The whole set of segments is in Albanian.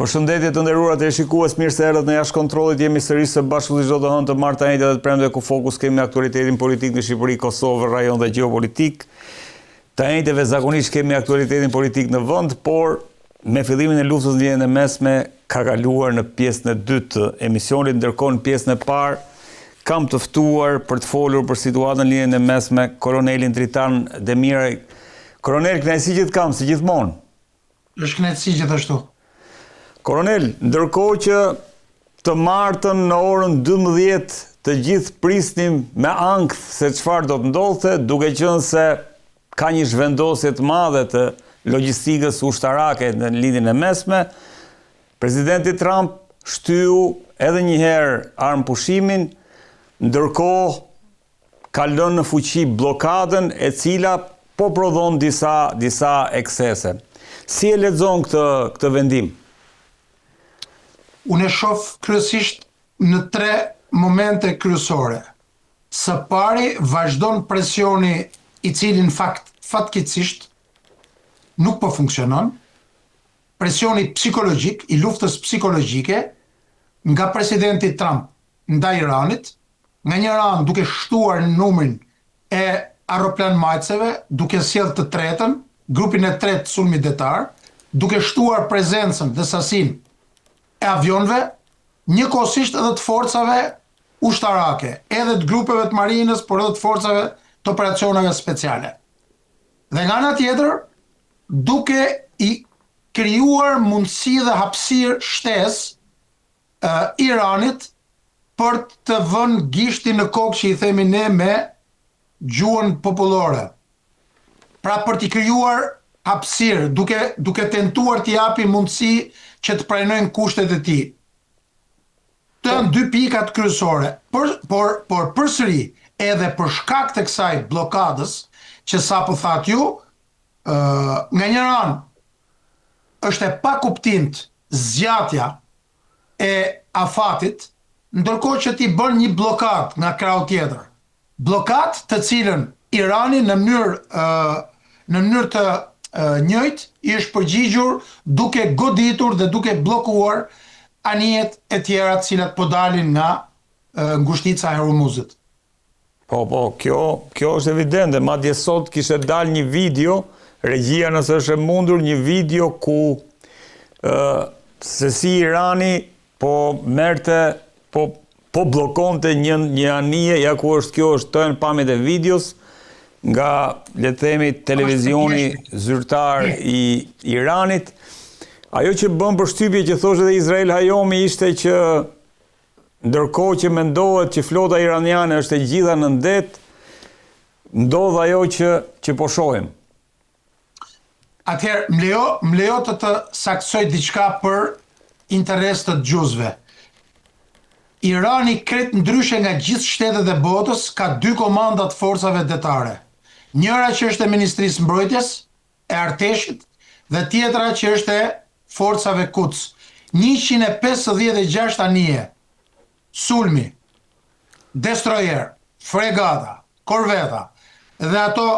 Përshëndetje të nderuar të shikues, mirë se erdhët në jashtë kontrollit. Jemi sërish së bashku çdo të hënë të martë njëjtë dhe të premte ku fokus kemi në aktualitetin politik në Shqipëri, Kosovë, rajon dhe gjeopolitik. Të njëjtëve zakonisht kemi aktualitetin politik në vend, por me fillimin e luftës në ligjin e mesme ka kaluar në pjesën e dytë të emisionit, ndërkohë në pjesën e parë kam të ftuar për të folur për situatën në ligjin e mesme kolonelin Tritan Demiraj. Kolonel, kënaqësi që të kam, si gjithmonë. Është kënaqësi gjithashtu. Koronel, ndërkohë që të martën në orën 12 të gjithë prisnim me ankth se çfarë do të ndodhte, duke qenë se ka një zhvendosje të madhe të logjistikës ushtarake në lidhjen e mesme, presidenti Trump shtyu edhe një herë armpushimin, ndërkohë ka lënë në fuqi blokadën e cila po prodhon disa eksese. Si e lexon këtë vendim? Unë e shoh kryesisht në 3 momente kryesore. Së pari, vazhdon presioni i cili në fakt fatkeqësisht nuk po funksionon, presioni psikologjik, i luftës psikologjike nga presidenti Trump ndaj Iranit, nga një anë duke shtuar numrin e aeroplan majtëseve, duke sjellë të tretën, grupin e tretë sulmi detar, duke shtuar prezencën dhe sasinë e avionëve, njëkohësisht edhe të forcave ushtarake, edhe të grupeve të marinës, por edhe të forcave të operacioneve speciale. Dhe nga ana tjetër, duke i krijuar mundësi dhe hapësirë shtesë Iranit për të vënë gishtin në kokë, që i themi ne me gjuhën popullore. Pra për t'i krijuar hapësirë, duke tentuar t'i japi mundësi që të pranojnë kushtet e tij. Të janë 2 pikat kryesore, por përsëri edhe për shkak të kësaj blokadës, që sapo thatë ju, nga një anë është e pakuptimt zgjatja e afatit, ndërkohë që ti bën një blokadë nga krau tjetër. Blokadë të cilën Irani në mënyrë të njëjtë i është përgjigjur duke goditur dhe duke bllokuar anijet e tjera të cilat po dalin nga ngushtica e Hormuzit. Po, kjo është evidente, madje sot kishte dalë një video, regjia nëse është e mundur, një video ku se si Irani po merrte, po bllokonte një anije, ja ku është kjo, është tën pamjet e videos nga, le të themi, televizioni zyrtar i Iranit. Ajo që bën përshtypje që thoshte edhe Israel Hajomi ishte që ndërkohë që mendohet që flota iraniane është e gjitha në ndet, ndodh ajo që po shohim. Atëherë, më lejo të saksoj diçka për interes të dëgjuesve. Irani, krejt ndryshe nga gjithë shtetet e botës, ka 2 komanda të forcave detare. Njëra që është e Ministrisë Mbrojtjes, e Arteshit, dhe tjetra që është e forcave Quds. 156 anije, sulmi, destroyer, fregata, korveta, dhe ato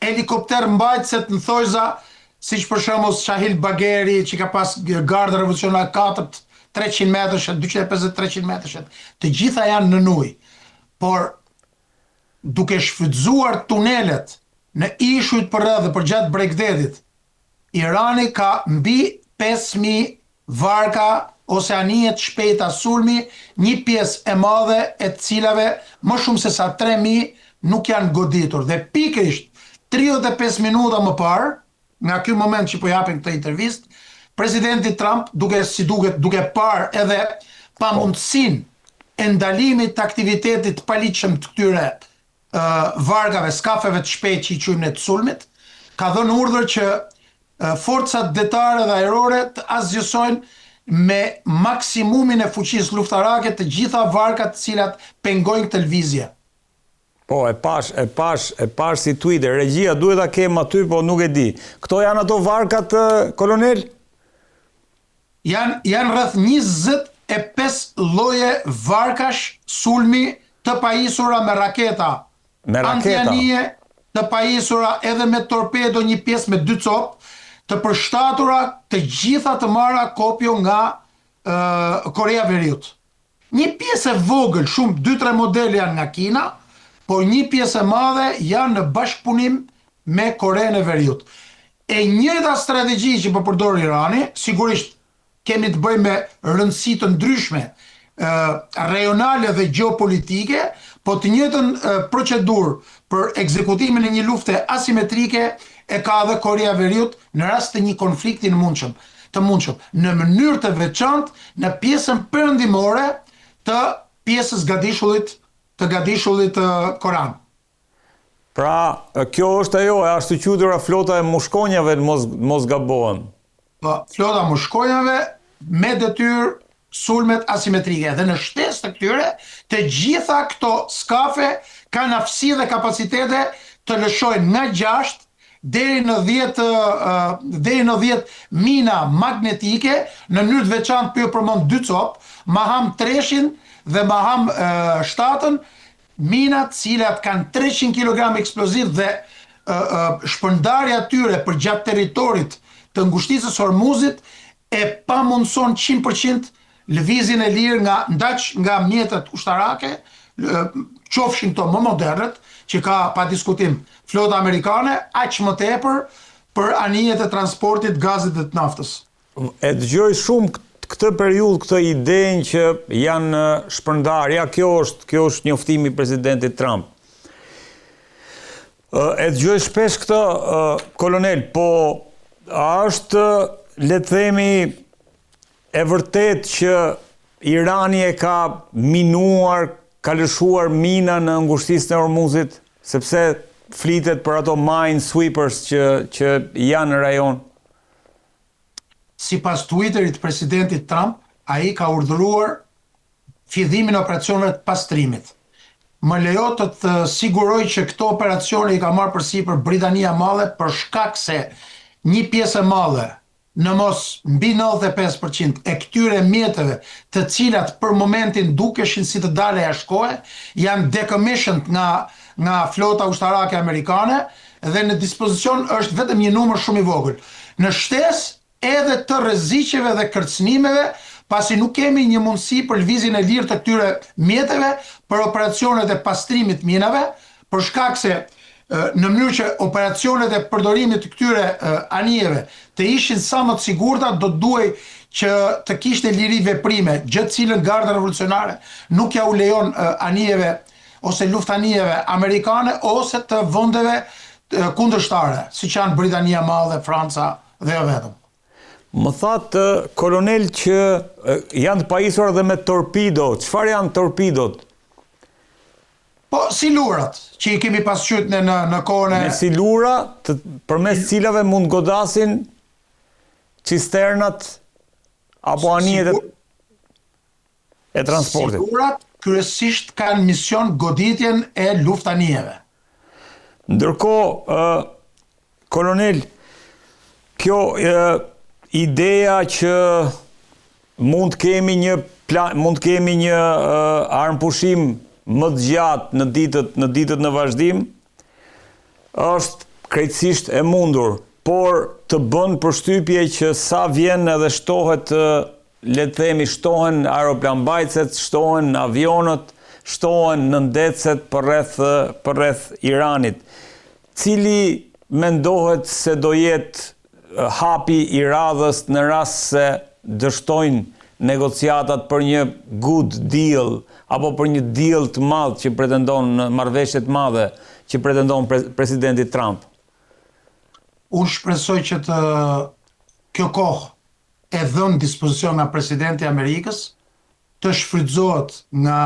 helikopter mbajtëse të thojza, siç për shembull Shahil Bagheri, që ka pas gardë revolucionare 300 metrëshet, 250-300 metrëshet, të gjitha janë në ujë, por duke shfrytzuar tunelet në ishujt përreth dhe përgjatë Bregdetit, Irani ka mbi 5.000 varka ose anije të shpejta sulmi, një pjesë e madhe e të cilave më shumë se sa 3.000 nuk janë goditur. Dhe pikërisht 35 minuta më parë, nga ky moment që po japim këtë intervistë, presidenti Trump, duke parë edhe pamundësinë e ndalimit të aktivitetit paligjshëm të këtyre vargave, skafeve të shpejtë që i quajmë ne të sulmit, ka dhënë urdhër që forcat detare dhe ajrore të asgjësojnë me maksimumin e fuqisë luftarake të gjitha varkat të cilat pengojnë këtë lëvizje. Po, e pash si Twitter, regjia duhet ta kem aty, po nuk e di. Këto janë ato varkat, kolonel? Janë rreth 25 lloje varkash sulmi të pajisura me raketa. Antianije, të pajisura edhe me torpedo, një pjesë me 2 copë, të përshtatura të gjitha të marra kopjo nga Korea Veriut. Një pjesë e vogël, shumë 2-3 modele janë nga Kina, por një pjesë e madhe janë në bashkëpunim me Korenë e Veriut. E njëjta strategji që po përdor Irani, sigurisht kemi të bëjmë me rëndësi të ndryshme rajonale dhe gjeopolitike, po të njëjtën procedurë për ekzekutimin e një lufte asimetrike e ka edhe Korea Veriut në rast të një konflikti të mundshëm, në mënyrë të veçantë në pjesën perëndimore të pjesës gadishullit Koran. Pra, kjo është ajo, e ashtu quajtura flota e mushkonjave, mos gabohem. Po, flota mushkonjave me detyrë sulmet asimetrike. Dhe në shtesë të këtyre, të gjitha këto skafe kanë aftësi dhe kapacitete të lëshojnë nga 6 deri në 10 mina magnetike, në mënyrë të veçantë për përmend 2 copë, Maham 3-shin dhe Maham 7-ën, minat cilat kanë 300 kg eksploziv dhe shpërndarja tyre për gjatë territorit të ngushticës Hormuzit e pamundson 100% lëvizjen e lirë nga mjetet ushtarake, qofshin këto më modernet, që ka pa diskutim flota amerikane, aq më tepër për anijet e transportit, gazit dhe të naftës. E dëgjoj shumë këtë periudhë, këtë idenë që janë shpërndar, ja kjo është njoftimi i presidentit Trump. E dëgjoj shpesh këtë, kolonel, po a është, le të themi, e vërtet që Irani e ka minuar, ka lëshuar mina në ngushticën e Hormuzit, sepse flitet për ato mine sweepers që janë në rajon? Sipas Twitterit presidentit Trump, ai ka urdhëruar fillimin e operacioneve të pastrimit. Më lejo të siguroj që këto operacione i ka marrë përsipër Britania e Madhe për shkak se një pjesë e madhe, në mos mbi 95% e këtyre mjeteve të cilat për momentin dukeshin si të dale jashtë kohe, janë decommissioned nga flota ushtarake amerikane dhe në dispozicion është vetëm një numër shumë i vogël. Në shtesë edhe të rreziqeve dhe kërcënimeve, pasi nuk kemi një mundësi për lëvizjen e lirë të këtyre mjeteve për operacionet e pastrimit minave, për shkak se në mënyrë që operacionet e përdorimit të këtyre anijeve të ishin sa më të sigurta, do të duhej që të kishte liri veprime, gjë të cilën Garda Revolucionare nuk ja u lejon anijeve ose luftanijeve amerikane ose të vendeve kundërshtare, siç janë Britania e Madhe, Franca dhe jo vetëm. Më thatë, kolonel, që janë të pajisur edhe me torpido. Çfarë janë torpidot? Po, silurat, që i kemi pasqyt në kohën e... Me silura, përmes cilave mund godasin cisternat apo anijet e transportit. Silurat kryesisht kanë mision goditjen e luftanijeve. Ndërkohë, kolonel, kjo ideja që mund kemi një armpushim më të gjatë në ditët në vazhdim, është krejtësisht e mundur, por të bën përshtypje që sa vjen edhe shtohet, le të themi, shtohen aeroplanbajtëset, shtohen avionët, shtohen në ndecet për rreth Iranit. Cili mendohet se do jetë hapi i radhës në rast se dështojnë negociatat për një good deal, apo për një deal të madh që pretendon marrëveshje të madhe që pretendon presidenti Trump? Unë shpresoj që kjo kohë e dhënë dispozicion nga presidenti i Amerikës të shfrytëzohet nga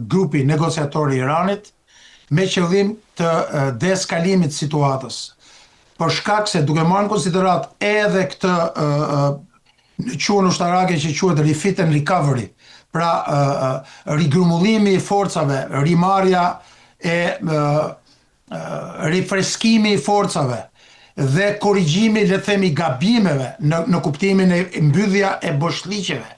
grupi negociator i Iranit me qëllim të deeskalimit të situatës. Për shkak se duke marrë në konsiderat edhe këtë quhen ushtarake që quhet refit and recovery, pra rigrumullimi i forcave, rimarrja e rifreskimi i forcave dhe korrigjimi, le të themi, gabimeve në kuptimin e mbyllja e boshllëqeve,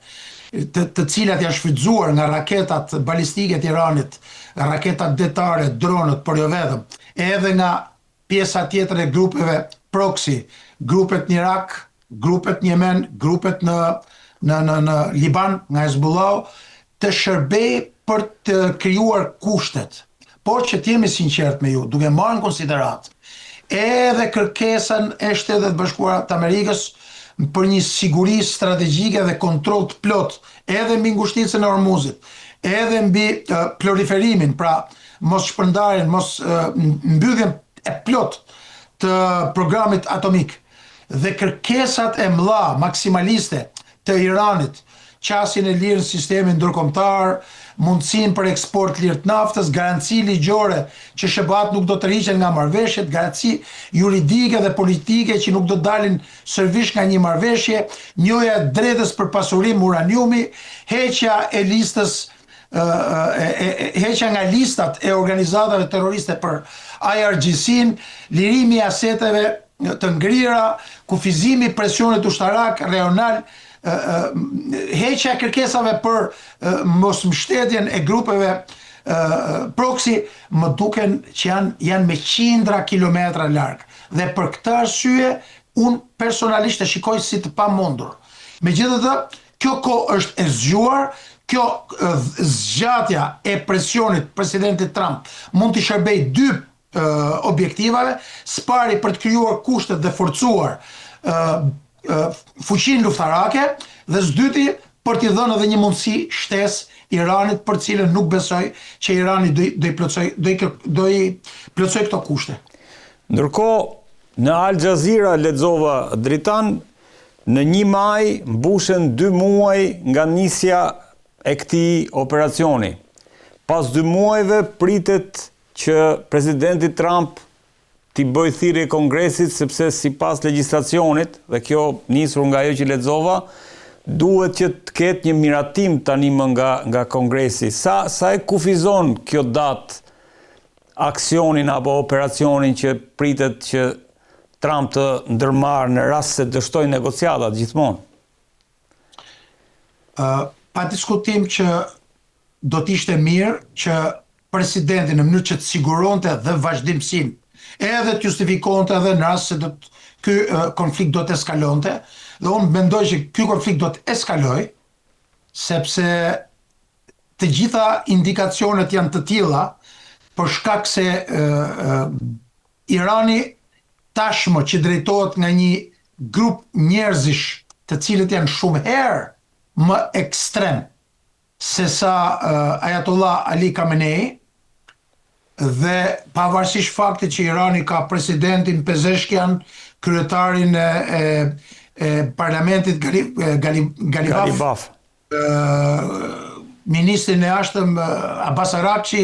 të cilat janë shfrytzuar nga raketat balistike të Iranit, raketat detare, dronët, por jo vetëm, edhe nga pjesa tjetër e grupeve proxy, grupet në Irak, grupet në Yemen, grupet në Liban nga Hezbollah, të shërbej për të krijuar kushtet. Por që t'jemi sinqert me ju, duke marrë në konsiderat edhe kërkesën e Shtetet Bashkuara të Amerikës për një siguri strategjike dhe kontroll të plot edhe mbi ngushticën e Hormuzit, edhe mbi proliferimin, pra mos shpërndarjen, mos mbylljen e plot të programit atomik dhe kërkesat e mëdha maksimaliste të Iranit, qasjen e lirë në sistemin ndërkombëtar, mundësinë për eksport lirë të naftës, garanci ligjore që SBA nuk do të rriqen nga marrëveshjet, garanci juridike dhe politike që nuk do të dalin sërvish nga një marrëveshje, njoja e drejtës për pasurim uraniumi, heqja e listës heqja nga listat e organizatave terroriste për IRGC-n, lirimi i aseteve të ngrira, kufizimi i presionit ushtarak rajonal, heqja e kërkesave për mosmbështetjen e grupeve proxy, më duken që janë me qindra kilometra larg. Dhe për këtë arsye, unë personalisht e shikoj si të pamundur. Megjithatë, kjo kohë është e zgjuar, kjo zgjatja e presionit presidentit Trump mund të shërbej dy objektivave, spari për të krijuar kushtet dhe forcuar fuqinë luftarake dhe s'dyti për t'i dhënë edhe një mundësi shtesë Iranit, për cilën nuk besoj që Irani do i plotësoj këto kushte. Ndërkohë, në Al Jazeera lexova dritan, në 1 maj mbushen 2 muaj nga nisja e këtij operacioni. Pas 2 muajve pritet që presidenti Trump t'i bëj thirrje Kongresit, sepse sipas legjislacionit, dhe kjo nisur nga ajo që lexova, duhet që të ketë një miratim tani më nga Kongresi. Sa e kufizon kjo datë aksionin apo operacionin që pritet që Trump të ndërmarrë në rast se dështoj negociatat gjithmonë? Pa diskutim që do t'ishte mirë që presidenti në mënyrë që të siguronte dhe vazhdimsinë edhe të justifikonte edhe në rast se ky konflikt do të eskalonte, dhe unë mendoj që ky konflikt do të eskaloj, sepse të gjitha indikacionet janë të tilla, për shkak se Irani tashmë që drejtohet nga një grup njerëzish të cilët janë shumë herë më ekstrem se sa Ayatollah Ali Khamenei, dhe pavarësisht faktit që Irani ka presidentin Pezeshkian, kryetarin e parlamentit Galibaf, ministrin e jashtëm Abbas Araghchi,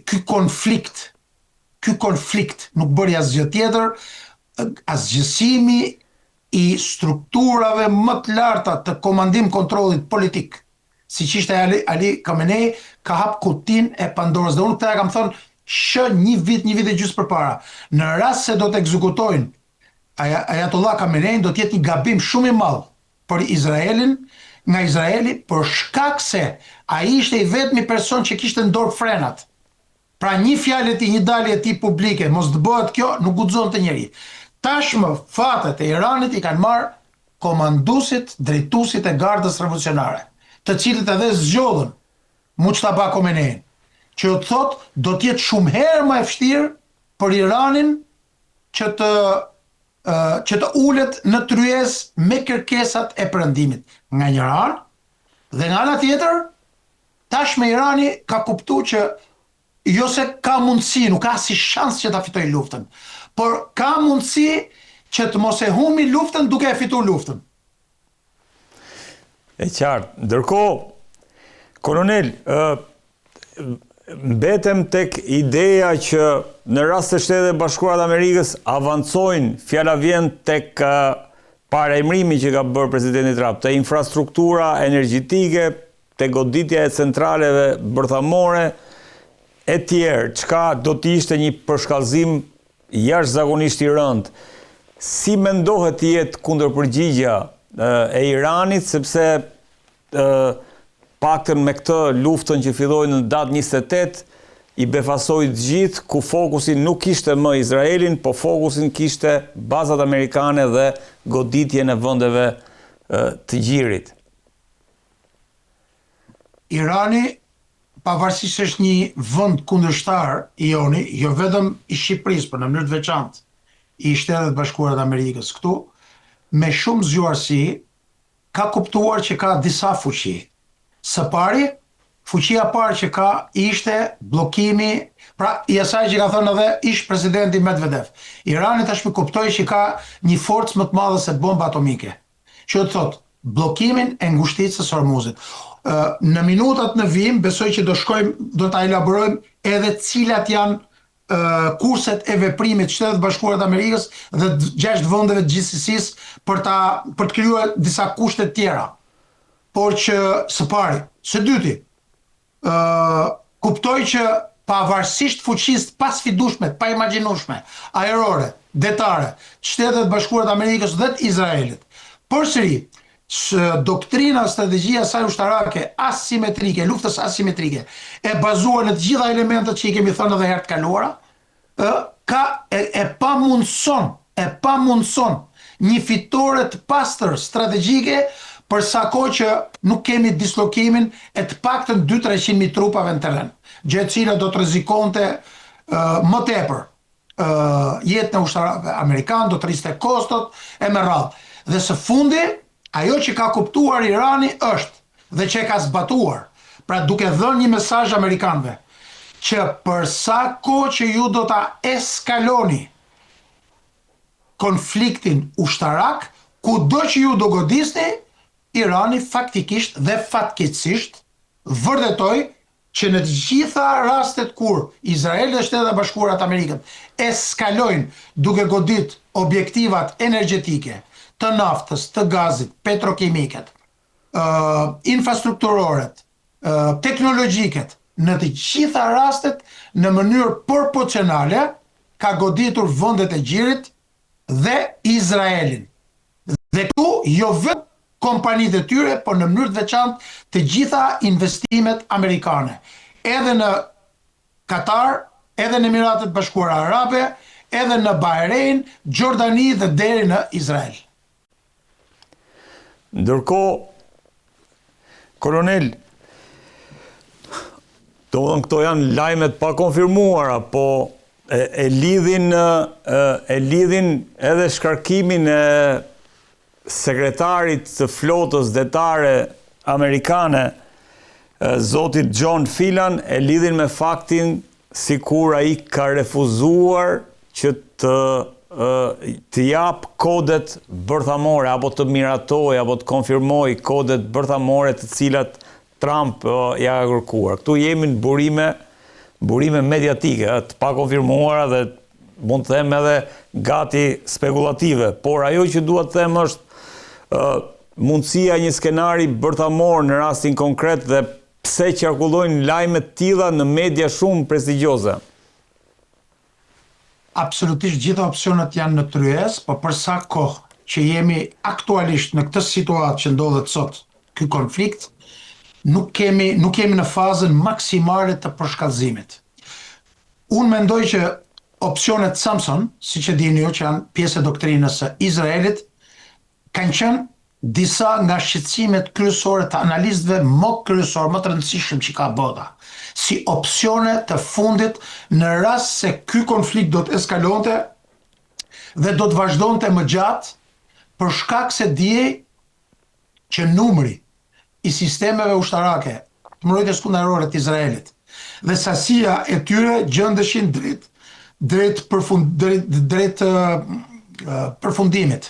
ky konflikt nuk bëri asgjë tjetër, asgjësimi i strukturave më të larta të komandim kontrollit politik, siç ishte Ali Khamenei, ka hap kutinë e Pandorës. Dhe unë këtë kam thënë shë një vit e gjysmë përpara. Në rast se do të ekzekutojnë Ayatollah Khamenei, do të jetë një gabim shumë i madh për Izraelin, nga Izraeli, për shkak se ai ishte i vetmi person që kishte në dorë frenat. Pra një fjalë e tij, një dalje e tij publike, mos të bëhet kjo, nuk guxonte njeri. Tashmë fatet e Iranit i kanë marrë komanduesit, drejtuesit e gardës revolucionare, të cilët edhe zgjodhën Mujtaba Khomeinin, që të thot do të jetë shumë herë më e vështirë për Iranin që të ulet në tryezë me kërkesat e perëndimit. Nga një anë, dhe nga ana tjetër, tashmë Irani ka kuptuar që jo se ka mundësi, nuk ka si shans që ta fitojë luftën, por ka mundësi që të mos e humbi luftën duke e fituar luftën. E qartë. Ndërkohë, kolonel, mbetem tek ideja që në rast të Shtetet Bashkuara të Amerikës avancojnë, fjala vjen tek paremrimi që ka bërë presidenti Trump, te infrastruktura energjetike, te goditja e centraleve bërthamore e tjerë, çka do të ishte një përshkallëzim jashtëzakonisht i rëndë. Si mendohet të jetë kundërpërgjigja e Iranit, sepse paktën me këtë luftën që filloi në datë 28, i befasoi të gjithë, ku fokusin nuk kishte më Izraelin, po fokusin kishte bazat amerikane dhe goditjen e vendeve të gjirit. Irani, pavarësisht është një vend kundërshtar i joni, jo vetëm i Shqipërisë, por në mënyrë të veçantë i Shtetet Bashkuara të Amerikës këtu, me shumë zgjuarsi, ka kuptuar që ka disa fuqi. Së pari, fuqia parë që ka ishte bllokimi, pra i asaj që ka thënë edhe ish presidenti Medvedev. Irani tashmë kuptoi që ka një forcë më të madhe se bomba atomike. Që të thotë, bllokimin e ngushticës së Hormuzit. Në minutat në vijim, besoj që do ta elaborojmë edhe cilat janë kurset e veprimit Shtetet Bashkuara të Amerikës dhe 6 vendeve të GCC-s për të krijuar disa kushte të tjera. Por që së pari, së dyti, kuptoj që pavarësisht fuqisë pa sfidueshme, pa imagjinueshme, ajrore, detare, Shtetet Bashkuara të Amerikës dhe të Izraelit, përsëri doktrina, strategjia e saj ushtarake asimetrike, luftës asimetrike, e bazuar në të gjitha elementet që i kemi thënë edhe herë të kaluara, e pamundson një fitore të pastër strategjike për sa kohë që nuk kemi dislokimin e të paktën 200-300 mijë trupave në teren, gjë e cila do të rrezikonte më tepër jetën e ushtarakëve amerikanë, do të rriste kostot e me radhë. Dhe së fundi, ajo që ka kuptuar Irani është, dhe që ka zbatuar, pra duke dhënë një mesazh amerikanëve, që për sa kohë që ju do ta eskaloni konfliktin ushtarak, kudo që ju do godisni, Irani faktikisht dhe fatkeqësisht vërtetoi që në të gjitha rastet kur Izraeli dhe Shtetet Bashkuara të Amerikës eskalojnë duke godit objektivat energjetike, të naftës, të gazit, petrokimiket, infrastrukturoret, teknologjiket, në të gjitha rastet në mënyrë proporcionale ka goditur vendet e gjirit dhe Izraelin. Dhe këtu jo vetëm kompanitë e tyre, por në mënyrë të veçantë të gjitha investimet amerikane, edhe në Katar, edhe në Emiratet Bashkuara Arabe, edhe në Bahrein, Gjordani dhe deri në Izrael. Ndërkohë, kolonel, këto janë lajmet pa konfirmuara, po e lidhin edhe shkarkimin e sekretarit të flotës detare amerikane, zotit John Phelan, e lidhin me faktin sikur ai ka refuzuar që të jap kodet bërthamore, apo të miratoj, apo të konfirmoj kodet bërthamore të cilat Trump ja ka kërkuar. Këtu jemi në burime mediatike, të pa konfirmuara dhe mund të them edhe gati spekulative, por ajo që dua të them është mundësia një skenari bërthamor në rastin konkret dhe pse qarkullojnë lajme të tilla në media shumë prestigjioze. Absolutisht gjitha opsionet janë në tryezë, por për sa kohë që jemi aktualisht në këtë situatë që ndodhet sot, ky konflikt, nuk kemi në fazën maksimale të përshkallëzimit. Unë mendoj që opsionet Samson, siç e dini ju që janë pjesë e doktrinës së Izraelit, kanë qenë disa nga shqetësimet kryesore të analistëve më kryesor, më të rëndësishëm që ka bota, si opsione të fundit në rast se ky konflikt do të eskalonte dhe do të vazhdonte më gjatë, për shkak se diej që numri i sistemeve ushtarake të mbrojtjes kundërore të Izraelit dhe sasia e tyre gjendeshin drejt përfundimit.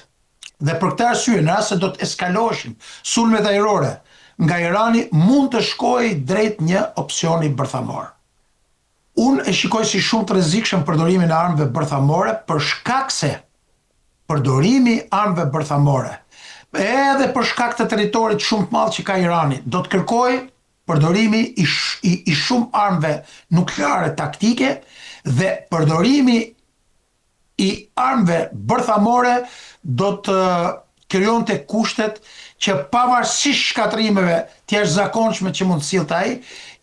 Dhe për këtë arsye, në rast se do të eskaloheshin sulmet ajrore nga Irani, mund të shkojë drejt një opsioni bërthamor. Unë e shikoj si shumë të rrezikshëm përdorimin e armëve bërthamore, për shkak se përdorimi i armëve bërthamore, edhe për shkak të territorit shumë të madh që ka Irani, do të kërkojë përdorimi i shumë armëve nukleare taktike dhe përdorimi i armëve bërthamore do të krijonte kushtet që pavarësisht shkatrimeve të jashtëzakonshme që mund të sillte ai,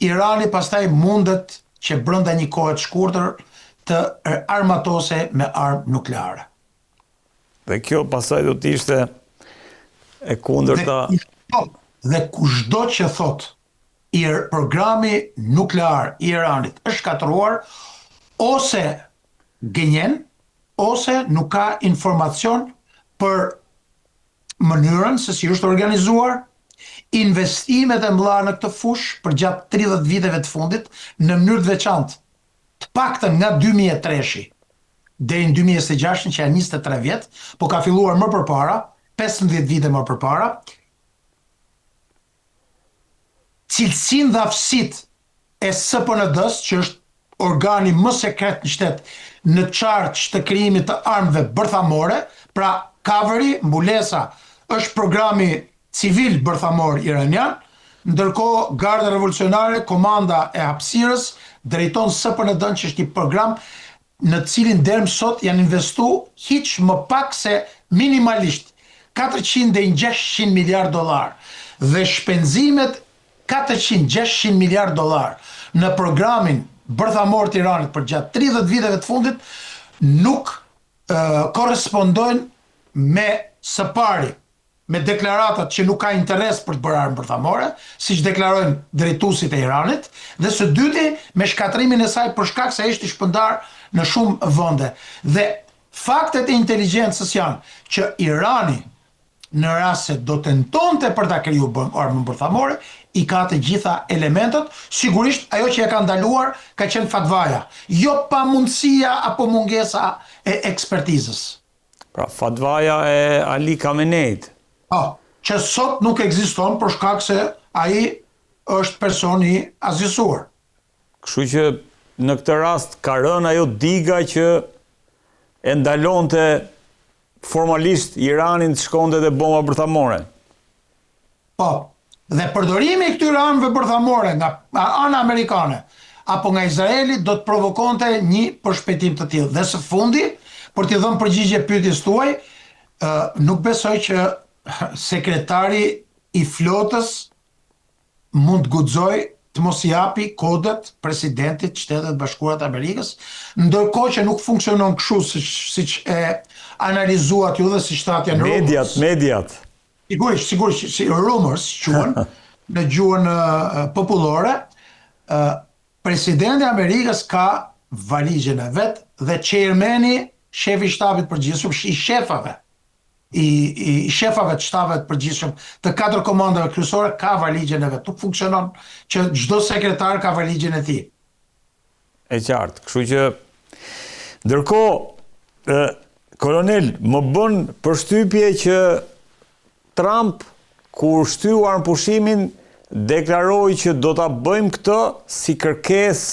Irani pastaj mundet që brenda një kohe të shkurtër të armatose me armë nukleare. Dhe kjo pasaj do të ishte e kundërta. Dhe kushdo që thot programi nuklear i Iranit është shkatëruar, ose gënjen, ose nuk ka informacion për mënyrën se si është organizuar, investimet e mëdha në këtë fushë për gjatë 30 viteve të fundit në mënyrë të veçantë, të paktën nga 2003 deri në 2026, që janë 23 vjet, po ka filluar më përpara, 15 vite më përpara. Cilësinë dhe aftësitë e SPND-s, që është organi më sekret në shtet në çarç të krijimit të armëve bërthamore, pra Kaveri, mbulesa, është programi civil bërthamor iranian, ndërkohë Garda Revolucionare, Komanda e Hapësirës, drejton SPND-n, që është një program në cilin deri më sot janë investu hiç më pak se minimalisht 400 deri në 600 miliard dollar, dhe shpenzimet 400-600 miliard dollar në programin bërthamor të Iranit për gjatë 30 viteve të fundit nuk korrespondojnë me së pari, me deklaratat që nuk ka interes për të bërë armë bërthamore, siç deklarojnë drejtuesit e Iranit, dhe së dyti me shkatrimin e saj për shkak se ishte shpërndar në shumë vende. Dhe faktet e inteligjencës janë që Irani, në rast se do tentonte për ta krijuar armën bërthamore, i ka të gjitha elementet. Sigurisht ajo që e ka ndaluar ka qenë fatvaja, jo pamundësia apo mungesa e ekspertizës. Pra fatvaja e Ali Khameneit. Që sot nuk ekziston për shkak se ai është person i azhësuar. Kështu që në këtë rast ka rënë ajo diga që e ndalonte formalisht Iranin të shkonte te bomba bërthamore. Dhe përdorimi i këtyre armëve bërthamore nga ana amerikane apo nga Izraeli do të provokonte një përshpejtim të tillë. Dhe së fundi, për t'i dhënë përgjigje pyetjes tuaj, nuk besoj që sekretari i flotës mund të guxoj të mos japi kodet presidentit të Shtetet Bashkuara të Amerikës, ndërkohë që nuk funksionon kështu siç e analizuat ju dhe siç thatë janë mediat. Sigurisht, si rumors quhen në gjuhën popullore, presidenti i Amerikës ka valigjen e vet dhe chairmani, shefi i shtabit përgjithshëm, i shefave të shtabeve të përgjithshëm të 4 komandave kryesore ka valigjen e vet. Nuk funksionon që çdo sekretar ka valigjen e tij. E qartë, kështu që ndërkohë kolonel, më bën përshtypje që Trump, kur shtyu armëpushimin, deklaroi që do ta bëjmë këtë si kërkesë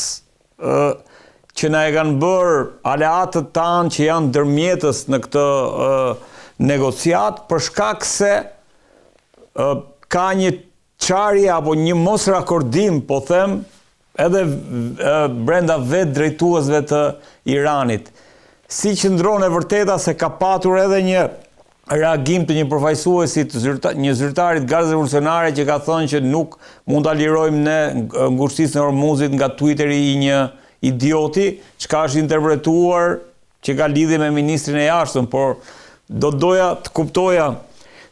që na e kanë bërë aleatët tanë që janë ndërmjetës në këtë negociat, për shkak se ka një çarje apo një mos rakordim, po them, edhe brenda vetë drejtuesve të Iranit. Si qëndron e vërteta se ka patur edhe një reagim të një përfaqësuesi të një zyrtarit Gardës Revolucionare që ka thënë që nuk mund ta lirojmë ne ngushtisën e Hormuzit nga Twitteri i një idioti, çka është interpretuar që ka lidhje me ministrin e jashtëm, por do doja të kuptoja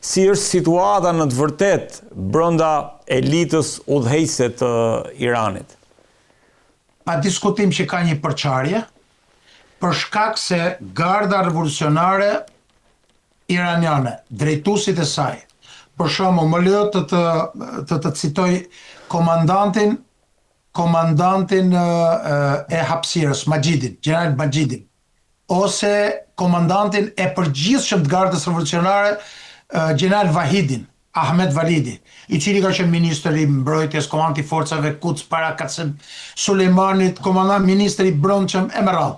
si është situata në të vërtet brenda elitës udhëheqëse të Iranit. Pa diskutim që ka një përçarje, për shkak se Garda Revolucionare iraniane, drejtuesit e saj, për shembull, më lejo të citoj komandantin e hapësirës, Majidin, general Majidin, ose komandantin e përgjithshëm të Gardës Revolucionare, general Vahidin, Ahmed Validi, i cili ka qenë ministri i mbrojtjes, komandanti i forcave Quds para Qasem Sulejmanit, komandant ministri i brendshëm e me radhë.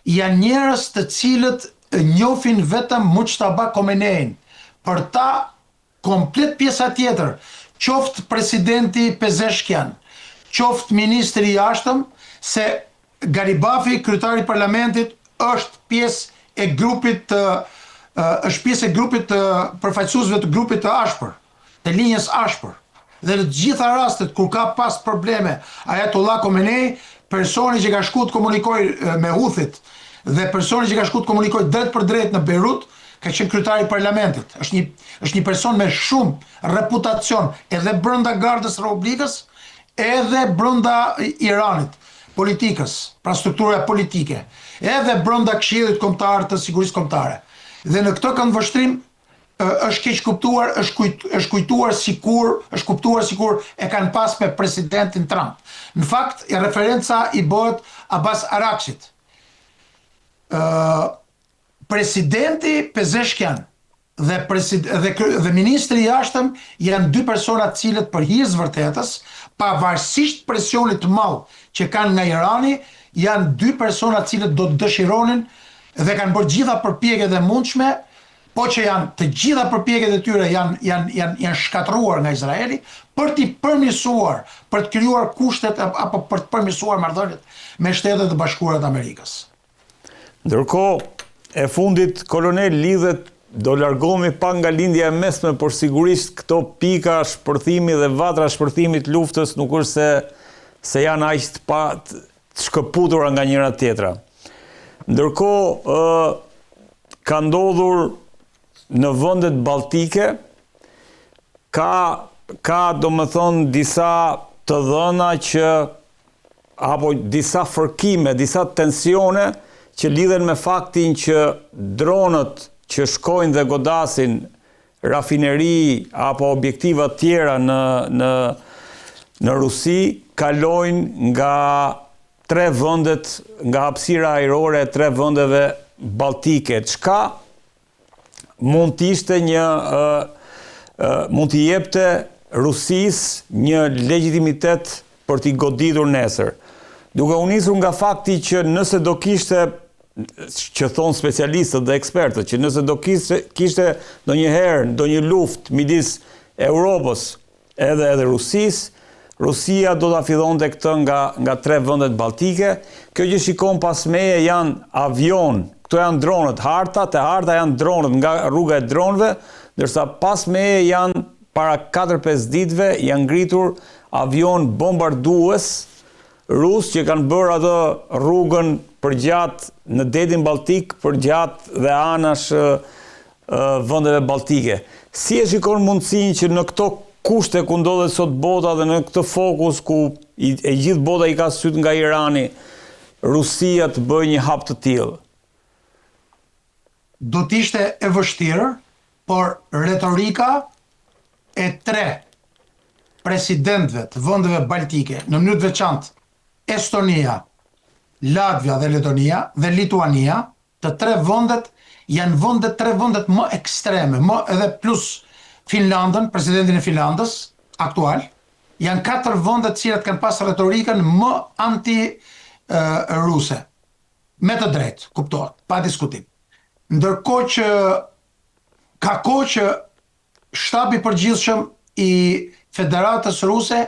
Janë njerëz të cilët njohin vetëm Mujtaba Khomeinin, për ta komplet pjesa tjetër, qoftë presidenti Pezeshkian, qoftë ministri i jashtëm, se Garibafi, kryetari i parlamentit, është pjesë e grupit të përfaqësuesve të grupit të ashpër, të linjës ashpër. Dhe në të gjitha rastet kur ka pas probleme Ayatollah Khomeini personi që ka shku të komunikoj me Huthit dhe personi që ka shku të komunikoj drejt për drejt në Beirut ka qenë kryetari i parlamentit. Është një person me shumë reputacion edhe brenda Gardës Republikës, edhe brenda Iranit, politikës, pra struktura politike, edhe brenda Këshillit Kombëtar të Sigurisë Kombëtare. Dhe në këtë këndvështrim është keq kuptuar, është kuptuar sikur e kanë pas me presidentin Trump. Në fakt, referenca i bëhet Abbas Araghchit. Presidenti Pezeshkian dhe ministri i jashtëm janë dy persona të cilët për hir të vërtetës, pavarësisht presionit të madh që kanë nga Irani, janë dy persona të cilët do të dëshironin dhe kanë bërë gjitha përpjekjet e mundshme, po që janë të gjitha përpjekjet e tyre janë shkatruar nga Izraeli për t'i përmirësuar, për të krijuar kushtet apo për të përmirësuar marrëdhëniet me Shtetet e Bashkuara të Amerikës. Ndërkohë, e fundit kolonel lidhet do largohemi pa nga lindja e mesme, por sigurisht këto pika shpërthimi dhe vatra shpërthimit luftës nuk është se janë aq të shkëputura nga njëra tjetra. Ndërkohë, ka ndodhur në vendet baltike, ka do më thonë disa të dhëna që, apo disa fërkime, disa tensione që lidhen me faktin që dronët që shkojnë dhe godasin rafineri apo objektiva tjera në Rusi, kalojnë nga tre vendet, nga hapësira ajrore e tre vendeve baltike, çka mund të ishte mund t'i jepte Rusisë një legitimitet për t'i goditur nesër. Duke u nisur nga fakti që nëse do kishte, që thonë specialistët dhe ekspertët, që nëse do kishte ndonjëherë ndonjë luftë midis Europës edhe Rusisë, Rusia do ta fillonte këtë nga tre vendet baltike. Kjo që shikon pas meje janë avion, këto janë dronët, harta janë dronët nga rruga e dronëve, ndërsa pas meje janë para 4-5 ditëve janë ngritur avion bombardues rus që kanë bërë atë rrugën përgjat në detin Baltik, përgjat dhe anash vendeve baltike. Si e shikon mundësinë që në këto kushte ku ndodhet sot bota dhe në këtë fokus ku e gjithë bota i ka syt nga Irani, Rusia të bëjë një hap të tillë? Do t'ishte e vështirë, por retorika e tre presidentëve të vendeve baltike, në mënyrë të veçantë Estonia, Latvia dhe Letonia dhe Lituania, të tre vendet janë tre vendet më ekstreme, më edhe plus Finlandën, presidentin e Finlandës aktual, janë 4 vende të cilat kanë pas retorikën më anti-ruse. Me të drejtë, kuptohet, pa diskutim. Ndërkohë që ka kohë që shtabi përgjithshëm i Federatës Ruse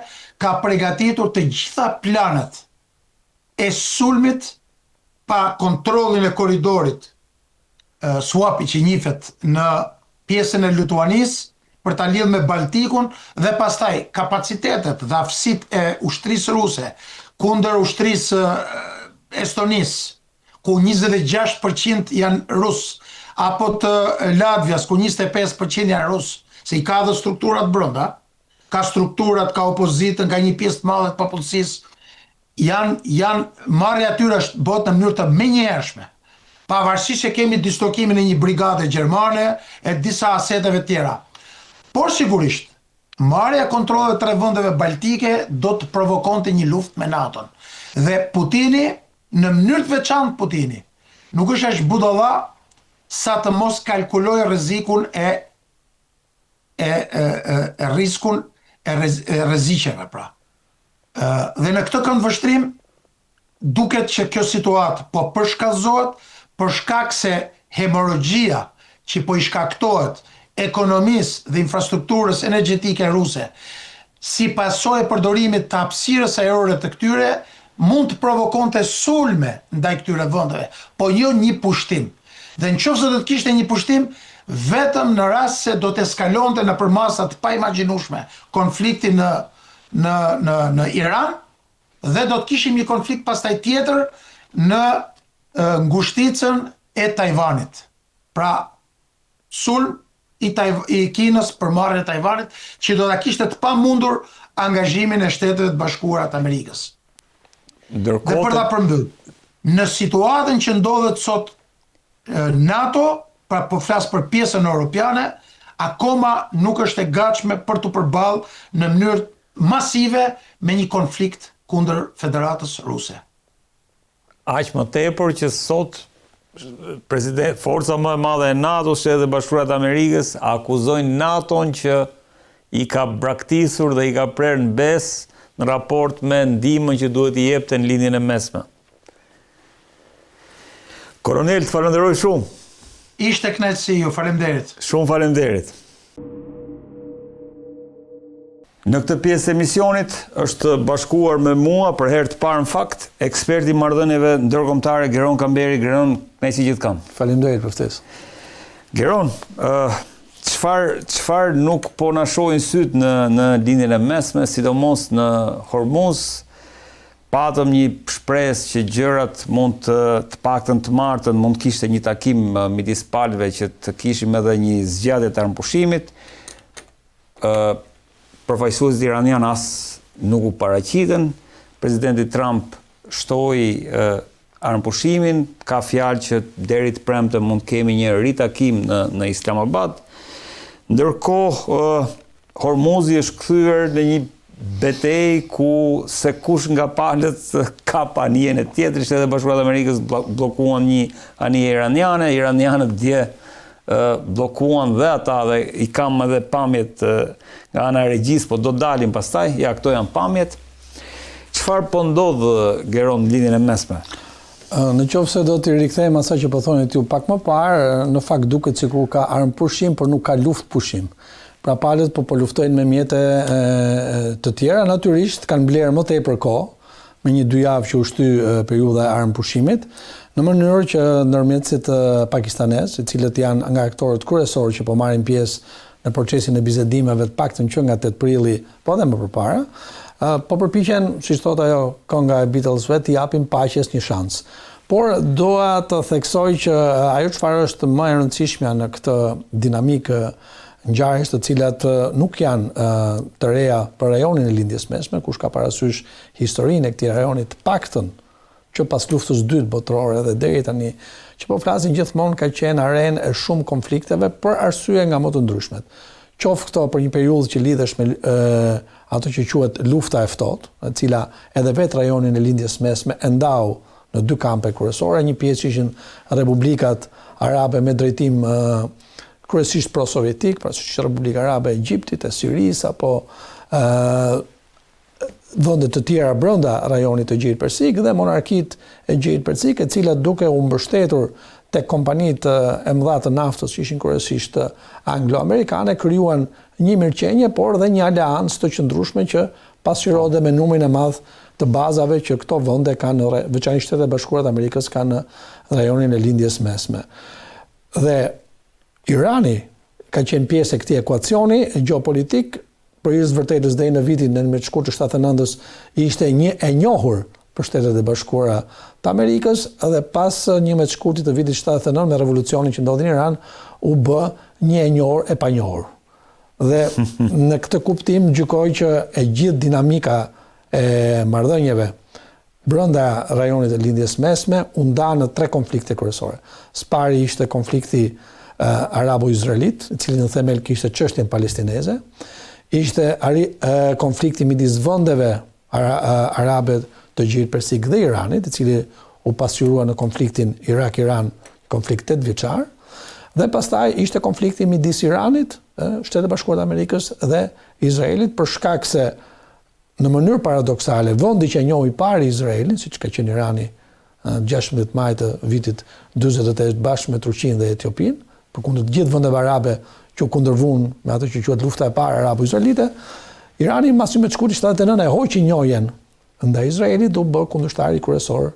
ka përgatitur të gjitha planet e sulmit pa kontrollin e korridorit Suapi që njihet në pjesën e Lituanisë për ta lidhur me Baltikun dhe pastaj kapacitetet dhe aftësitë e ushtrisë ruse kundër ushtrisë estonisë, ku 26% janë rus, apo të Latvias, ku 25% janë rus, se i ka dhe strukturat brenda, ka strukturat, ka opozitën, ka një pjesë të madhe të popullsisë, janë marrja atyre është bëhet në mënyrë të menjëhershme. Pavarësisht se kemi dislokimin e një brigade gjermane e disa aseteve tjera. Por sigurisht, marrja e kontrollit të tre vendeve baltike do të provokonte një luftë me NATO-n. Dhe Putini, në mënyrë të veçantë Putini, nuk është as budalla sa të mos kalkuloj rrezikun e riskun e rreziqeve pra. Dhe në këtë këndvështrim duket që kjo situatë po përshkallëzohet për shkak se hemorogjia që po i shkaktohet ekonomisë dhe infrastrukturës energjetike ruse si pasojë e përdorimit të hapësirës ajrore të këtyre mund të provokonte sulme ndaj këtyre vendeve, po jo një pushtim. Dhe nëse do të kishte një pushtim, vetëm në rast se do të eskalonte nëpër masa të paimagjinueshme konflikti në Iran dhe do të kishim një konflikt pastaj tjetër në ngushticën e Tajvanit. Pra, sulm i Kinës për marrjen e Tajvanit, që do ta kishte të pamundur angazhimin e Shteteve të Bashkuara të Amerikës. Dhe për ta përmbyll, në situatën që ndodhet sot NATO, pra po flas për pjesën europiane, akoma nuk është e gatshme për të përballë në mënyrë masive me një konflikt kundër Federatës Ruse. Aq më tepër që sot forca më e madhe e NATO, Shtetet e Bashkuara të Amerikës, akuzojnë NATO-n që i ka braktisur dhe i ka prerë në besë në raport me ndihmën që duhet i jepte në lindjen e mesme. Koronel, të falenderoj shumë. Ishte kënaqësi, ju faleminderit. Shumë faleminderit. Në këtë pjesë e emisionit është bashkuar me mua për herë të parë në fakt eksperti i marrëdhënieve ndërkombëtare Geron Kamberi. Geron, kënaqësi që të kam. Faleminderit për ftesë. Geron, çfarë nuk po na shohin syt në lindjen e mesme, sidomos në Hormuz? Patëm një shpresë që gjërat mund të paktën të martën mund kishte një takim midis palëve që të kishim edhe një zgjatje të armëpushimit. Përfaqësuesit iranian as nuk u paraqiten. Presidenti Trump shtoi armëpushimin, ka fjalë që deri të premte mund kemi një ritakim në Islamabad. Ndërkohë Hormuzi është kthyer në një betejë ku se kush nga palët ka panijen e tjetrit. Shtetet e Bashkuara të Amerikës bllokuan një anije iraniane, iranianët dje bllokuan dhe ata dhe i kam edhe pamjet nga ana e regjisë, po do dalin pastaj, ja këto janë pamjet. Çfarë po ndodh Geron në lindjen e mesme? Në qoftë se do të rikthejmë asaj që po thonit ju pak më parë, në fakt duket sikur ka armëpushim, por nuk ka luftpushim. Pra palët po luftojnë me mjete të tjera, natyrisht kanë blerë më tepër kohë, me një 2 javë që u shty periudha e armëpushimit, në mënyrë që ndërmjetësit pakistanez, i cilët janë nga aktorët kryesorë që po marrin pjesë në procesin e bisedimeve të paktën që nga 8 prilli, po edhe më përpara, po përpiqen, siç thot ajo kënga e Beatlesve, të japin paqes një shans. Por doa të theksoj që ajo çfarë është më e rëndësishmja në këtë dinamikë ngjarjes të cilat nuk janë të reja për rajonin e lindjes mesme, kush ka parasysh historinë e këtij rajoni të paktën që pas luftës së dytë botërore dhe deri tani që po flasin gjithmonë ka qenë arenë e shumë konflikteve për arsye nga më të ndryshmet. Qoftë këto për një periudhë që lidhesh me ato që quhet lufta e ftohtë, e cila edhe vetë rajonin e lindjes mesme e ndau në 2 kampe kryesore, një pjesë ishin republikat arabe me drejtim kryesisht pro-sovjetik, pra siç Republika Arabe e Egjiptit, e Sirisë apo vende të tjera brenda rajonit të Gjirit Persik dhe monarkitë e Gjirit Persik, e cilat duke u mbështetur tek kompanitë e mëdha të naftës që ishin kryesisht anglo-amerikane, krijuan një mirëqenie, por dhe një aleancë të qëndrueshme që pasqyrohet me numrin e madh të bazave që këto vende kanë, veçanërisht Shtetet e Bashkuara të Amerikës kanë në rajonin e lindjes mesme. Dhe Irani ka qenë pjesë e këtij ekuacioni gjeopolitik, për hir të vërtetës deri në vitin 19 të 79-s ishte një e njohur për Shtetet e Bashkuara të Amerikës dhe pas 11 shkurtit të vitit 79 me revolucionin që ndodhi në Iran u bë një e njohur e panjohur. Dhe në këtë kuptim gjykoj që e gjithë dinamika e marrëdhënieve brenda rajonit të lindjes mesme u nda në 3 konflikte kryesore. Spari ishte konflikti arabo-izraelit, i cili në themel kishte çështjen palestineze, ishte konflikti midis vendeve arabe të Gjirit Persik dhe Iranit, i cili u pasqyrua në konfliktin Irak-Iran, konflikt 8 vjeçar, dhe pastaj ishte konflikti midis Iranit, Shtetet e Bashkuara të Amerikës dhe Izraelit, për shkak se në mënyrë paradoksale vendi që njohi parë Izraelin, siç ka qenë Irani 16 maj të vitit 48 bashkë me Turqinë dhe Etiopinë, përkundër të gjithë vendeve arabe që u kundërvuan me ato që quhet lufta e parë arabo-izraelite, Irani mbas 11 shkurtit 79 e hoqi njohjen ndaj Izraelit, u bë kundërshtari kryesor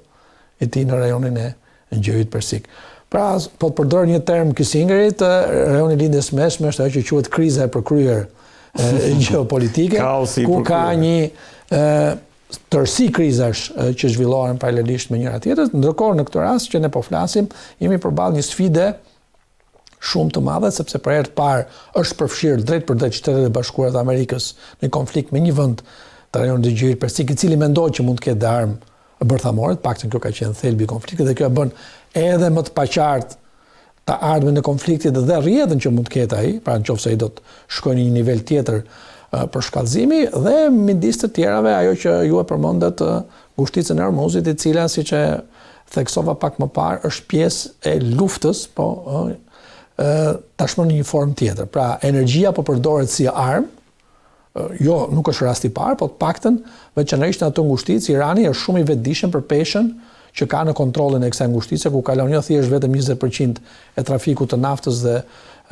i tij në rajonin e Gjirit Persik. Pra, po të përdor një term Kissingerit, rajoni i lindjes mesme është ajo që quhet kriza e përkryer gjeopolitike, ku ka një tërësi krizash që zhvillohen paralelisht me njëra tjetrës, ndërkohë në këtë rast që ne po flasim, jemi përballë një sfide shumë të madhe, sepse për herë të parë është përfshirë drejt për drejt Shtetet e Bashkuara të Amerikës në konflikt me një vend të rajonit të Gjirit Persik, i cili mendoj që mund të ketë armë bërthamore, paktën kjo ka qenë thelbi i konfliktit dhe kjo e bën edhe më të paqartë të ardhmen e konfliktit dhe rrjedhën që mund të ketë ai, pra nëse ai do të shkojë në një nivel tjetër për shkallëzimi, dhe midis të tjerave ajo që ju e përmendet ngushticën e Hormuzit, e cila siç e theksova pak më parë është pjesë e luftës, po tashmë në një formë tjetër. Pra energjia po përdoret si armë, jo nuk është rasti i parë, po të paktën veçanërisht në ato ngushticë Irani është shumë i vetëdijshëm për peshën që ka në kontrollin e kësaj ngushtice, ku kalon jo thjesht vetëm 20% e trafikut të naftës dhe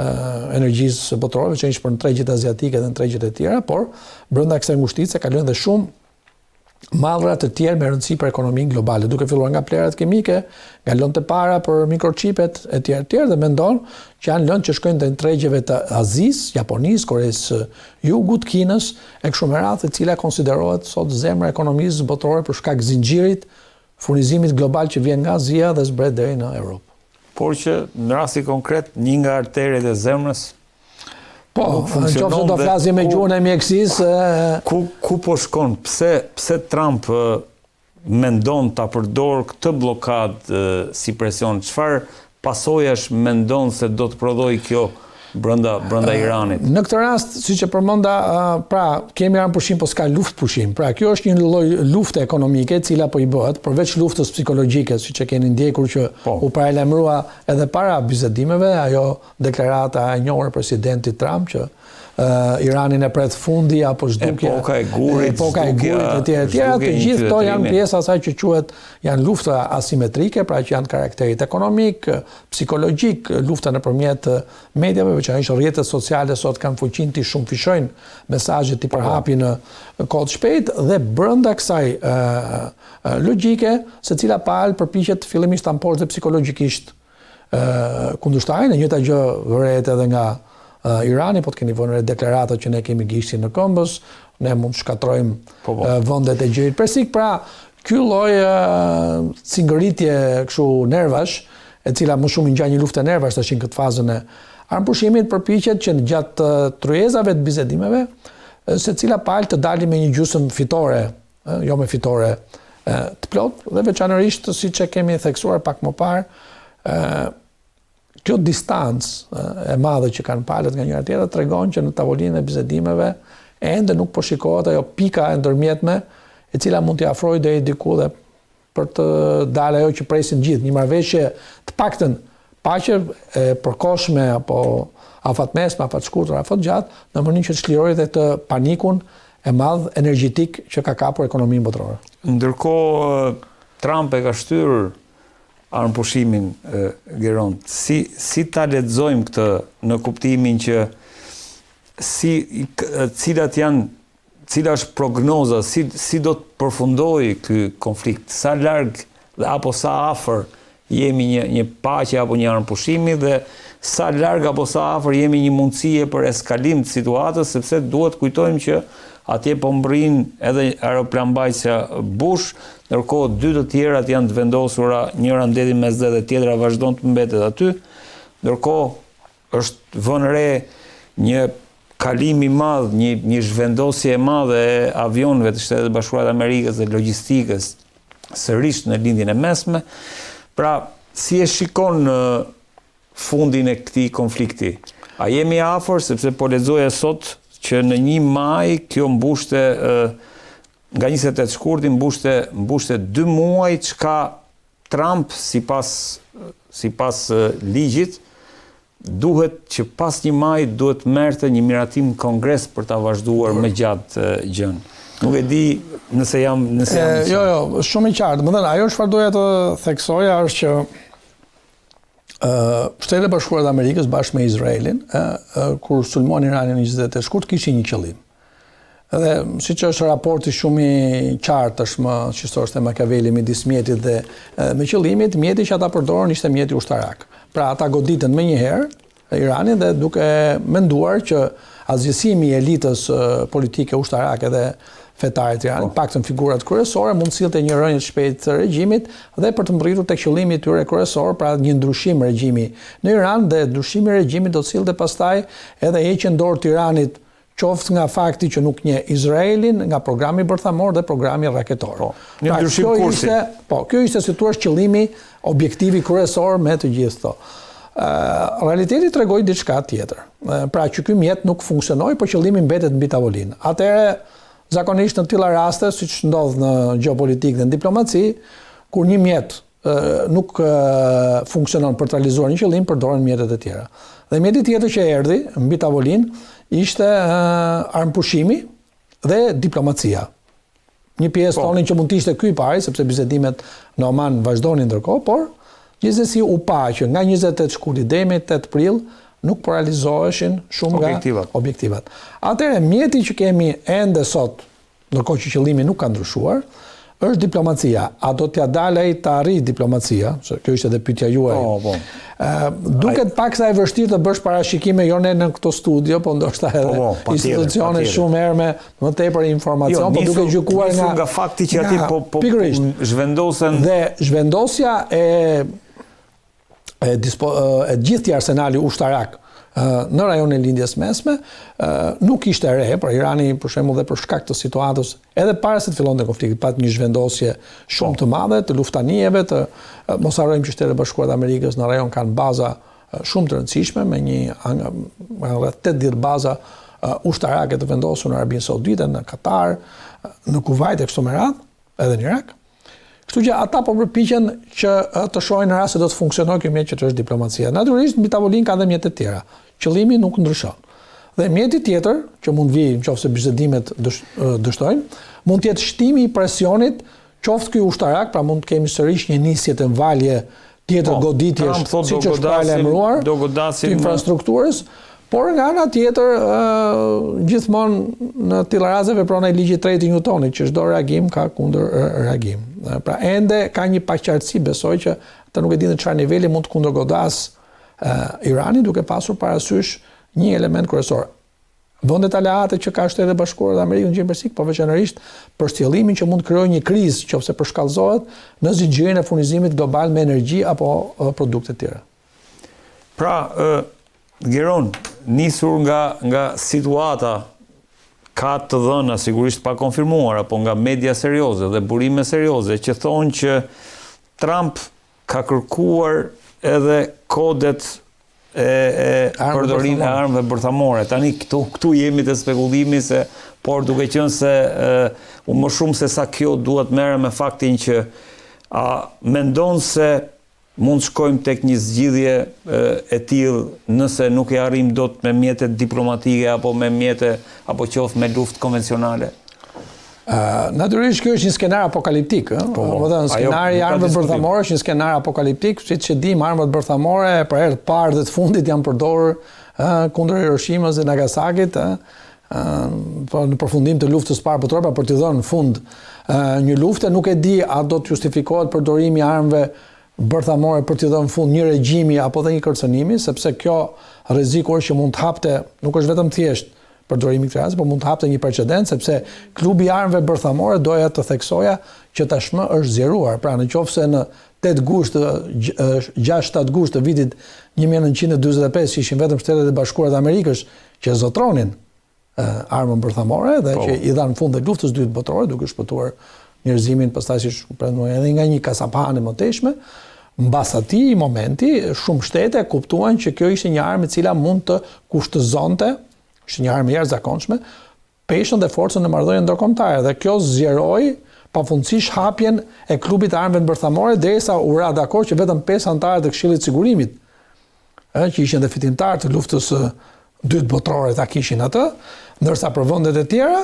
energjisë botërore, veçanërisht për në tregjet aziatike dhe në tregjet e tjera, por brenda kësaj ngushtice kalojnë dhe shumë mallra të tjerë me rëndësi për ekonominë globale, duke filluar nga plerat kimike, nga lëndët e para për mikrochipet e tjerë dhe mendon që janë lëndë që shkojnë në tregjeve të Azisë, Japonisë, Koresë Jugut, Kinës, e kështu me radhë, e cila konsiderohet sot zemra e ekonomisë botërore për shkak zinxhirit furnizimit global që vjen nga Azia dhe zbret deri në Europë. Por që në rasti konkret një nga arteret e zemrës po, nëse do flasim me gjuhën e mjekësisë, ku po shkon? Pse Trump mendon ta përdor këtë blokadë si presion? Çfarë pasojash mendon se do të prodhojë kjo brenda Iranit? Në këtë rast, siç e përmenda, pra kemi armë pushim, po s'ka luftë pushim. Pra kjo është një lloj lufte ekonomike e cila po i bëhet, përveç luftës psikologjike, siç e keni ndjekur që u paralajmërua edhe para bisedimeve, ajo deklarata e njohur e presidentit Trump që Iranin e pret fundi apo zhdukje, epoka e gurit e tjera, të gjithë këto janë pjesë asaj që quhet janë lufta asimetrike, pra që janë karakterit ekonomik, psikologjik, lufta nëpërmjet mediave, veçanërisht rrjetet sociale sot kanë fuqinë ti shumë fishojnë mesazhet ti përhapin në kohë të shpejtë dhe brenda kësaj logjike, secila palë përpiqet fillimisht ta mposhtë psikologjikisht kundërshtarin, e njëjta gjë vëret edhe nga Irani, po të keni vënë deklarata që ne kemi gishtin në këmbës, ne mund të shkatrojmë vendet e Gjirit Persik, pra ky lloj cingëritje kështu nervash, e cila më shumë ngjan një luftë nervash tash në këtë fazën e armëpushimit, përpiqet që në gjatë tryezave të bisedimeve, secila palë të dalë me një gjysmë fitore, jo me fitore të plot, dhe veçanërisht siç e kemi theksuar pak më parë, kjo distancë e madhe që kanë palët nga njëra tjetra tregon që në tavolinën e bisedimeve ende nuk po shikohet ajo pika e ndërmjetme e cila mund t'i afrojë deri diku dhe për të dalë ajo që presin gjithë, një marrëveshje të paktën paqe e përkohshme apo afatmesme, afatshkurtër, afatgjatë, në mënyrë që të çlirojë dhe të panikun e madh energjetik që ka kapur ekonominë botërore. Ndërkohë Trump e ka shtyr armëpushimin, Geront, si ta lexojmë këtë në kuptimin që cila është prognoza, si do të përfundojë ky konflikt, sa larg apo sa afër jemi një paqe apo një armëpushimi dhe sa larg apo sa afër jemi një mundësie për eskalim të situatës, sepse duhet kujtojmë që atje po mbrin edhe aeroplanmbajtja Bush, ndërkohë dy të tjerat janë të vendosura, njëra ndetin mes dhe tjetra vazhdon të mbetet aty, ndërkohë është vënë re një kalim i madh, një zhvendosje e madhe e avionëve të Shtetet Bashkuara të Amerikës dhe logjistikës sërish në lindjen e mesme. Pra, si e shikon fundin e këtij konflikti? A jemi afër, sepse po lexoja sot që në 1 maj kjo mbushte nga 28 shkurti mbushte 2 muaj, çka Trump sipas ligjit duhet që pas 1 maj duhet merrte një miratim në Kongres për ta vazhduar më gjatë gjën. Nuk e di nëse jam jo, shumë i qartë. Më thënë, ajo çfarë doja të theksoja është që Shtetet e Bashkuara të Amerikës bashkë me Izraelin, kur sulmon Iranin në 28 shkurt, kishin një qëllim. Dhe siç është raporti shumë i qartë tashmë historisë të Machiavelli midis mjetit dhe me qëllimit, mjeti që ata përdorën ishte mjeti ushtarak. Pra ata goditën më njëherë Iranin dhe duke menduar që azgjësimi i elitës politike ushtarake dhe fetare të Iranit, paktën figurat kryesore, mund sillte një rënje të shpejtë të regjimit dhe për të mbërritur tek qëllimi i tyre kryesor, pra një ndryshim regjimi në Iran, dhe ndryshimi i regjimit do të sillte pastaj edhe heqjen dorë të Iranit, qoftë nga fakti që nuk njeh Izraelin, nga programi bërthamor dhe programi raketor. Një ndryshim kursi. Kjo ishte si thua qëllimi objektivi kryesor me të gjithë këto. Realiteti tregoi diçka tjetër. Pra që ky mjet nuk funksionoi, por qëllimi mbetet mbi tavolinë. Atëherë zakonisht në tilla raste, siç ndodh në gjeopolitikë dhe në diplomaci, kur një mjet nuk funksionon për të realizuar një qëllim, përdoren mjetet e tjera. Dhe mjeti tjetër që erdhi mbi tavolinë ishte armëpushimi dhe diplomacia. Një pjesë thonin që mund të ishte ky i pari, sepse bisedimet në Oman vazhdonin ndërkohë, por gjithsesi u pa që nga 28 shkurt deri 8 prill nuk po realizoheshin shumë nga objektivat. Atëherë mjeti që kemi ende sot, ndërkohë që qëllimi nuk ka ndryshuar, është diplomacia. A do t'ja dalej të arrijë diplomacia? Se kjo ishte edhe pyetja juaj. Duket pak sa e vështirë të bësh parashikime jo ne në këto studio, po ndoshta edhe institucione shumë herë me më tepër informacion, po duke gjykuar nga fakti që aty po zhvendosen dhe zhvendosja e gjithë arsenali ushtarak në rajonin e lindjes mesme nuk ishte re, pra Irani për shembull dhe për shkak të situatës edhe para se të fillonte konflikti pat një zhvendosje shumë të madhe të luftanijeve, të mos harrojmë që Shtetet Bashkuara të Amerikës në rajon kanë baza shumë të rëndësishme me rreth 80 baza ushtarake të vendosur në Arabinë Saudite, në Katar, në Kuvajt e kështu me radhë, edhe në Irak. Kështu që ata po përpiqen që të shohin në rast se do të funksionojë ky mjet që është diplomacia. Natyrisht mbi tavolinë ka dhe mjete të tjera. Qëllimi nuk ndryshon. Dhe mjeti tjetër që mund vi nëse bisedimet dështojnë, mund të jetë shtimi i presionit, qoftë ky ushtarak, pra mund të kemi sërish një nisje të valje tjetër goditjesh, siç është paralajmëruar të infrastrukturës. Por nga ana tjetër, gjithmonë në tilla raste vepron ai ligji i tretë i Newtonit, që çdo reagim ka kundër reagim. Pra ende ka një paqartësi, besoj që ata nuk e dinë në çfarë niveli mund të kundërgodas Irani, duke pasur parasysh një element kryesor. Vendet aleate që ka Shtetet Bashkuara të Amerikës në Gjinë Persike, po veçanërisht për shtjellimin që mund të krijojë një krizë nëse përshkallëzohet në zinxhirin e furnizimit global me energji apo produkte të tjera. Pra, Geron, nisur nga situata ka të dhëna sigurisht pa konfirmuar, apo nga media serioze dhe burime serioze që thonë që Trump ka kërkuar edhe kodet e përdorimit të armëve bërthamore. Tani këtu jemi të spekulimi se, por duke qenë se më shumë se sa kjo duhet merre me faktin që mendon se mund shkojmë tek një zgjidhje e tillë nëse nuk e arrim dot me mjetet diplomatike apo me mjete apo qoftë me luftë konvencionale. Natyrisht kjo është një skenar apokaliptik, skenari i armëve bërthamore është një skenar apokaliptik, siç e dim, armët bërthamore për herë të parë dhe të fundit janë përdorur kundër Hiroshimës dhe Nagasakit, në përfundim të luftës së parë botërore, për t'i dhënë fund një lufte. Nuk e di a do të justifikohet përdorimi i armëve bërthamore për t'i dhënë fund një regjimi apo dhe një kërcënimi, sepse kjo rreziku është që mund të hapte, nuk është vetëm thjesht përdorimi i këtij rasti, por mund të hapte një precedent, sepse klubi i armëve bërthamore doja të theksoja që tashmë është zgjeruar. Pra nëse në 8 gusht, 6-7 gusht të vitit 1945 që ishin vetëm Shtetet e Bashkuara të Amerikës që zotronin armën bërthamore dhe që i dhanë fund dhe luftës së dytë botërore, duke shpëtuar njerëzimin pastaj siç pretendoi edhe nga një kasapane e mëtejshme. Mbas atij momenti, shumë shtete kuptuan që kjo ishte një armë e cila mund të kushtëzonte, ishte një armë e jashtëzakonshme, peshën dhe forcën e marrëdhënieve ndërkombëtare dhe kjo zgjeroi pafundësisht hapjen e klubit të armëve bërthamore derisa u ra dakord që vetëm 5 anëtarë të Këshillit të Sigurimit, që ishin dhe fitimtarë të luftës së dytë botërore ta kishin atë, ndërsa për vendet e tjera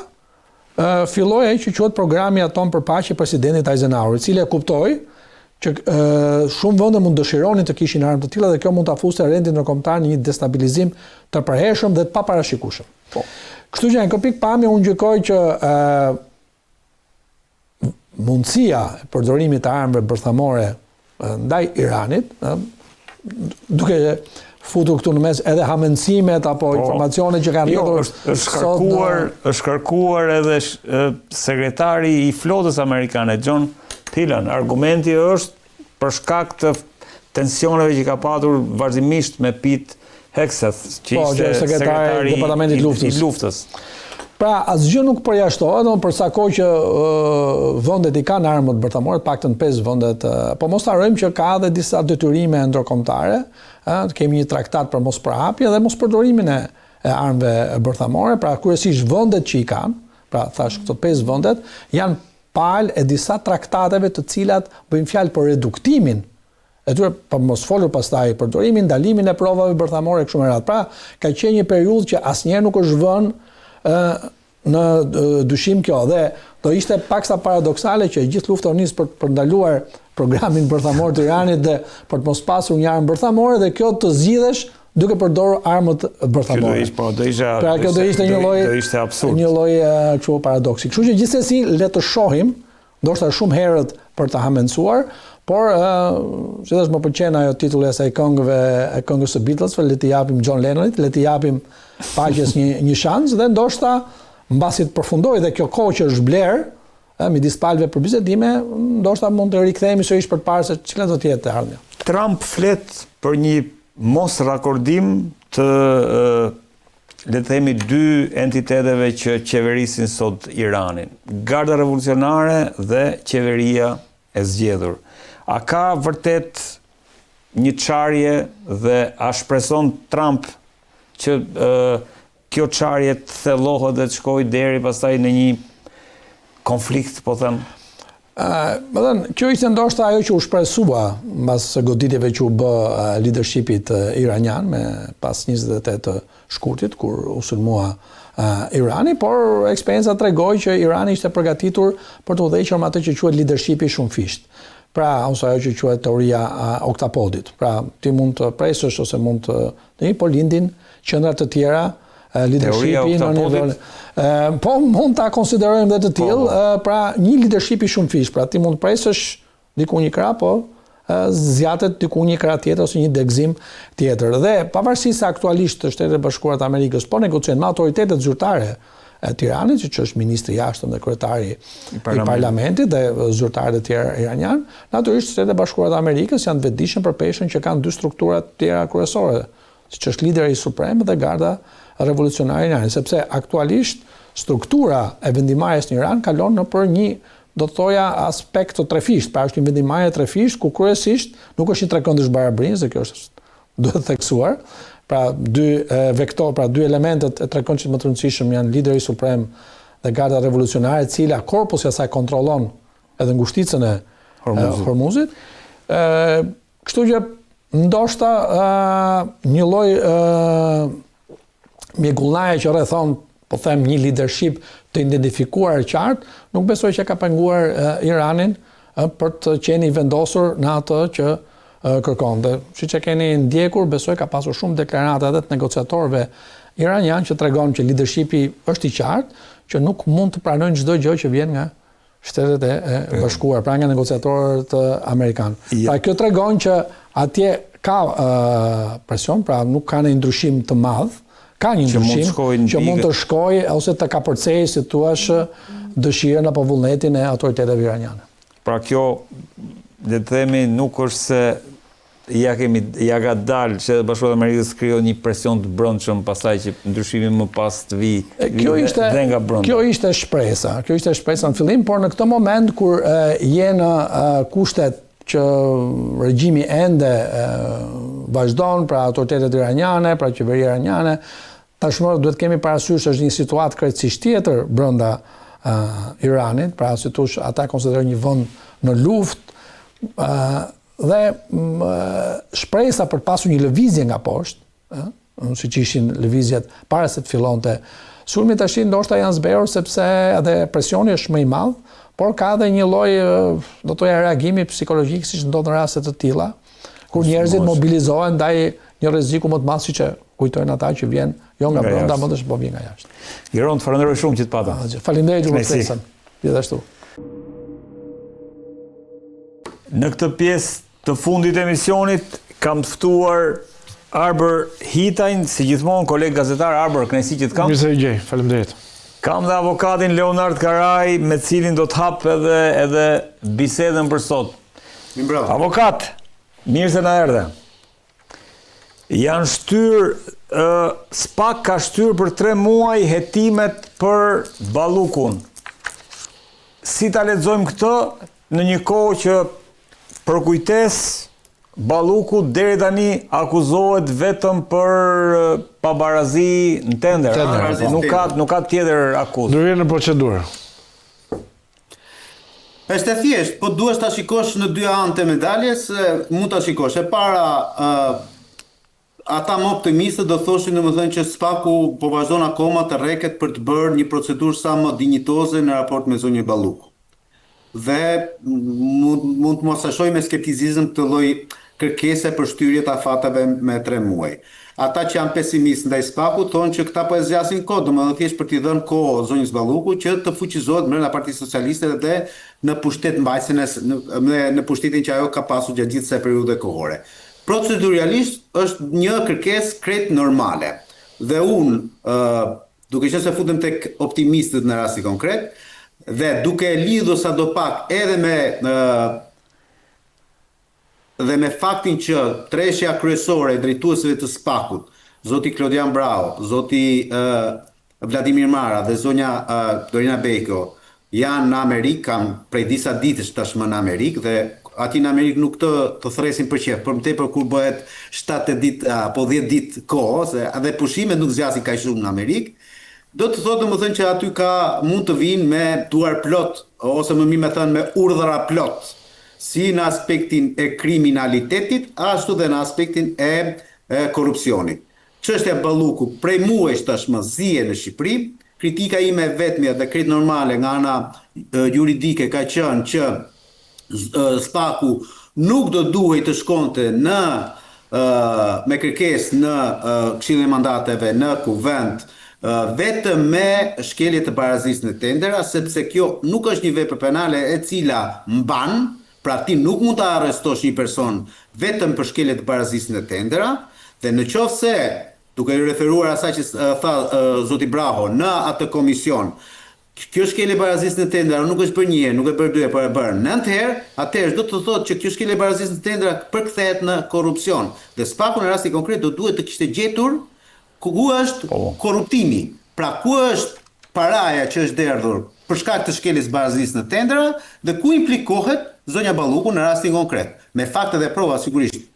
filloi ai që quhet programi atom për paqe i presidentit Eisenhower, i cili e kuptoi që shumë vende mund dëshironin të kishin armë të tilla dhe kjo mund ta fuste rendin ndërkombëtar në një destabilizim të përhershëm dhe të paparashikueshëm. Kështu që në këtë pikpamje unë gjykoj që mundësia e përdorimit të armëve bërthamore ndaj Iranit, duke futur këtu në mes edhe hamendësimet apo informacione që kanë rritur. Është kërkuar edhe sekretari i flotës amerikane, John Thilan. Argumenti është për shkak të tensioneve që ka patur vazhdimisht me Pete Hegseth, që ishte sekretari i Departamentit luftës. Pra, asgjë nuk përjashtohet, për sa kohë që vendet i kanë armët bërthamore, paktën 5 vendet, po mos harrojmë që ka edhe disa detyrime ndërkombëtare, kemi një traktat për mos përhapje dhe mos përdorimin e armëve bërthamore, pra kryesisht vendet që i kanë, pra thash këto 5 vendet, janë palë e disa traktateve të cilat bëjnë fjalë për reduktimin e tyre, për mos folur pastaj përdorimin, ndalimin e provave bërthamore kështu me radhë. Pra, ka qenë një periudhë që asnjëherë nuk është vënë në dyshim kjo, dhe do ishte paksa paradoksale që gjithë lufta u nis për ndaluar programin bërthamor të Iranit dhe për të mos pasur një armë bërthamore dhe kjo të zgjidhesh duke përdorur armët bërthamore. Pra kjo do ishte një lloj kështu paradoksi. Kështu që gjithsesi le të shohim, ndoshta shumë herët për të hamendësuar, por gjithashtu më pëlqen ajo titulli i asaj këngës së Beatlesve, le t'i japim John Lennonit, le t'i japim paqes një shans dhe ndoshta mbasi të përfundojë dhe kjo kohë që është blerë midis palëve për bisedime, ndoshta mund të rikthehemi sërish për të parë se çfarë do të jetë e ardhmja. Trump flet për një mos rakordim të le të themi dy entiteteve që qeverisin sot Iranin, Garda Revolucionare dhe qeveria e zgjedhur. A ka vërtet një çarje dhe a shpreson Trump që kjo çarje të thellohet dhe të shkojë deri pastaj në një konflikt, po them? Kjo ishte ndoshta ajo që u shpresua mbas goditjeve që u bë leadershipit iranian me pas 28 shkurtit kur u sulmua Irani, por eksperienca tregoi që Irani ishte përgatitur për të udhëhequr me atë që quhet leadershipi shumë fisht. Pra, ose ajo që quhet teoria oktapodit. Pra, ti mund të presësh ose mund të po lindin qendra të tjera leadershipi në nivel. Po mund ta konsiderojmë dhe të tillë, pra një leadershipi shumë fisht. Pra, ti mund të presësh diku një krah, po zgjatet diku një krah tjetër ose një degëzim tjetër. Dhe pavarësisht se aktualisht të Shtetet e Bashkuara të Amerikës po negociojnë me autoritetet zyrtare e Tiranit, që është ministri i jashtëm dhe kryetari i parlamentit dhe zyrtarët e tjerë iranian, natyrisht Shtetet e Bashkuara të Amerikës janë të vetëdijshëm për peshën që kanë dy struktura të tjera kryesore, siç është lideri suprem dhe Garda Revolucionare Iraniane, sepse aktualisht struktura e vendimarrjes në Iran kalon nëpër një, do të thoja, aspekt të trefisht, pra është një vendimarrje trefisht ku kryesisht nuk është një trekëndësh barabrinë, se kjo është duhet theksuar. Pra dy vektor, pra dy elementet e trekëndshit më të rëndësishëm janë lideri suprem dhe Garda Revolucionare, e cila korpusi i saj kontrollon edhe ngushticën e Hormuzit. Kështu që ndoshta një lloj mjegullaje që rrethon, po them, një leadership të identifikuar qartë, nuk besoj që ka penguar Iranin për të qenë i vendosur në atë që kërkon. Dhe siç e keni ndjekur, besoj ka pasur shumë deklarata edhe të negociatorëve iranian që tregon që leadershipi është i qartë, që nuk mund të pranojnë çdo gjë që vjen nga Shtetet e Bashkuara, pra nga negociatorët amerikanë. Pra kjo tregon që atje ka presion, pra nuk ka një ndryshim të madh, ka një ndryshim që mund të shkojë ose të kapërcejë, si thua, dëshirën apo vullnetin e autoriteteve iraniane. Pra kjo, le të themi, nuk është se ja ka dalë që Bashkuara e Amerikës krijon një presion të brendshëm pastaj që ndryshimi më pas të vi dhe nga brenda. Kjo ishte shpresa. Kjo ishte shpresa në fillim, por në këtë moment kur jenë kushtet që regjimi ende vazhdon, pra autoritetet iraniane, pra qeveria iraniane, tashmë duhet kemi parasysh është një situatë krejtësisht tjetër brenda Iranit, pra si thosh, ata konsiderojnë një vend në luftë dhe shpresa për të pasur një lëvizje nga poshtë, siç ishin lëvizjet para se të fillonte sulmi, tash ndoshta janë zberur sepse edhe presioni është më i madh, por ka edhe një lloj, do të thoya, reagimi psikologjik, siç ndodh në raste të tilla, kur njerëzit mobilizohen ndaj një rreziku më të madh, siç e kujtojnë ata që vjen jo nga brenda, më të vjen nga jashtë. Jeron, të falenderoj shumë që të pata. Faleminderit për ftesën. Gjithashtu. Në këtë pjesë të fundit të emisionit kam të ftuar Arber Hitajn, si gjithmonë koleg gazetar. Arber, kënaqësi që të kam. Mirë se u gjej, faleminderit. Kam dhe avokatin Leonard Karaj, me cilin do të hap edhe bisedën për sot. Avokat, mirë se na erdhe. Janë SPAK ka shtyr për 3 muaj hetimet për Ballukun. Si ta lexojmë këtë në një kohë që për kujtes Balluku deri tani akuzohet vetëm për pabarazi në tender. Nuk ka tjetër akuzë. Do vjen në procedurë. Është e thjeshtë, po duhet ta shikosh në 2 anë të medaljes, mund ta shikosh. E para, ata më optimistët do thoshin domethënë që SPAK-u po vazhdon akoma të rreket për të bërë një procedurë sa më dinjitoze në raport me zonjën Balluku. Dhe mund të mos e shohim me skepticizëm këtë lloj kërkese për shtyrje të afateve me 3 muaj. Ata që janë pesimistë ndaj SPAK-ut thonë që këta po e zgjasin kohë, domethënë thjesht për t'i dhënë kohë zonjës Balluku që të fuqizohet brenda Partisë Socialiste dhe në pushtet mbajtjen në pushtetin që ajo ka pasur gjatë gjithë kësaj periudhe kohore. Proceduralisht është një kërkesë krejt normale. Dhe duke qenë se futem tek optimistët në rasti konkret, dhe duke lidhur sadopak edhe me faktin që treshja kryesore e drejtuesve të SPAK-ut, zoti Klodian Brau, zoti Vladimir Mara dhe zonja Dorina Bejko, janë në Amerikë, kam prej disa ditësh tashmë në Amerikë, dhe aty në Amerikë nuk të thresin për qef, për më tepër kur bëhet 7 ditë apo 10 ditë kohë, dhe pushimet nuk zgjasin kaq shumë në Amerikë. Do të thotë domethënë që aty mund të vinë me duar plot, ose më mirë me thënë me urdhra plot, si në aspektin e kriminalitetit, ashtu dhe në aspektin e korrupsionit. Çështja e Balluku prej muajsh tashmë zihet në Shqipëri. Kritika ime vetmja dhe krejt normale nga ana juridike ka qenë që SPAK-u nuk do duhej të shkonte me kërkesë në Këshillin e Mandateve në Kuvend, vetëm me shkelje të barazisë në tendera, sepse kjo nuk është një vepër penale e cila mban, pra ti nuk mund të arrestosh një person vetëm për shkelje të barazisë në tendera, dhe në qoftë se, duke referuar asaj që tha zoti Braho në atë komision, kjo shkelje barazisë në tendera nuk është për 1 herë, nuk është për 2 herë, por e bën 9 herë, atëherë do të thotë që kjo shkelje barazisë në tendera përkthehet në korrupsion. Dhe SPAK-u në rasti konkret do duhet të kishte gjetur ku është korruptimi. Pra ku është paraja që është derdhur për shkak të shkeljes barazisë në tendera dhe ku implikohet zonja Balluku në rastin konkret. Me fakte dhe prova sigurisht.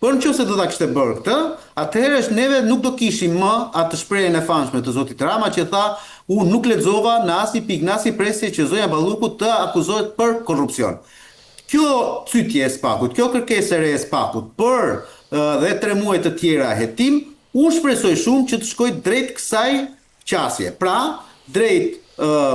Por nëse do ta kishte bërë këtë, atëherë neve nuk do kishim më atë shprehjen e famshme të zotit Rama që tha, unë nuk lexova në asnjë pikë, në asnjë presje që zonja Balluku të akuzohet për korrupsion. Kjo cytje e SPAK-ut, kjo kërkesë e re e SPAK-ut për dhe 3 muaj të tjera hetim, unë shpresoj shumë që të shkojë drejt kësaj qasje. Pra, drejt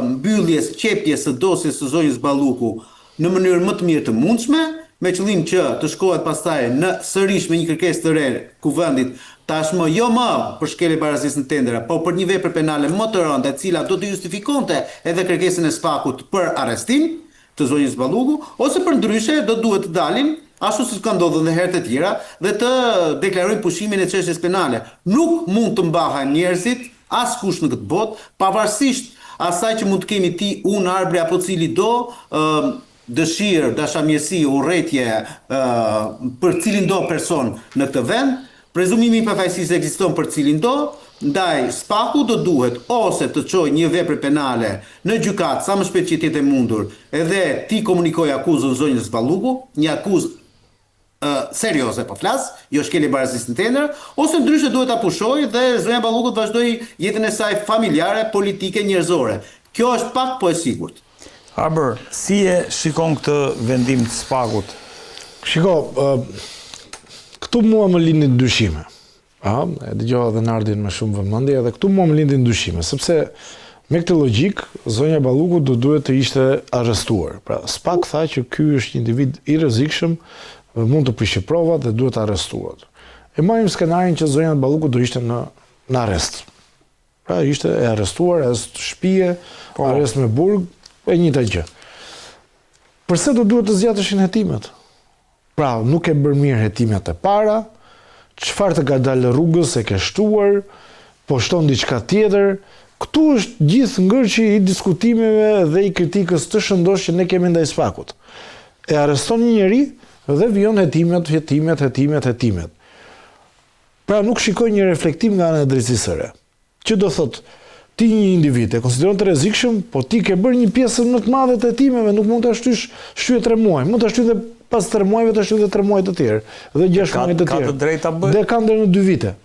mbylljes, qepjes së dosjes së zonjës Balluku në mënyrë më të mirë të mundshme, me qëllim që të shkohet pastaj në sërish me një kërkesë të re Kuvendit, tashmë jo më për shkelje barazisë në tendera, por për një vepër penale më të rëndë, e cila do të justifikonte edhe kërkesën e SPAK-ut për arrestim të zonjës Balluku, ose për ndryshe do duhet të dalim, ashtu si ka ndodhur në herë të tjera, dhe të deklarojmë pushimin e çështjes penale. Nuk mund të mbahen njerëzit askush në këtë botë, pavarësisht asaj që mund të kemi ti, unë, Arbri apo cili do dëshirë, dashamirësi, urrëtie për cilin do person në këtë vend, prezumimi i pafajësisë ekziston për cilin do, ndaj SPAK-u do duhet ose të çojë një vepër penale në gjykatë sa më shpejt që të jetë mundur, edhe ti komunikoj akuzën zonjës Balluku, një akuzë serioze po flas, jo shkelje barazisë në tender, ose ndryshe duhet ta pushoj dhe zonja Balluku të vazhdoj jetën e saj familjare, politike, njerëzore. Kjo është pak po e sigurt. Arber, si e shikon këtë vendim të SPAK-ut? Shiko, këtu mua më lindin dyshime. E dëgjova dhe Nardin me shumë vëmendje, dhe këtu mua më lindin dyshime, sepse me këtë logjik, zonja Balluku do duhet të ishte arrestuar. Pra, SPAK tha që ky është një individ i rrezikshëm, mund të prishë prova dhe duhet arrestuar. E marrim skenarin që zonja Balluku do ishte në arrest. Pra, ishte e arrestuar, arrest shtëpie, arrest me burg, e njëjta gjë. Përse do duhet të zgjateshin hetimet? Pra, nuk e bërë mirë hetimet e para, çfarë të ka dalë rrugës, e ke shtuar, po shton diçka tjetër. Këtu është gjithë ngërçi i diskutimeve dhe i kritikës të shëndosh që ne kemi ndaj SPAK-ut. E arreston një njeri dhe vijon hetimet. Pra nuk shikoj një reflektim nga ana e drejtësisë së re. Që do thotë, ti një individ e konsideron të rrezikshëm, po ti ke bërë një pjesë më të madhe të hetimeve, nuk mund ta shtysh 3 muaj, mund ta shtysh dhe pas 3 muajve ta shtysh dhe 3 muaj të tjerë, dhe 6 muaj të tjerë. Ka të drejta bëj. Dhe kanë deri në 2 vite.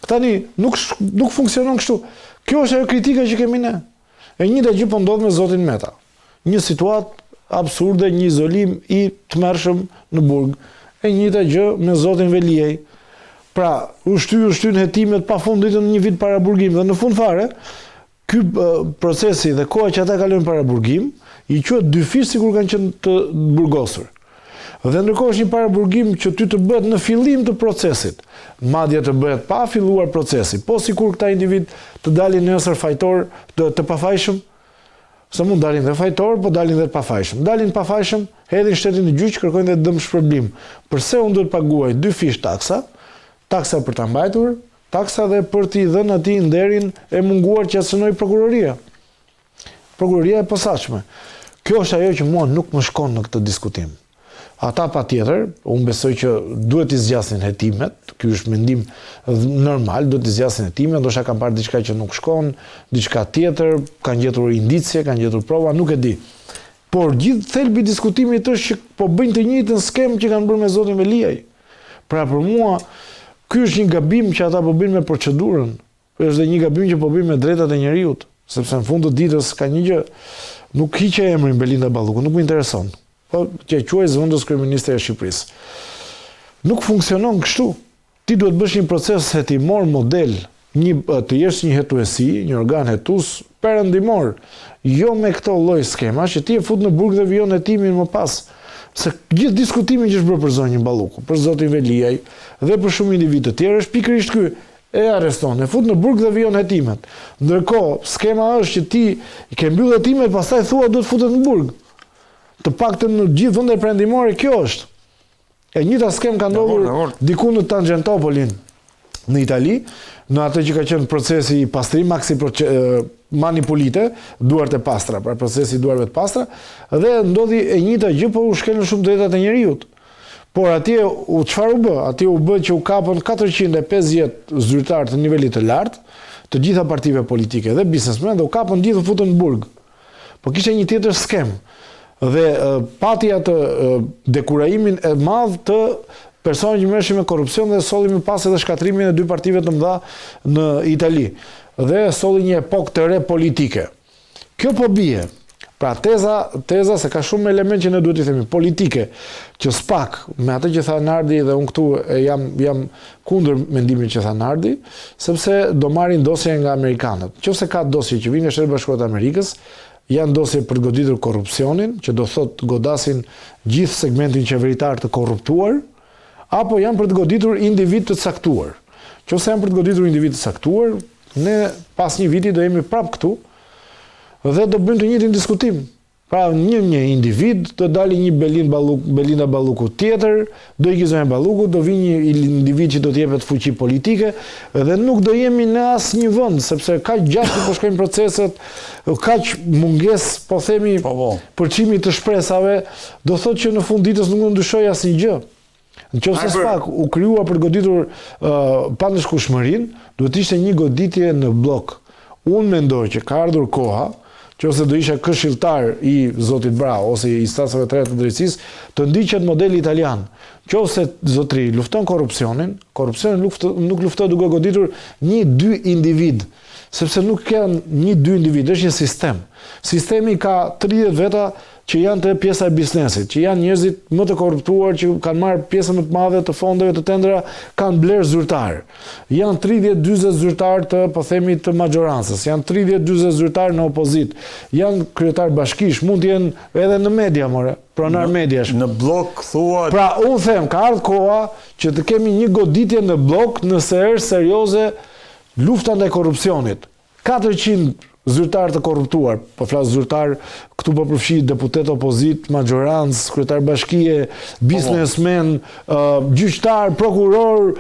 Tani nuk funksionon kështu. Kjo është ajo kritika që kemi ne. E njëjta gjë po ndodh me zotin Meta. Një situatë absurde, një izolim i tmerrshëm në burg. E njëjta gjë me zotin Veliaj. Pra, u shtyn hetimet pafund ditën një vit para burgim dhe në fund fare, ky procesi dhe koha që ata kalojnë para burgim, i quhet dyfish sikur kanë qenë të burgosur. Dhe ndërkohë është një paraburgim që ty të bëhet në fillim të procesit, madje të bëhet pa filluar procesi, po sikur këta individ të dalin nesër fajtor të pafajshëm, se mund dalin dhe fajtor, po dalin dhe të pafajshëm. Dalin pafajshëm, hedhin shtetin në gjyq, kërkojnë dhe dëm shpërblim. Përse unë duhet paguaj 2 fish taksa për ta mbajtur, taksa dhe për t'i dhënë atij nderin e munguar që asënoi prokuroria. Prokuroria e posaçme. Kjo është ajo që mua nuk më shkon në këtë diskutim. Ata patjetër, unë besoj që duhet i zgjasin hetimet, ky është mendim normal, duhet i zgjasin hetimet, ndoshta kanë parë diçka që nuk shkon, diçka tjetër, kanë gjetur indicie, kanë gjetur prova, nuk e di. Por gjithë thelbi i diskutimit është që po bëjnë të njëjtën skem që kanë bërë me zotin Veliaj. Pra për mua, ky është një gabim që ata po bëjnë me procedurën, është dhe një gabim që po bëjnë me drejtat e njerëzit, sepse në fund të ditës ka një gjë, nuk hiqe emrin Belinda Balluku, nuk më intereson. Po që quaj zëvendës kryeministre e Shqipërisë. Nuk funksionon kështu. Ti duhet bësh një proces hetimor model, të jesh një hetuesi, një organ hetues perëndimor, jo me këto lloj skema që ti e fut në burg dhe vijon hetimin më pas. Se gjithë diskutimin që është bërë për zonin Balluku, për zotin Veliaj dhe për shumë individë të tjerë është pikërisht ky. E arreston, e fut në burg dhe vijon hetimet. Ndërkohë, skema është që ti i ke mbyll hetimet, pastaj thua duhet futet në burg. Të paktën në gjithë vendet perëndimore kjo është. E njëjta skem ka ndodhur diku në Tangentopolin në Itali, në atë që ka qenë procesi i pastrim, Manipolite, duart e pastra, pra procesi i duarve të pastra, dhe ndodhi e njëjta gjë, po u shkelën shumë drejtat e njerëzit. Por atje çfarë u bë? Atje u bë që u kapën 450 zyrtar të nivelit të lartë, të gjitha partive politike dhe biznesmen, dhe u kapën gjithë u futën në burg. Po kishte një tjetër skem. Dhe pati atë dekurajimin e madh të personave që merreshin me korrupsion dhe solli më pas edhe shkatrimin e 2 partive të mëdha në Itali. Dhe solli një epokë të re politike. Kjo po bie. Pra teza se ka shumë element që ne duhet i themi politike, që SPAK, me atë që tha Nardi dhe unë këtu jam kundër mendimin që tha Nardi, sepse do marrin dosje nga amerikanët. Nëse ka dosje që vinë nga Shtetet Bashkuara të Amerikës, janë dosje për goditur korrupsionin, që do thot godasin gjithë segmentin qeveritar të korruptuar, apo janë për të goditur individ të caktuar. Nëse janë për të goditur individ të caktuar, ne pas një viti do jemi prapë këtu dhe do bëjmë të njëjtin diskutim. Pra një individ, do dali një Belinda Balluku tjetër, do i zonja Balluku, do vi një individ që do t'jepet fuqi politike, dhe nuk do jemi në asnjë vend, sepse kaq gjatë po shkojnë proceset, kaq mungesë, po themi, përçimi të shpresave, do thotë që në fund ditës nuk do ndryshoj asnjë gjë. Nëse SPAK u krijua për goditur pa ndëshkushmërinë, duhet ishte një goditje në blok. Unë mendoj që ka ardhur koha, që ose do isha këshilltar i zotit Brau ose i instancave të reja të drejtësisë, të ndiqet modeli italian. Nëse zotri lufton korrupsionin nuk lufton duke goditur 1-2 individ, sepse nuk kanë 1-2 individ, është një sistem. Sistemi ka 30 veta që janë të pjesa e biznesit, që janë njerëzit më të korruptuar që kanë marrë pjesën më të madhe të fondeve të tendera, kanë blerë zyrtar. Janë 30-40 zyrtar të, po themi, të majorancës, janë 30-40 zyrtar në opozit, janë kryetar bashkish, mund të jenë edhe në media, pronar mediash. Në blok thua. Pra unë them, ka ardhur koha që të kemi një goditje në blok nëse është serioze lufta ndaj korrupsionit. 400 zyrtar të korruptuar, po flas zyrtar, këtu po përfshi deputet opozit, majorancë, kryetar bashkie, biznesmen, gjyqtar, prokuror,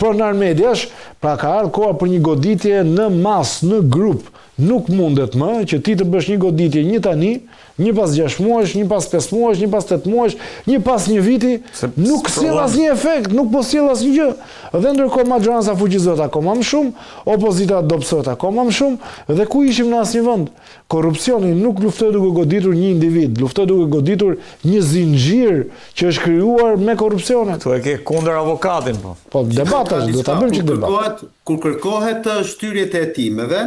pronar mediash, pra ka ardhur koha për një goditje në mas, në grup. Nuk mundet më që ti të bësh një goditje një tani, një pas 6 muajsh, një pas 5 muajsh, një pas 8 muajsh, një pas një viti, nuk sjell asnjë efekt, nuk po sjell asnjë gjë. Dhe ndërkohë majoranca fuqizohet akoma më shumë, opozita dobësohet akoma më shumë, dhe ku ishim në asnjë vend? Korrupsioni nuk luftoi duke goditur një individ, luftoi duke goditur një zinxhir që është krijuar me korrupsionin. Tu e ke kundër avokatin, po. Po debatash, do ta bëjmë çik debat. Kur kërkohet shtyriet e hetimeve,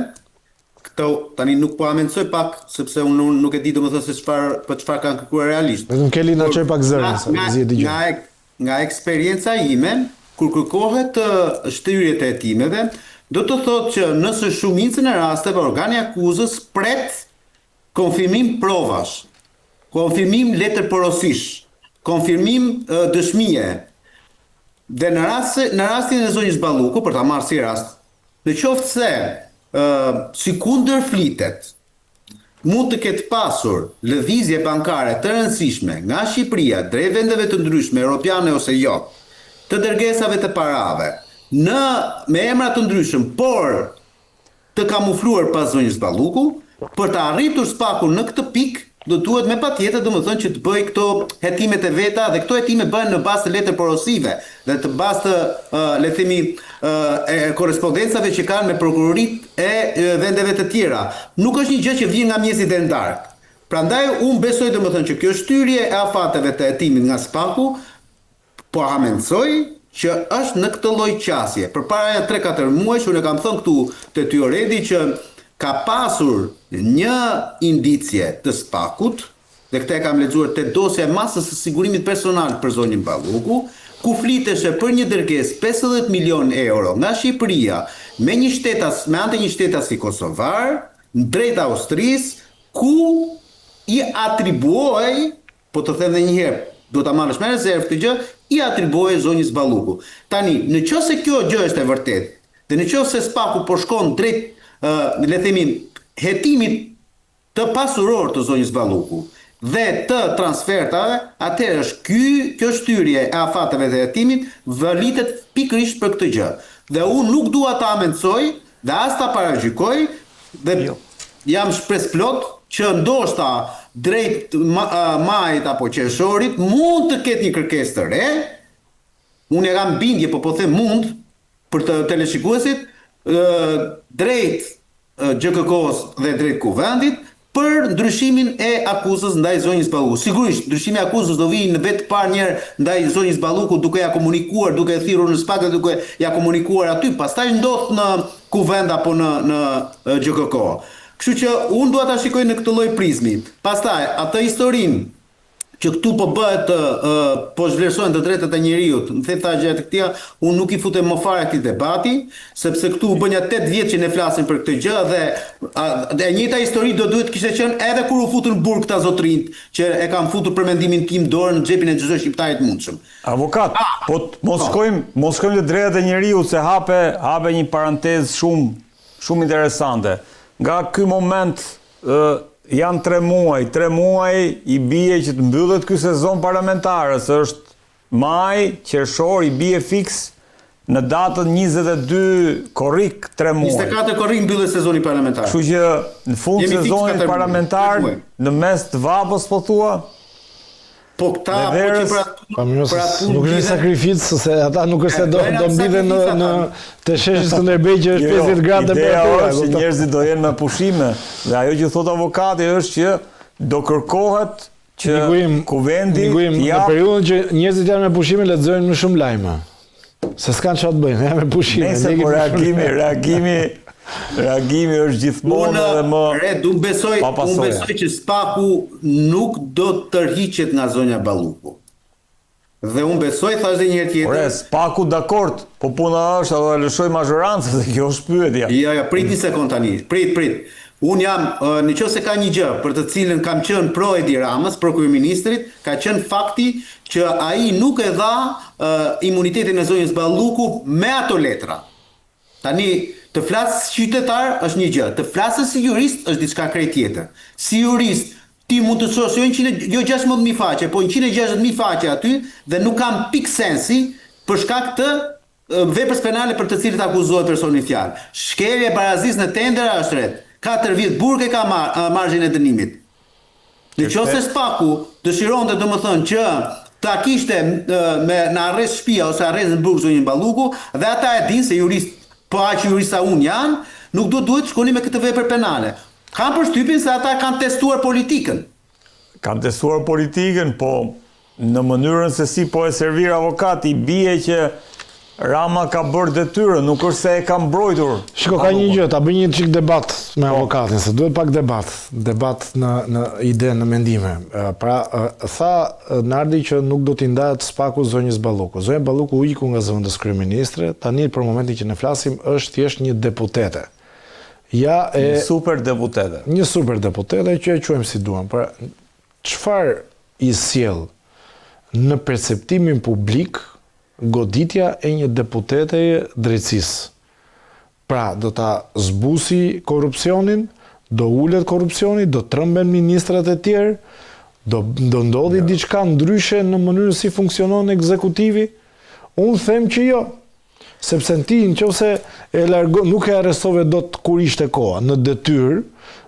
këto tani nuk po amencoj pak sepse unë nuk e di domethënë se çfarë kanë kërkuar realisht. Vetëm Keli na çoj pak zërin sa zi e dëgjoj. Nga eksperienca ime, kur kërkohet shtyrjet e hetimeve, do të thotë që nëse shumicën e rasteve organi akuzës pret konfirmim provash, konfirmim letër porosish, konfirmim dëshmie. Dhe në rastin e zonjës Balluku, për ta marrë si rast, në qoftë se si kundër flitet, mund të ketë pasur lëvizje bankare të rëndësishme nga Shqipëria drejt vendeve të ndryshme, europiane ose jo, të dërgesave të parave, me emra të ndryshëm, por të kamufluar pas zonjës Balluku, për të arritur SPAK-u në këtë pikë, do duhet me patjetër domethënë që të bëj këto hetimet e veta dhe këto hetime bëhen në bazë të letër porosive dhe të bazë të le të themi korrespondencave që kanë me prokurorit e vendeve të tjera. Nuk është një gjë që vjen nga mjesi dendark. Prandaj unë besoj domethënë që kjo shtyrje e afateve të hetimit nga SPAK-u po amencoj që është në këtë lloj qasje. Përpara 3-4 muajsh unë kam thënë këtu te ty Oredi që ka pasur një indicje të SPAK-ut, dhe këta e kam lexuar te dosja e masës së sigurimit personal për zonjën Balluku, ku fliteshe për një dërgesë 50 milion euro nga Shqipëria me anë të një shteti kosovar drejt Austrisë, ku i atribuoi, po të them edhe një herë, do ta marrësh me rezervë këtë gjë, i atribuoi zonjës Balluku. Tani, nëse kjo gjë është e vërtetë, dhe nëse SPAK-u po shkon drejt le të themi hetimit të pasuror të zonjës Balluku dhe të transfertave, atëherë është kjo shtyrje e afateve dhe hetimit validet pikërisht për këtë gjë. Dhe unë nuk dua ta amencoj dhe as ta paragjykoj dhe jam shpresë plot që ndoshta drejt majit apo qershorit mund të ketë një kërkesë të re. Unë e kam bindje, po them mund për të teleshikuesit drejt GKK-s dhe drejt kuvendit për ndryshimin e akuzës ndaj zonjës Balluku. Sigurisht, ndryshimi i akuzës do vijë në vetë parë një herë ndaj zonjës Balluku duke ja komunikuar, duke e thirrur në SPAK, duke ja komunikuar aty, pastaj ndodh në kuvend apo në GKK. Kështu që unë dua ta shikoj në këtë lloj prizmi. Pastaj atë historinë që këtu po bëhet po zhvlerësohen të drejtat e njerëzit. Në thethë gjëra të këtija, unë nuk i futem më fare këtij debati, sepse këtu u bën 8 vjet që ne flasim për këtë gjë dhe e njëjta histori do duhet kishte qenë edhe kur u futën në burg këta zotrinj që e kanë futur për mendimin tim dorën në xhepin e çdo shqiptarit mundshëm. Avokat, po mos shkojmë te drejtat e njerëzit se hape një parantezë shumë interesante. Nga ky moment janë 3 muaj i bie që të mbyllet ky sezon parlamentar, është maj, qershor, i bie fiks në datën 22 korrik 3 muaj. 24 korrik mbyllet sezoni parlamentar. Kështu që në fund sezonit parlamentar, në mes të vapës po thua, po këta nuk është sakrificë, se ata nuk është se do mbiden në të sheshit Skënderbej që është 50 gradë temperatura. Ideja është që njerëzit do jenë me pushime, dhe ajo që thot avokati është që do kërkohet që kuvendi në periudhën që njerëzit janë me pushime lexojnë më shumë lajme. Se s'kan çfarë të bëjnë, janë me pushime. Nëse po reagimi është gjithmonë edhe më unë besoj që SPAK-u nuk do të tërhiqet nga zonja Balluku. Dhe unë besoj, thash dhe një herë tjetër. SPAK-u dakord, po puna është edhe lëshoj mazhorancën, se kjo është pyetja. Jo, prit një sekond tani. Prit. Unë jam, nëse ka një gjë për të cilën kam qenë pro Edi Ramës, pro kryeministrit, ka qenë fakti që ai nuk e dha imunitetin e zonjës Balluku me ato letra. Tani Të flasë si qytetar është një gjë, të flasë si jurist është diçka krejt tjetër. Si jurist, ti mund të shohësh jo 16.000 faqe, po 160.000 faqe aty dhe nuk kam pik sensi për shkak të veprës penale për të cilët akuzohet personi fjalë. Shkelje e barazisë në tender është rreth 4 vjet burg e ka margjen e dënimit. Në qoftë se Spaku dëshironte domethënë që ta kishte në arrest shtëpia ose arrest në burg zonjën Balluku, dhe ata e dinë se jurist, po aq jurista unë janë, nuk duhet të shkoni me këtë vepër penale. Kam përshtypjen se ata kanë testuar politikën. Kanë testuar politikën, po në mënyrën se si po e servir avokati, bie që Rama ka bërë detyrën, nuk është se e ka mbrojtur. Shiko, ka një gjë, ta bëj një çik debat me avokatin, se duhet pak debat në ide, në mendime. Pra, tha Nardi që nuk do t'i ndahet Spaku zonjës Balluku. Zonja Balluku u iku nga zëvendës kryeministre, tani për momentin që ne flasim është thjesht një deputete. Një super deputete. Një super deputete që e quajmë si duam. Pra, çfarë i sjell në perceptimin publik goditja e një deputete drejtësisë? Pra, do ta zbusi korrupsionin, do ulet korrupsioni, do trëmben ministrat e tjerë, do ndodhi diçka ndryshe në mënyrën si funksionon ekzekutivi? Unë them që jo. Sepse ti nëse nuk e arrestove dot kur ishte koha, në detyrë,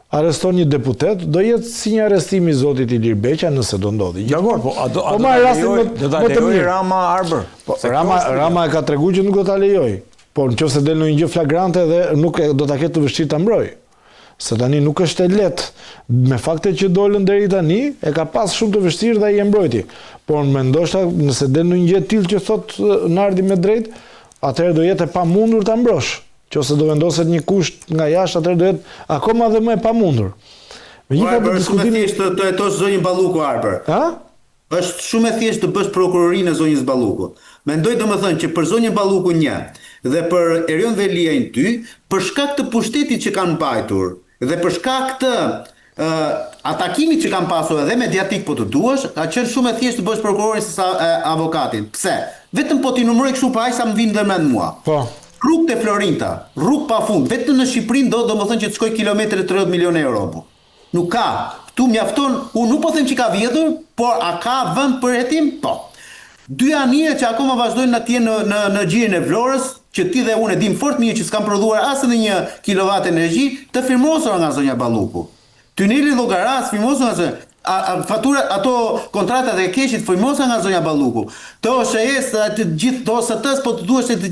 arreston një deputet, do jetë si një arrestim i zotit Ilir Beqa nëse do ndodhi. Dakor, po do ta lejoj Rama Arbër. Rama e ka treguar që nuk do ta lejoj. Por nëse del në një gjë flagrante dhe nuk do ta ketë të vështirë ta mbroj. Se tani nuk është e lehtë. Me faktet që dolën deri tani, e ka pas shumë të vështirë dhe ai e mbrojti. Por mendoshta nëse del në një gjë tillë që thot Nardi me drejt, atëherë do jetë e pamundur ta mbrosh. Qose do vendoset një kusht nga jashtë, atëherë do jetë akoma dhe më e pamundur. Është shumë e thjeshtë të hetosh zonjën Balluku, Arbër. Është shumë e thjeshtë të bësh prokurorinë e zonjës Balluku. Mendoj domethënë që për zonjën Balluku 1 dhe për Erion Veliajin 2, për shkak të pushtetit që kanë mbajtur dhe për shkak të atakimit që kanë pasur edhe mediatik po të duash, ka qenë shumë e thjeshtë të bësh prokurorin se avokatin. Pse? Vetëm po t'i numëroj kështu pa aq sa më vjen ndërmend mua. Po. Rrugë te Florinta, rrugë pafund, vetëm në Shqipërinë do domethënë që të shkoj kilometre 30 milionë euro. Nuk ka. Ktu mjafton, unë nuk po them që ka vjedhur, por a ka vend për hetim? Po. Dy anije që akoma vazhdojnë atje në gjirin e Vlorës, që ti dhe unë e dim fort mirë që s'kan prodhuar as edhe 1 kilovat energji, të firmosur nga zonja Balluku. Tuneli Llogaras firmosur nga fatura, ato kontratat e keqit firmosur nga zonja Balluku. To OSHE-s, të gjithë to OST-s, po të duhesh të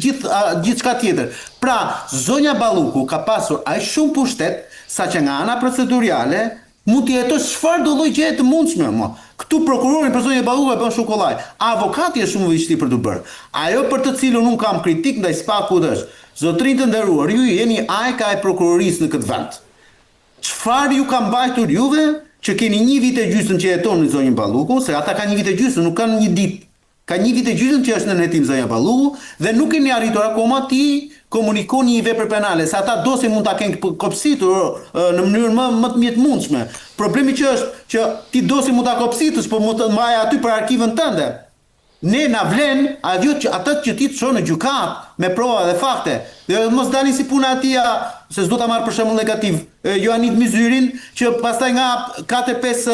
gjithçka tjetër. Pra, zonja Balluku ka pasur aq shumë pushtet sa që nga ana procedurale mund të jetosh çfarë do lloj gjëje të mundshme. Këtu prokurorin për zonjën Balluku e bën shukollaj. Avokati është shumë vështirë për të bërë. Ajo për të cilën unë kam kritik ndaj Spakut është, zotërinë të nderuar, ju jeni ajka e prokurorisë në këtë vend. Çfarë ju ka mbajtur juve që keni 1 vit e gjysmë që jetoni në zonjën Balluku, se ata kanë 1 vit e gjysmë, nuk kanë 1 ditë. Ka 1 vit e gjysmë që është në hetim zonja Balluku dhe nuk keni arritur akoma ti komunikoni një vepër penale, se ata dosje mund ta kenë kopsitur në mënyrë më të mjetëmundshme. Problemi që është që ti dosje mund ta kopsitësh, por mund të mbaj aty për arkivën tënde. Ne na vlen atë që ti të shoh në gjykat me prova dhe fakte. Dhe mos dalin si puna atia, se s'do ta marr për shembull negativ, Joanit Mizyrin, që pastaj nga 4-5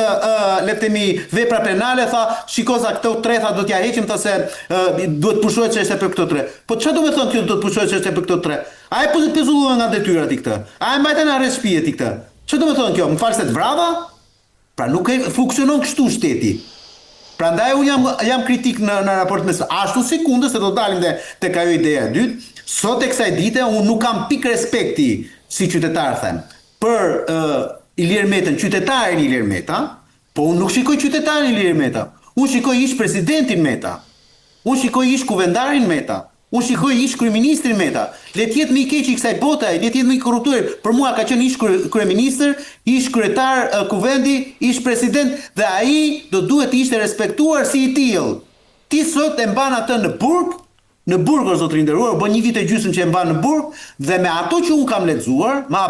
le të themi vepra penale tha, shikoza këto 3 tha do t'ja heqim ta se duhet pushohet çështja për këto 3. Po çfarë do të thonë kjo do të pushohet çështja për këto 3? A e pozulluan nga detyrat i këtë? A e mbajtën në arrest shtëpi ti këtë? Çfarë do të thonë kjo? Më fal se të vrava? Pra nuk e funksionon kështu shteti. Prandaj unë jam kritik në raport me ashtu sekundës se do dalim dhe tek ajo ideja e dytë. Sot e kësaj dite unë nuk kam pik respekti si qytetar them për Ilir Metën, qytetarin Ilir Meta, po unë nuk shikoj qytetarin Ilir Meta. Unë shikoj ish presidentin Meta. Unë shikoj ish kuvendarin Meta. Unë shikoj ish kryeministrin Meta. Le të jetë më i keq i kësaj bote, le të jetë më i korruptuar. Për mua ka qenë ish kryeministër, ish kryetar kuvendi, ish president dhe ai do duhet të ishte respektuar si i tillë. Ti sot e mban atë në burg, o zotëri nderuar, bën 1 vit e gjysmë që e mban në burg dhe me ato që un kam lexuar, ma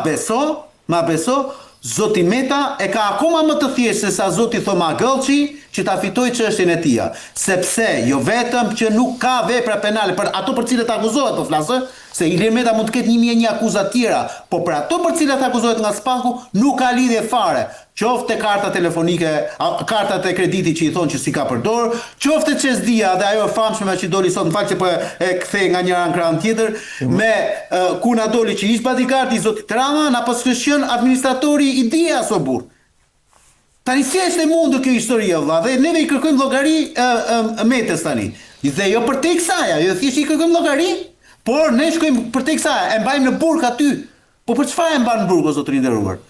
beso, zoti Meta e ka akoma më të thjeshtë se sa zoti Thoma Gëllçi që ta fitoj çështjen e tij. Sepse jo vetëm që nuk ka vepra penale për ato për cilët akuzohet po flasë, Se Ilir Meta mund të ketë 1001 akuzat tjera, por për ato për cilat akuzohet nga Spaku nuk ka lidhje fare. Qofte karta telefonike, kartat e kreditit që i thonë që si ka përdor, qofte çesdia dhe ajo famshme që doli sot, më fal që po e kthej nga njëra në krahun tjetër, me ku na doli që ish bodyguardi i zotit Rama, na pas qen administratori i Dias o burr. Tani thjesht e mundur kjo histori vëlla, dhe neve i kërkojmë llogari Metes tani. Dhe jo për tek kësaj, jo thjesht i kërkojmë llogari, por ne shkojmë për tek kësaj, e mbajmë në burg aty. Po për çfarë e mban në burg o zotëri nderuar?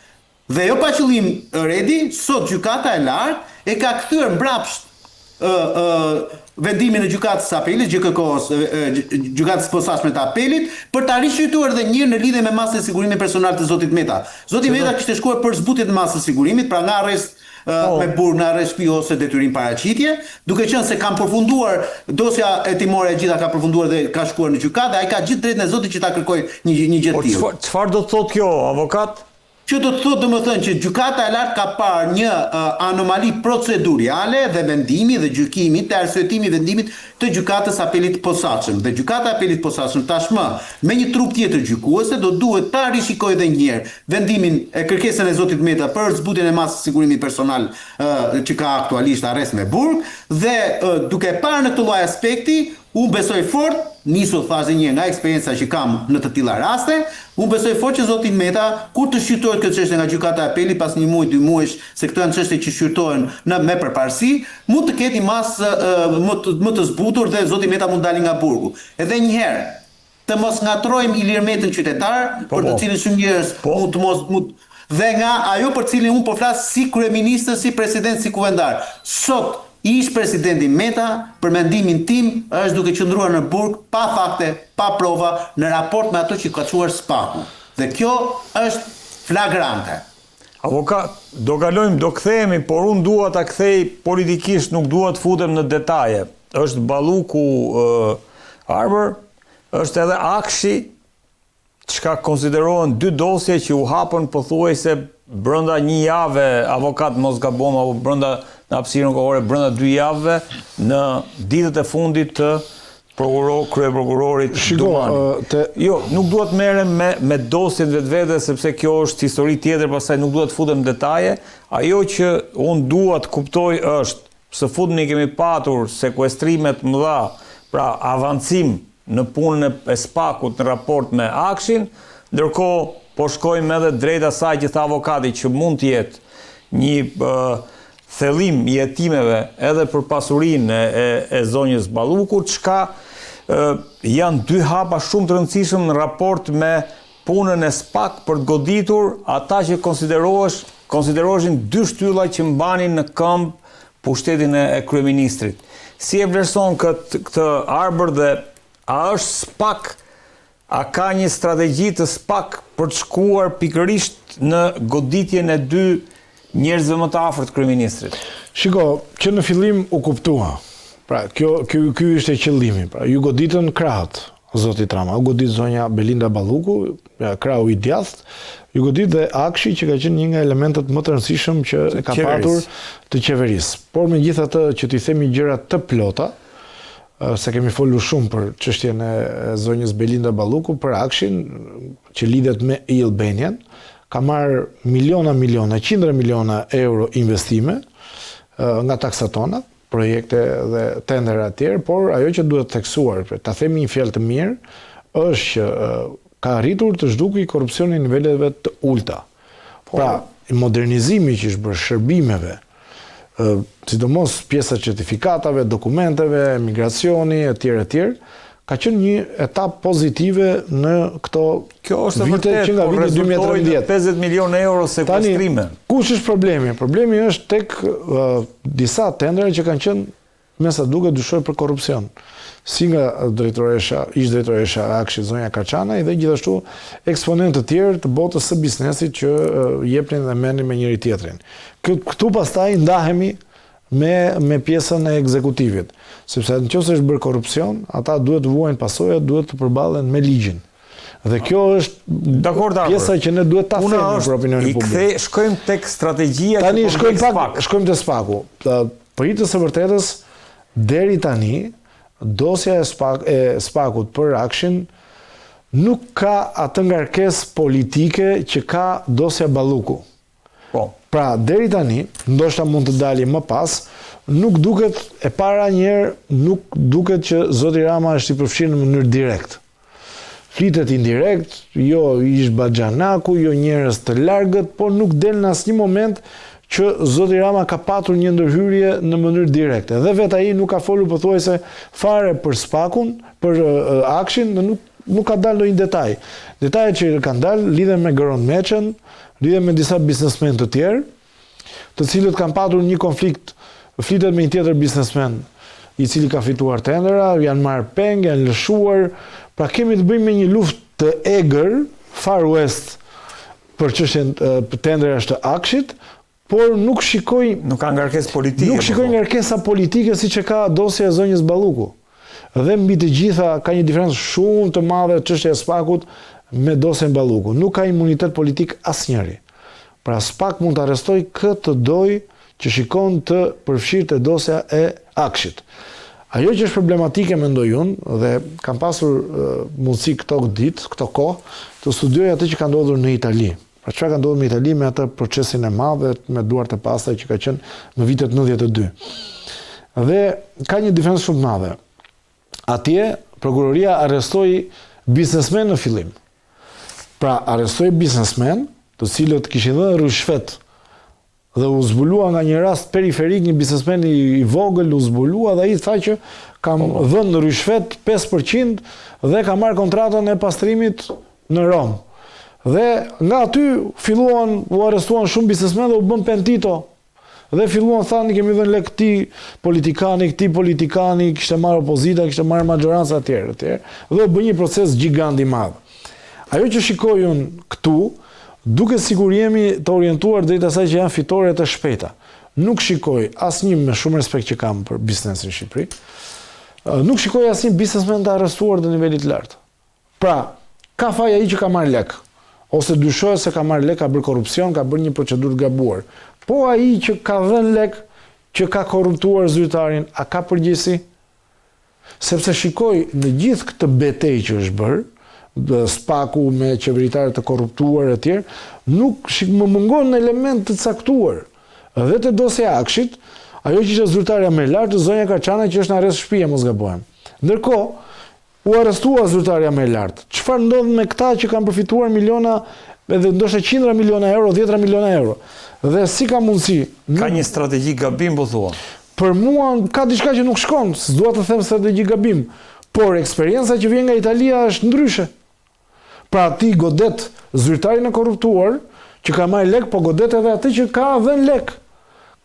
Dhe jo pa qëllim Redi, sot gjykata e lartë e ka kthyer mbrapsht vendimin e gjykatës së apelit, GKK-s, gjykatës posaçme të apelit, për ta rishqyrtuar edhe një herë në lidhje me masën e sigurimit personal të zotit Meta. Zoti Meta kishte shkuar për zbutje të masës së sigurimit, pra nga arrest me burg në arrest shtëpi ose detyrim paraqitje, duke qenë se kanë përfunduar dosja hetimore e gjitha ka përfunduar dhe ka shkuar në gjykatë, ai ka gjithë drejtën e zotit që ta kërkojë një gjë të tillë. Çfarë do të thotë kjo, avokat? Që do të thotë domethënë që gjykata e lartë ka parë një anomali proceduriale dhe vendimi dhe gjykimi të arsyetimi vendimit të gjykatës apelit posaçëm. Dhe gjykata e apelit posaçëm tashmë me një trup tjetër gjykuese do duhet ta rishikojë edhe një herë vendimin e kërkesën e zotit Meta për zbutjen e masës sigurimit personal që ka aktualisht arrest me burg dhe duke parë në këtë lloj aspekti unë besoj fort, nisu thashë një nga eksperienca që kam në të tilla raste, unë besoj fort që zoti Meta, kur të shqyrtohet këtë çështje nga gjykata e apelit pas një muaj, 2 muajsh, se këto janë çështje që shqyrtohen me përparësi, mund të ketë masë më të zbutur dhe zoti Meta mund dalë nga burgu. Edhe një herë, të mos ngatrojmë Ilir Metën qytetar, për të cilin shumë njerëz mund dhe nga ajo për cilin unë po flas si kryeminist, si president, si kuvendar. Sot ish presidenti Meta, për mendimin tim, është duke qëndruar në burg pa fakte, pa prova, në raport me ato që ka çuar Spaku. Dhe kjo është flagrante. Avokat, do kalojmë, do kthehemi, por unë dua ta kthej politikisht, nuk dua të futem në detaje. Është Balluku Harbor, është edhe Akshi, çka konsiderohen 2 dosje që u hapën pothuajse brenda një jave, avokat mos gabom, apo brenda në hapësirën kohore brenda 2 javëve në ditët e fundit të kryeprokurorit Dumani. Jo, nuk duhet të merrem me dosjen vetvete sepse kjo është histori tjetër, pastaj nuk duhet të futem në detaje. Ajo që unë dua të kuptoj është, së fundmi kemi patur sekuestrime të mëdha, pra avancim në punën e Spakut në raport me Akshin, ndërkohë po shkojmë edhe drejt asaj që tha avokati që mund të jetë një thellim i hetimeve edhe për pasurinë e zonjës Ballukut, çka janë 2 hapa shumë të rëndësishëm në raport me punën e Spak për të goditur ata që konsideroheshin 2 shtylla që mbanin në këmbë pushtetin e kryeministrit. Si e vlerëson këtë Harbor dhe a është Spak, a ka një strategji të Spak për të shkuar pikërisht në goditjen e 2 njerëzve më të afërt kryeministrit? Shiko, që në fillim u kuptua. Pra, ky ishte qëllimi. Pra, ju goditën krahët, zoti Rama. U godit zonja Belinda Balluku, krahu i djathtë. Ju godit dhe Akshi që ka qenë një nga elementet më të rëndësishëm që ka patur të qeverisë. Por megjithatë që t'i themi gjëra të plota, se kemi folur shumë për çështjen e zonjës Belinda Balluku, për Akshin që lidhet me Albanian, ka marrë miliona, qindra miliona euro investime nga taksatonat, projekte dhe tendera të tjerë, por ajo që duhet theksuar, ta themi një fjalë të mirë, është që ka arritur të zhdukuj korrupsioni në niveleve të ulta. Pra, modernizimi që është bërë shërbimeve, sidomos pjesa certifikatave, dokumenteve, migracioni, etj, ka qenë një etap pozitive në këto vite që nga viti 2013. 50 milion euro sekuestrime. Tani, kush është problemi? Problemi është tek disa tendera që kanë qenë me sa duket dyshoj për korrupsion. Si nga ish drejtoresha Akshi zonja Kaçanaj dhe gjithashtu eksponentë të tjerë të botës së biznesit që jepnin dhe merrnin me njëri tjetrin. Këtu pastaj ndahemi me pjesën e ekzekutivit, sepse nëse është bërë korrupsion, ata duhet të vuajnë pasojat, duhet të përballen me ligjin. Dhe kjo është pjesa që ne duhet ta themi për opinionin publik. Shkojmë tek strategjia. Tani shkojmë te Spaku. Për hir të së vërtetës, deri tani dosja e Spakut për Akshin nuk ka atë ngarkesë politike që ka dosja Balluku. Po. Pra, deri tani, ndoshta mund të dalë më pas, nuk duket e para njerë, nuk duket që zoti Rama është i përfshirë në mënyrë direkt. Flitet indirekt, jo ish Baxhanaku, jo njerëz të largët, por nuk del në asnjë moment që zoti Rama ka patur një ndërhyrje në mënyrë direkte. Dhe vetë ai nuk ka folur pothuajse fare për Spakun, për Akshin, dhe nuk ka dalë ndonjë detaj. Detajet që kanë dalë lidhen me Goron Meçën, lidhen me disa biznesmen të tjerë, të cilët kanë patur një konflikt, flitet me një tjetër biznesmen i cili ka fituar tendera, janë marrë peng, janë lëshuar, pra kemi të bëjmë me një luftë të egër, Far West, për çështjen tenderash të Akshit, por nuk ka ngarkesë politike. Nuk shikoj ngarkesa politike siç e ka dosja e zonjës Balluku. Dhe mbi të gjitha ka një diferencë shumë të madhe çështja e Spakut me dosjen Balluku. Nuk ka imunitet politik asnjëri. Pra Spak mund të arrestoj këtë doj që shikon të përfshirë të dosja e Akshit. Ajo që është problematike mendoj unë, dhe kam pasur mundësi këto kohë, të studioj atë që ka ndodhur në Itali. Pra çfarë ka ndodhur në Itali me atë procesin e madh me duart e pastaj që ka qenë në vitet 92. Dhe ka një diferencë shumë të madhe. Atje prokuroria arrestoi biznesmen në fillim. Pra arrestoi biznesmen, të cilët kishin dhënë rishfet dhe u zbulua nga një rast periferik, një biznesmen i vogël u zbulua dhe ai tha që kam dhënë rishfet 5% dhe ka marrë kontratën e pastrimit në Rom. Dhe nga aty u arrestuan shumë biznesmen dhe u bën pentito. Dhe filluan thani kemi dhënë lek këtij politikani, kishte marrë opozita, kishte marrë maggjoranca etj. Dhe u bë një proces gjigant i madh. Ajo që shikoj unë këtu, duke sigur jemi të orientuar drejt asaj që janë fitore të shpejta. Nuk shikoj asnjë, me shumë respekt që kam për biznesin në Shqipëri, nuk shikoj asnjë biznesmen të arrestuar në nivelit lartë. Pra, ka faj ai që ka marrë lek, ose dyshohet se ka marrë lek, ka bërë korrupsion, ka bërë një procedurë të gabuar. Po ai që ka dhënë lek, që ka korruptuar zyrtarin, a ka përgjegjësi? Sepse shikoj në gjithë këtë betejë që është bërë, Spaku me qeveritarët të korruptuar e tjerë, nuk më mungon në element të caktuar. Dhe të dosja e Akshit, ajo që ishte zyrtarja më e lartë, zonja Kaçana që është në arrest shtëpie, mos gabojmë. Ndërkohë, u arrestua zyrtarja më e lartë. Çfarë ndodh me këta që kanë përfituar miliona, edhe ndoshta qindra miliona euro, 10 miliona euro? Dhe si ka mundësi? Ka një strategji gabim, po thua. Për mua ka diçka që nuk shkon, s'dua të them strategji gabim, por eksperienca që vjen nga Italia është ndryshe. Pra ti godet zyrtarin e korruptuar, që ka marrë lek, po godet edhe atë që ka dhënë lek.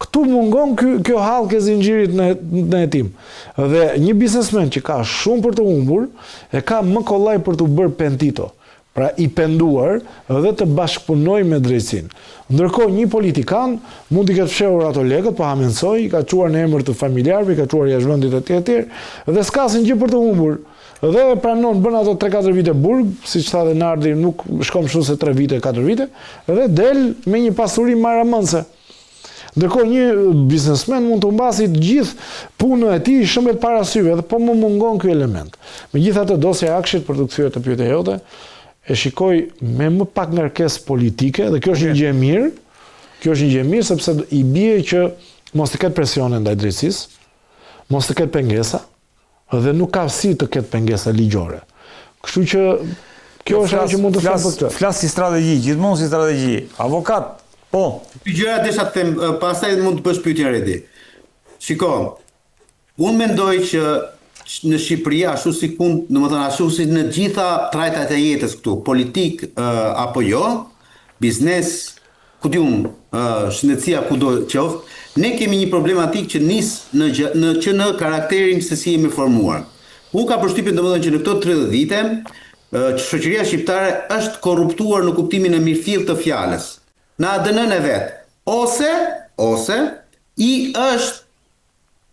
Këtu mungon kjo hallkë e zinxhirit në hetim. Dhe një biznesmen që ka shumë për të humbur, e ka më kollaj për të bërë pentito. Pra i penduar dhe të bashkëpunoj me drejtësinë. Ndërkohë një politikan mund t'i ketë fshehur ato lekët, po hamensoj, i ka çuar në emër të familjarëve, i ka çuar jashtë vendit e tjerë, dhe s'ka asnjë gjë për të humbur. Dhe pranon, bën ato 3-4 vite burg, siç tha dhe Nardi, nuk shkon më shumë se 3 vite, 4 vite, dhe del me një pasuri maramëndse. Ndërkohë një biznesmen mund të humbasë të gjithë punën e tij, shëmbet para syve, dhe po më mungon ky element. Megjithatë, dosja e Akshit, për të kthyer te pyetja jote, e shikoj me më pak ngarkesë politike, dhe kjo është një gjë e mirë. Kjo është një gjë e mirë sepse i bie që mos të ketë presione ndaj drejtësisë, mos të ketë pengesa, dhe nuk ka si të ketë pengesa ligjore. Kështu që kjo është ajo që mund të them për këtë. Flas si strategji, gjithmonë si strategji. Avokat, po. Ky gjëra desha të them, pastaj mund të bësh pyetjen Redi. Shiko, unë mendoj që në Shqipëri, ashtu si ashtu si në gjitha trajtat e jetës këtu, politik apo jo, biznes, ku diun, shëndetësia kudo qoftë, ne kemi një problematik që nis në karakterin se si jemi formuar. Unë ka përshtypjen domethënë që në këto 30 vite, shoqëria shqiptare është korruptuar në kuptimin e mirëfill të fjalës, në ADN-n e vet. Ose i është,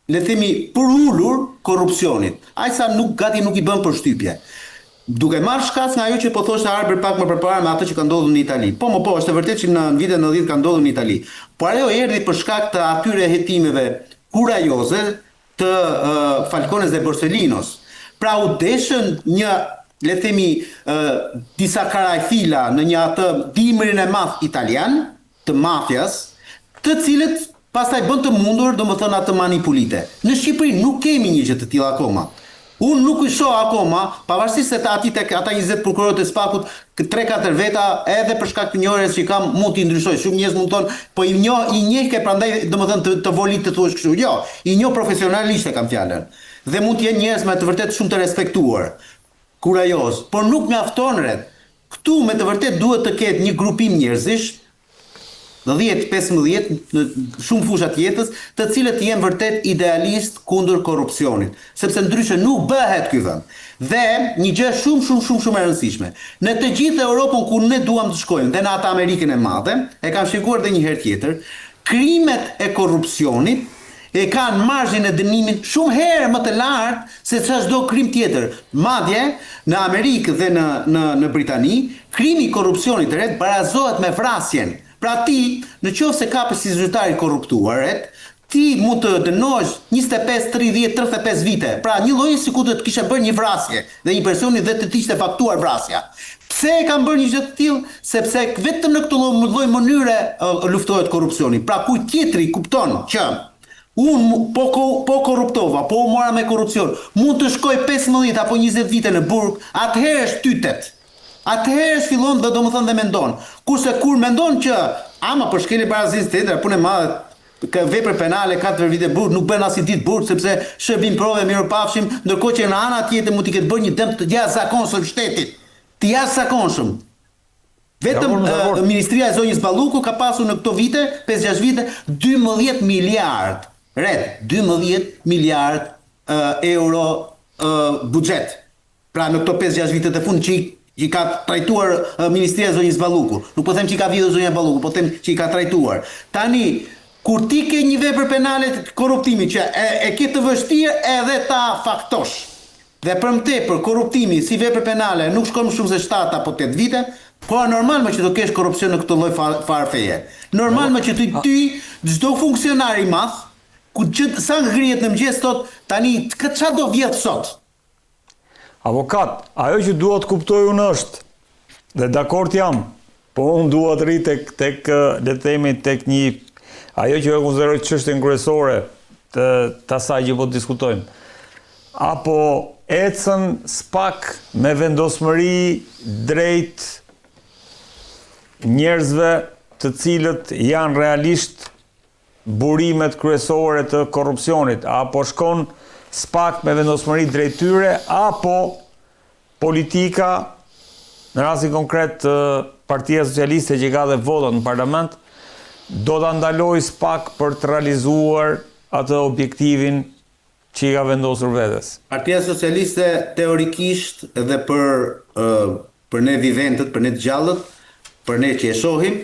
le të themi, përulur korrupsionit. Ai sa gati nuk i bën përshtypje. Duke marrë shkas nga ajo që po thoshte Arber pak më përpara me atë që ka ndodhur në Itali. Po, është e vërtetë që në vitet 90 ka ndodhur në Itali. Por ajo erdhi për shkak të atyre hetimeve kurajoze të Falcones dhe Borsellinos. Pra u deshën një le themi, disa karajfila në një atë dimrin e madh italian të mafjas, të cilët pastaj bën të mundur, domethënë atë manipulite. Në Shqipëri nuk kemi një gjë të tillë akoma. Unë nuk i shoh akoma, pavarësisht se ata 20 prokurorët e Spakut, 3-4 veta edhe për shkak të njohjes që kam mund t'i ndryshoj. Shumë njerëz mund të thonë, po i njeh ke prandaj domethënë të volit të thuash kështu. Jo, i njoh profesionalisht e kam fjalën. Dhe mund të jenë njerëz me të vërtet shumë të respektuar, kurajoz, por nuk mjafton ret. Këtu me të vërtet duhet të ketë një grupim njerëzish 10-15 në shumë fusha të jetës, të cilët janë vërtet idealist kundër korrupsionit, sepse ndryshe nuk bëhet ky vend. Dhe një gjë shumë e rëndësishme. Në të gjithë Europën ku ne duam të shkojmë, dhe në atë Amerikën e Madhe, e kam shpjeguar edhe një herë tjetër, krimet e korrupsionit e kanë marzhin e dënimit shumë herë më të lartë se çdo krim tjetër. Madje në Amerikë dhe në Britani, krimi i korrupsionit të ret barazohet me vrasjen. Pra ti, në qoftë se kapësh si zyrtar i korruptuar, ti mund të dënohesh 25, 30, 35 vite. Pra një lloj sikur të kishe bërë një vrasje dhe një personi dhe të ishte faktuar vrasja. Pse e kanë bërë një gjë të tillë? Sepse vetëm në këtë lloj mënyre luftohet korrupsioni. Pra kujt tjetri kupton që unë po korruptova, po u mora me korrupsion, mund të shkoj 15 apo 20 vite në burg, atëherë shtytet. Atëherë fillon dhe domethënë dhe mendon. Kurse kur mendon që ama për shkelje barazisë tjetër, punë e madhe, vepër penale 4 vite burg, nuk bën as i ditë burg sepse shërbim prove mirëpafshim, ndërkohë që në ana tjetër mund të ketë bërë një dëm të jashtëzakonshëm shtetit. Të jashtëzakonshëm. Vetëm Ministria e Zonjës Balluku ka pasur në këto vite, 5-6 vite, 12 miliard. 12 miliard euro buxhet. Pra në këto 5-6 vite të fundit që i ka trajtuar Ministria e Zonjës Balluku. Nuk po them që i ka vjedhur zonja Balluku, po them që i ka trajtuar. Tani, kur ti ke një vepër penale korruptimi që e ke të vështirë edhe ta faktosh. Dhe për korruptimi si vepër penale nuk shkon më shumë se 7 apo 8 vite, po është normal që të kesh korrupsion në këtë lloj farfeje. Normal që ty çdo funksionar i madh, ku sa ngrihet në mëngjes thot tani ç'a do vjedh sot. Avokat, ajo që dua të kuptoj unë është, dhe dakord jam, po unë dua të rri tek le të themi tek një ajo që e konsideroj çështjen kryesore të asaj që po diskutojmë. Apo ecën SPAK me vendosmëri drejt njerëzve të cilët janë realisht burimet kryesore të korrupsionit, apo shkon SPAK me vendosmëri drejt tyre, apo politika, në rastin konkret Partia Socialiste që ka dhe votat në parlament, do të ndaloj SPAK për të realizuar atë objektivin që i ka vendosur vetes. Partia Socialiste teorikisht dhe për ne viventët, për ne të gjallët, për ne që e shohim,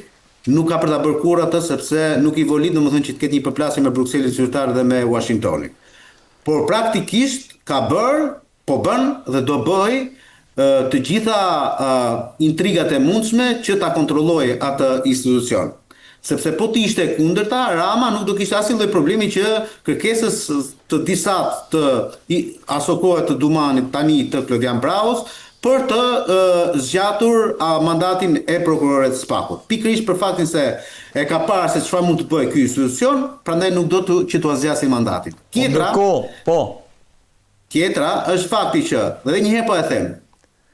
nuk ka për ta bërë kurrë atë sepse nuk i volit domethënë që të ketë një përplasje me Brukselin zyrtar dhe me Washingtonin. Por praktikisht ka bërë, po bën dhe do bëj të gjitha intrigat e mundshme që ta kontrollojë atë institucion. Sepse po të ishte kundërta, Rama nuk do kishte asnjë lloj problemi që kërkesës të disa të asokohet të Dumanit tani të Klodian Braos për të zgjatur mandatin e prokurorit SPAK-ut. Pikërisht për faktin se e ka parë se çfarë mund të bëjë ky institucion, prandaj nuk do që t'u zgjasin mandatin. Tjetra është fakti që, dhe një herë po e them,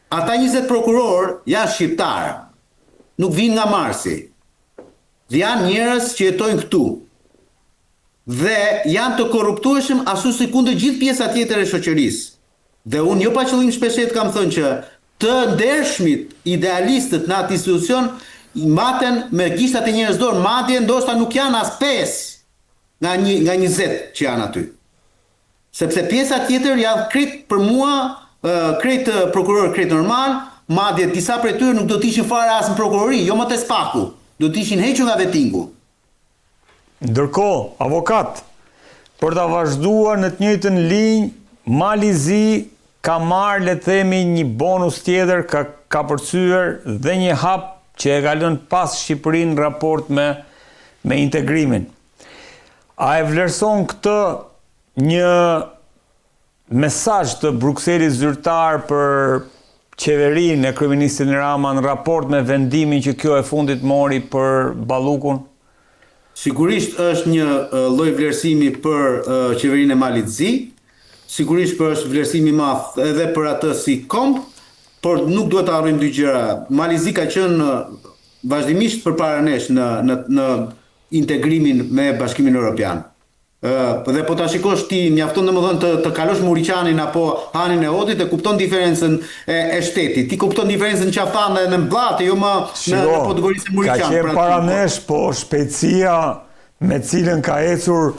ata 20 prokuror janë shqiptarë, nuk vinë nga Marsi. Dhe janë njerëz që jetojnë këtu. Dhe janë të korruptueshëm ashtu si kundër gjithë pjesa tjetër e shoqërisë. Dhe unë jo pa qëllim shpeshet kam thënë që të ndershmit idealistët në atë institucion maten me gishtat e njerëz dorë, madje ndoshta nuk janë as 5 nga 20 që janë aty. Sepse pjesa tjetër janë krejt për mua, krejt prokuror, krejt normal, madje disa prej tyre nuk do të ishin fare as në prokurori, jo më te SPAK-u, do të ishin hequr nga vetingu. Ndërkohë, avokat, për ta vazhduar në të njëjtën linjë, Malizi ka marrë, le të themi, një bonus tjetër, ka përcyer dhe një hap që e ka lënë pas Shqipërinë në raport me integrimin. A e vlerëson këtë një mesazh të Brukselit zyrtar për qeverinë e kryeministit Rama në raport me vendimin që kjo e fundit mori për Ballukun? Sigurisht është një lloj vlerësimi për qeverinë e Malit Zi, sigurisht është vlerësimi i madh edhe për atë si komb, por nuk duhet të harrojmë dy gjëra. Mali Zi ka qenë vazhdimisht përpara nesh në integrimin me Bashkimin Evropian. Dhe po ta shikosh ti, mjafton domethënë të kalosh Muriqanin apo Hanin e Odit e kupton diferencën e shtetit. Ti kupton diferencën qafan në Mbllate, jo më në podgorisë e Muriqan. Ka qenë para nesh, po shpejtësia me cilën ka ecur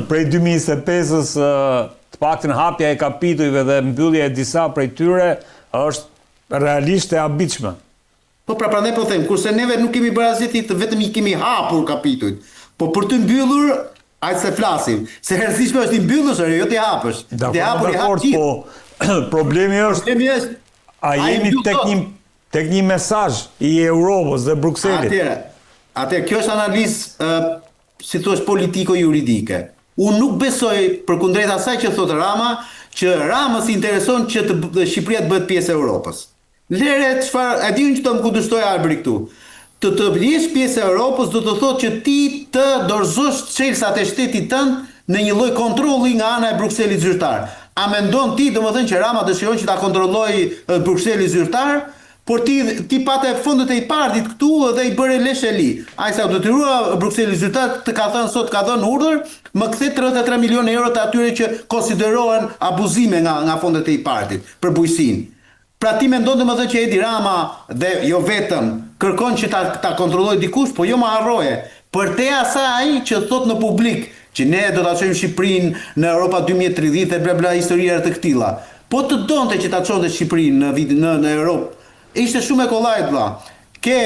prej 2025-s të paktën hapja e kapitujve dhe mbyllja e disa prej tyre është realisht e habitshme. Po pra prandaj po them, kurse neve nuk kemi bërë asgjë, vetëm i kemi hapur kapitujt. Po për të mbyllur ajtë se flasim, se rëndësishme është i mbyllësh, jo t'i hapësh. Dakord, po problemi është a jemi tek një mesazh i Europës dhe Brukselit. Atëherë, kjo është analizë si thua politiko-juridike. Unë nuk besoj përkundrejt asaj që thotë Rama, që Ramës i intereson që Shqipëria të bëhet pjesë e Europës. Lere çfarë, e diun që të më kundërshtoj Albri këtu. Të jesh pjesë e Europës do të thotë që ti të dorëzosh çelësat e shtetit tënd në një lloj kontrolli nga ana e Brukselit zyrtar. A mendon ti domethënë që Rama dëshiron që ta kontrollojë Brukselin zyrtar, por ti pate fondet e IPARD-it këtu dhe i bëre lesh e li. Ai sa u detyrua Brukseli zyrtar të ka thënë sot ka dhënë urdhër, më kthe 33 milionë euro të atyre që konsiderohen abuzime nga fondet e IPARD-it për bujqësinë. Pra ti mendon domethënë që Edi Rama dhe jo vetëm kërkon që ta kontrollojë dikush, po jo më harroje. Për te asaj që thot në publik që ne do ta çojmë Shqipërinë në Europa 2030 e bla bla historia të këtilla. Po të donte që ta çonte Shqipërinë në Europë. Ishte shumë e kollajt vlla. Ke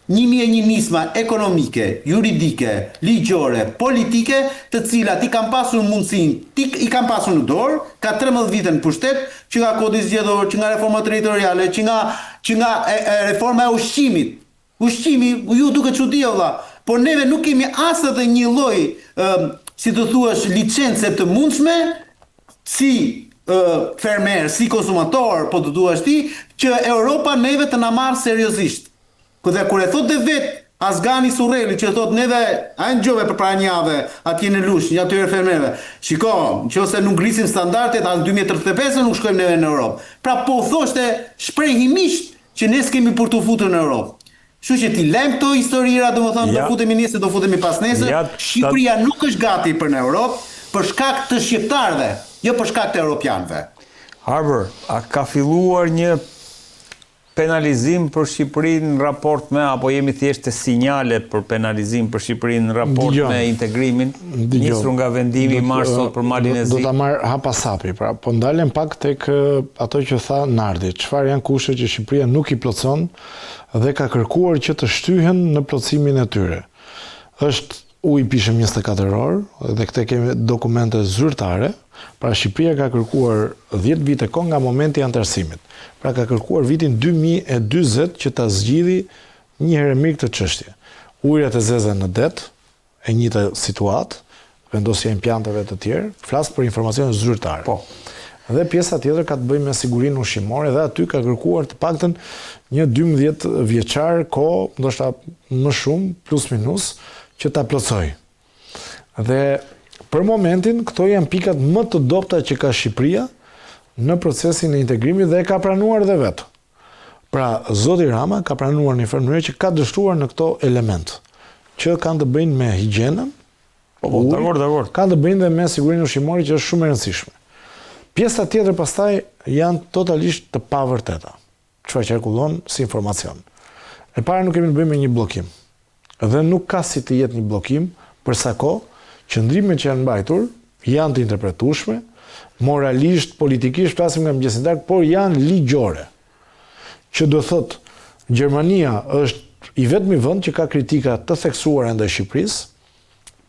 1001 nisma ekonomike, juridike, ligjore, politike, të cilat i kanë pasur mundësinë, i kanë pasur në dorë, ka 13 vite në pushtet, që nga kodi zgjedhor, që nga reforma territoriale, që nga reforma e ushqimit. Ushqimi ju duket çudi valla, por neve nuk kemi as edhe një lloj, si të thuash, licence të mundshme si fermer, si konsumator, po të duash ti, që Europa neve të na marrë seriozisht. Dhe kur e thot dhe vet Asgani Surreli që thot neve a ngjove për para një jave atje në Lush, një atyre fermerëve. Shiko, nëse nuk ngrisim standardet as 2035 nuk shkojmë neve në Europë. Pra po thoshte shprehimisht që ne s'kemi për të futur në Europë. Kështu që ti lejmë këto historira, domethënë do futemi nesër, do futemi pas nesër. Shqipëria nuk është gati për në Europë për shkak të shqiptarëve, jo për shkak të europianëve. Harbër, a ka filluar një penalizim për Shqipërinë në raport me, apo jemi thjesht të sinjale për penalizim për Shqipërinë në raport me integrimin, nisur nga vendimi i marrë sot për Malin e Zi? Do ta marr hapasapi, pra, po ndalem pak tek ato që tha Nardi, çfarë janë kushtet që Shqipëria nuk i plotson dhe ka kërkuar që të shtyhen në plotësimin e tyre. Është u i pishëm 24 orë dhe këte kemi dokumente zyrtare, pra Shqipëria ka kërkuar 10 vite kohë nga momenti i antarësimit. Pra ka kërkuar vitin 2020 që ta zgjidhi një herë mirë këtë çështje. Ujërat e zeza në det, e njëjta situatë, vendosja e implanteve të tjerë, flas për informacione zyrtare. Po. Dhe pjesa tjetër ka të bëjë me sigurinë ushqimore dhe aty ka kërkuar të paktën një 12 vjeçar kohë, ndoshta më shumë, plus minus, që ta plotësoj. Dhe për momentin, këto janë pikat më të dobta që ka Shqipëria në procesin e integrimit dhe e ka pranuar dhe vetë. Pra, zoti Rama ka pranuar një mënyrë që ka dështuar në këto element, që kanë të bëjnë me higjienën, kanë të bëjnë dhe me sigurinë ushqimore që është shumë e rëndësishme. Pjesa tjetër pastaj janë totalisht të pavërteta, çfarë qarkullon si informacion. E para nuk kemi të bëjmë me një bllokim. Dhe nuk ka si të jetë një bllokim për sa kohë qëndrimet që janë mbajtur janë të interpretueshme, moralisht, politikisht, flasim nga mëngjesin darkë, por janë ligjore. Që do thotë, Gjermania është i vetmi vend që ka kritika të theksuara ndaj Shqipërisë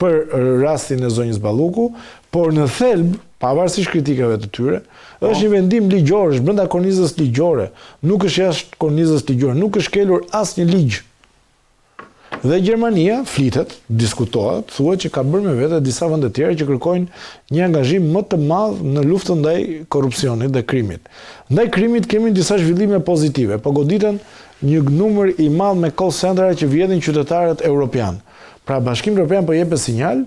për rastin e zonjës Balluku, por në thelb, pavarësisht kritikave të tyre, është një vendim ligjor, është brenda kornizës ligjore, nuk është jashtë kornizës ligjore, nuk është kelur asnjë ligj. Dhe Gjermania flitet, diskutohet, thuhet që ka bërë me vete disa vende tjera që kërkojnë një angazhim më të madh në luftën ndaj korrupsionit dhe krimit. Ndaj krimit kemi disa zhvillime pozitive, po goditen një numër i madh me call centera që vjedhin qytetarët evropian. Pra Bashkimi Evropian po jep sinjal,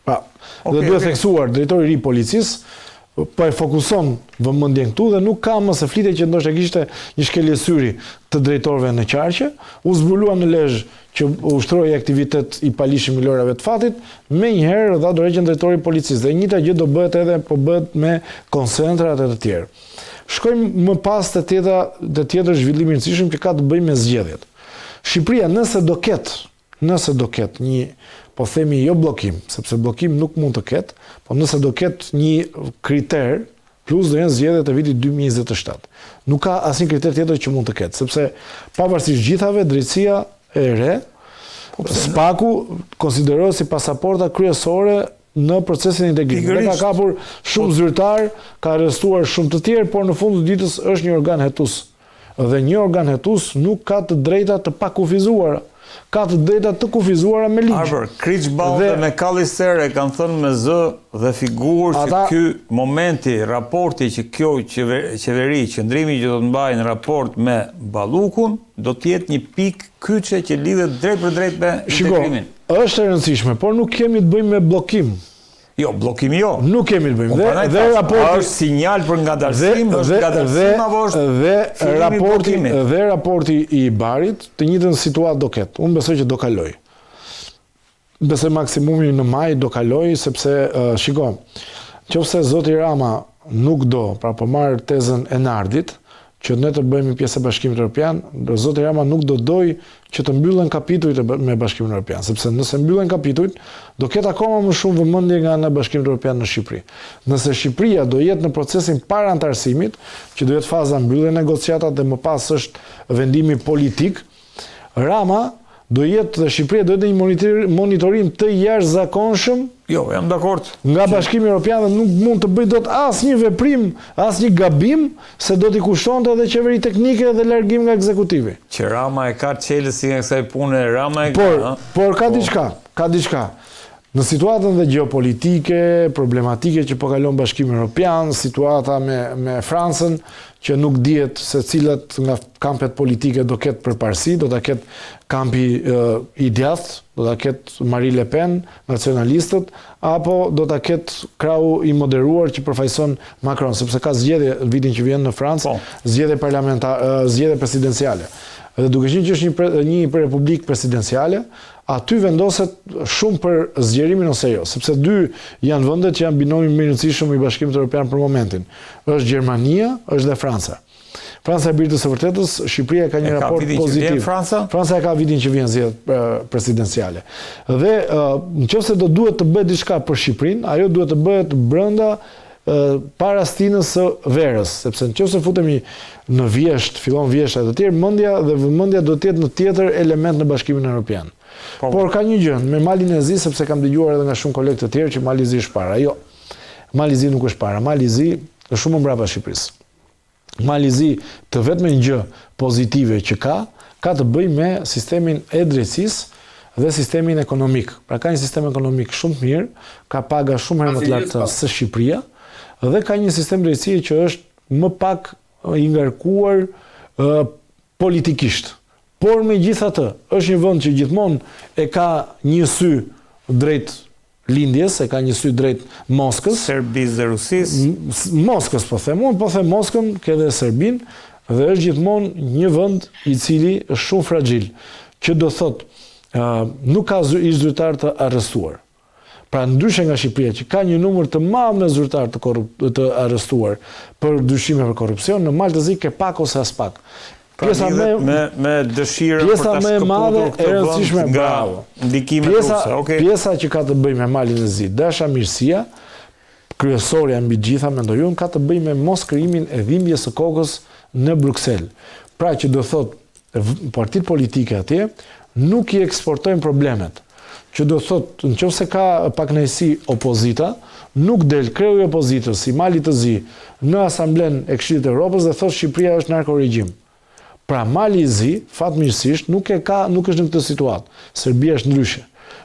dhe duhet theksuar drejtori i ri policisë po e fokuson vëmendjen këtu dhe nuk ka më se flite që ndoshta kishte një shkelje syri të drejtorëve në qarqe, u zbulua në Lezhë që ushtroi aktivitet i palishëm i lojrave të fatit, menjëherë dha dorëgjën drejtori i policisë dhe njëjta gjë do bëhet edhe po bëhet me koncentrat e të tjerë. Shkojmë më pas te tjetër zhvillim i rëndësishëm që ka të bëjë me zgjedhjet. Shqipëria nëse do ketë një, po themi jo bllokim, sepse bllokim nuk mund të ketë, po nëse do ketë një kriter, plus do jenë zgjedhjet e vitit 2027. Nuk ka asnjë kriter tjetër që mund të ketë, sepse pavarësisht gjithave, drejtësia e re, SPAK-u konsiderohet si pasaporta kryesore në procesin e integrimit. Ka kapur shumë zyrtar, ka arrestuar shumë të tjerë, por në fund të ditës është një organ hetues. Dhe një organ hetues nuk ka të drejta të pakufizuara. Ka të drejta të kufizuara me ligj. Arbër, Kriçball dhe Mekallistere kanë thënë me zë dhe figurë që ky momenti, raporti që kjo qeveri, qëndrimi që do të mbajë në raport me Ballukun, do të jetë një pikë kyçe që lidhet drejt për drejt me integrimin. Është e rëndësishme, por nuk kemi të bëjmë me bllokim. Jo, bllokim jo. Nuk kemi të bëjmë. Dhe raporti është sinjal për ngadalësim, është ngadalësim apo është dhe raporti i Barit të njëjtën situatë do ketë. Unë besoj që do kaloj. Besoj maksimumi në maj do kaloj sepse shiko, nëse zoti Rama nuk do, pra po marr tezën e Nardit, që ne të bëhemi pjesë e Bashkimit Evropian, zoti Rama nuk do doj që të mbyllen kapitujt me Bashkimin Evropian, sepse nëse mbyllen kapitujt, do ketë akoma më shumë vëmendje nga ana e Bashkimit Evropian në Shqipëri. Nëse Shqipëria do jetë në procesin para antarësimit, që do jetë faza mbyllje negociatat dhe më pas është vendimi politik, Rama do jetë dhe Shqipëria do jetë një monitorim të jashtëzakonshëm. Jo, jam dakord. Nga Bashkimi Evropian dhe nuk mund të bëj dot asnjë veprim, asnjë gabim se do t'i kushtonte edhe qeveri teknike dhe largim nga ekzekutivi. Që Rama e ka çelësin e kësaj pune, Rama e ka. Por ka diçka. Në situatën dhe geopolitike, problematike që po kalon Bashkimi Evropian, situata me Francën, që nuk dihet se cilat nga kampet politike do ketë përparësi, do ta ketë kampi i djathtë, do ta ketë Marine Le Pen, nacionalistët, apo do ta ketë krahu i moderuar që përfaqëson Macron, sepse ka zgjedhje vitin që vjen në Francë, zgjedhje presidenciale. Dhe duke qenë që është një republikë presidenciale, aty vendoset shumë për zgjerimin ose jo, sepse dy janë vendet që janë binomi më i rëndësishëm i Bashkimit Evropian për momentin. Është Gjermania, është dhe Franca. Franca e birtës së vërtetës, Shqipëria ka një raport pozitiv. Franca e ka vitin që vjen zgjedhje presidenciale. Dhe nëse do duhet të bëhet diçka për Shqipërinë, ajo duhet të bëhet brenda para stinës së verës, sepse nëse futemi në vjesht, fillon vjeshta të tjerë, mendja do të jetë në tjetër element në Bashkimin Evropian. Por ka një gjë, me Malin e Zi, sepse kam dëgjuar edhe nga shumë kolegë të tjerë që Mali i Zi është para. Jo, Mali i Zi nuk është para. Mali i Zi është shumë mbrapa Shqipërisë. Mali i Zi të vetme një gjë pozitive që ka të bëjë me sistemin e drejtësisë dhe sistemin ekonomik. Pra ka një sistem ekonomik shumë të mirë, ka paga shumë herë më të larta se Shqipëria dhe ka një sistem drejtësie që është më pak i ngarkuar politikisht. Por me gjithatë, është një vend që gjithmonë e ka një sy drejt lindjes, e ka një sy drejt Moskës. Serbisë dhe Rusisë. Moskës po them Moskën, ke dhe Serbin, dhe është gjithmonë një vend i cili është shumë fragjil, që do thotë nuk ka ish zyrtar të arrestuar. Pra ndryshe nga Shqipëria, që ka një numër të madh me zyrtar të arrestuar për dyshime për korrupsion, në Malë të Zi ke pak ose as pak. Pjesa me dëshirë për ta shkëputur këtë vend nga ndikimi ruse. Pjesa që ka të bëjë me Malin e Zi, dasha mirësia, kryesorja mbi gjitha mendoj unë, ka të bëjë me mos krijimin e dhimbjes së kokës në Bruksel. Pra që do thotë partitë politike atje nuk i eksportojnë problemet. Që do thotë nëse ka pakënaqësi opozita, nuk del kreu i opozitës si Mali të Zi në Asamblen e Këshillit të Evropës dhe thotë Shqipëria është narkoregjim. Pra Mali i Zi, fatmirësisht, nuk është në këtë situatë. Serbia është ndryshe.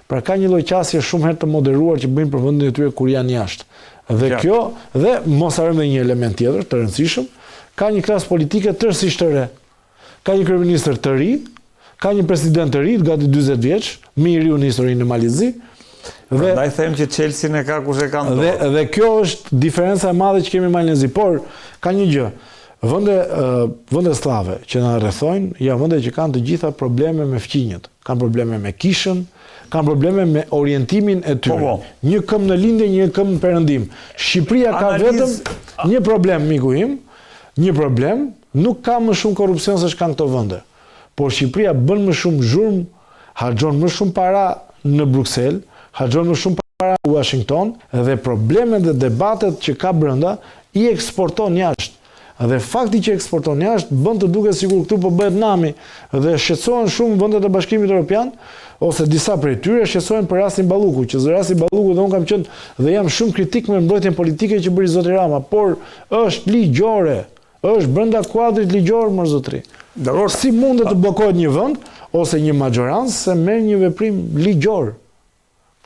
Pra ka një lloj qasje shumë herë të moderuar që bëjnë për vendin e tyre kur janë jashtë. Dhe mos harrojmë edhe një element tjetër të rëndësishëm, ka një klasë politike tërësisht të re. Ka një kryeministër të ri, ka një president të ri, gati 40 vjeç, më i riu në historinë e Malit të Zi. Prandaj them që Chelsea e ka kush e ka ndodhur. Dhe kjo është diferenca e madhe që kemi me Malin e Zi, por ka një gjë. Vende slave që na rrethojnë, janë vende që kanë të gjitha probleme me fqinjët, kanë probleme me kishën, kanë probleme me orientimin e tyre. Një këmbë në lindje, një këmbë në perëndim. Shqipëria ka vetëm një problem, miku im, një problem, nuk ka më shumë korrupsion se kanë këto vende. Por Shqipëria bën më shumë zhurmë, harxhon më shumë para në Bruksel, harxhon më shumë para në Washington dhe problemet dhe debatet që ka brenda i eksporton jashtë. Dhe fakti që eksporton jashtë bën të duket sikur këtu po bëhet nami dhe shqetësohen shumë vendet e Bashkimit Evropian ose disa prej tyre shqetësohen për rastin Balluku, që rasti Balluku dhe unë kam qenë dhe jam shumë kritik me mbrojtjen politike që bëri zoti Rama, por është ligjore, është brenda kuadrit ligjor më zotri. Si mundet të bllokohet një vend ose një majorancë se merr një veprim ligjor?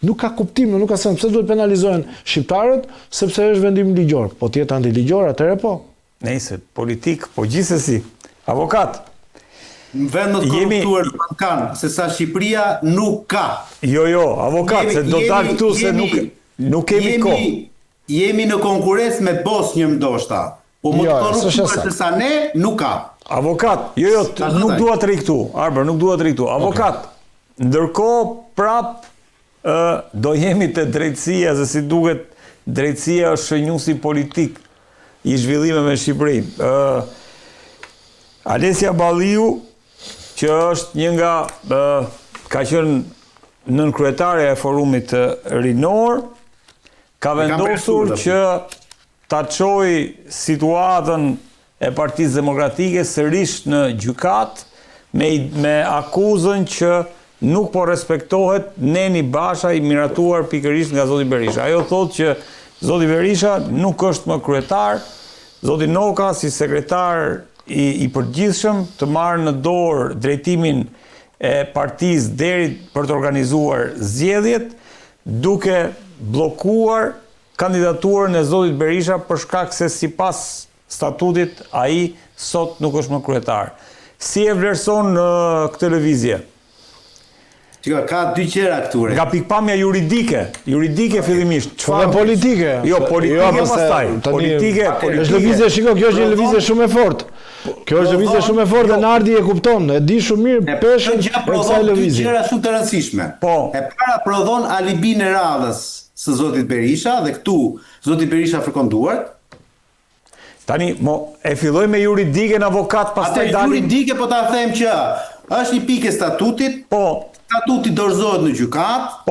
Nuk ka kuptim, nuk ka sens. Pse duhet penalizohen shqiptarët sepse është vendim ligjor? Po të jetë antiligjor, atëherë po. Nëse politik, po gjithsesi, avokat. Në vendet korruptuar kanë, se sa Shqipëria nuk ka. Jo, avokat, se do dalë këtu se nuk kemi kohë. Jemi në konkurrencë me Bosnjën ndoshta. Po më të korruptuar se sa ne, nuk ka. Avokat, nuk dua të rri këtu, Arber, nuk dua të rri këtu. Avokat, ndërkohë prap do jemi te drejtësia, se si duket drejtësia është shënjuesi politik i zhvillimeve në Shqipëri. Alesia Balliu, që është një nga ka qenë nënkryetare e forumit rinor, ka vendosur që ta çojë situatën e Partisë Demokratike sërish në gjykat me akuzën që nuk po respektohet Neni Basha i miratuar pikërisht nga zoti Berisha. Ajo thotë që zoti Berisha nuk është më kryetar, zoti Noka si sekretar i përgjithshëm të marrë në dorë drejtimin e partisë deri për të organizuar zgjedhjet, duke bllokuar kandidaturën e zotit Berisha për shkak se sipas statutit ai sot nuk është më kryetar. Si e vlerëson këtë lëvizje? Ka dy qera këtu. Nga pikpamja juridike fillimisht. Çfarë politike? Jo, politike pastaj. Politike, është lëvizje, shiko, kjo është një lëvizje shumë e fortë. Kjo është lëvizje shumë e fortë dhe Nardi e kupton, e di shumë mirë peshën e kësaj lëvizje. Dy qera shumë të rëndësishme. E para prodhon alibin e radhës së zotit Berisha dhe këtu zoti Berisha fërkon duart. Tani, e filloj me juridike në avokat, pastaj dalim... Juridike, po ta them që është një pikë e statutit, statuti dorëzohet në gjykat,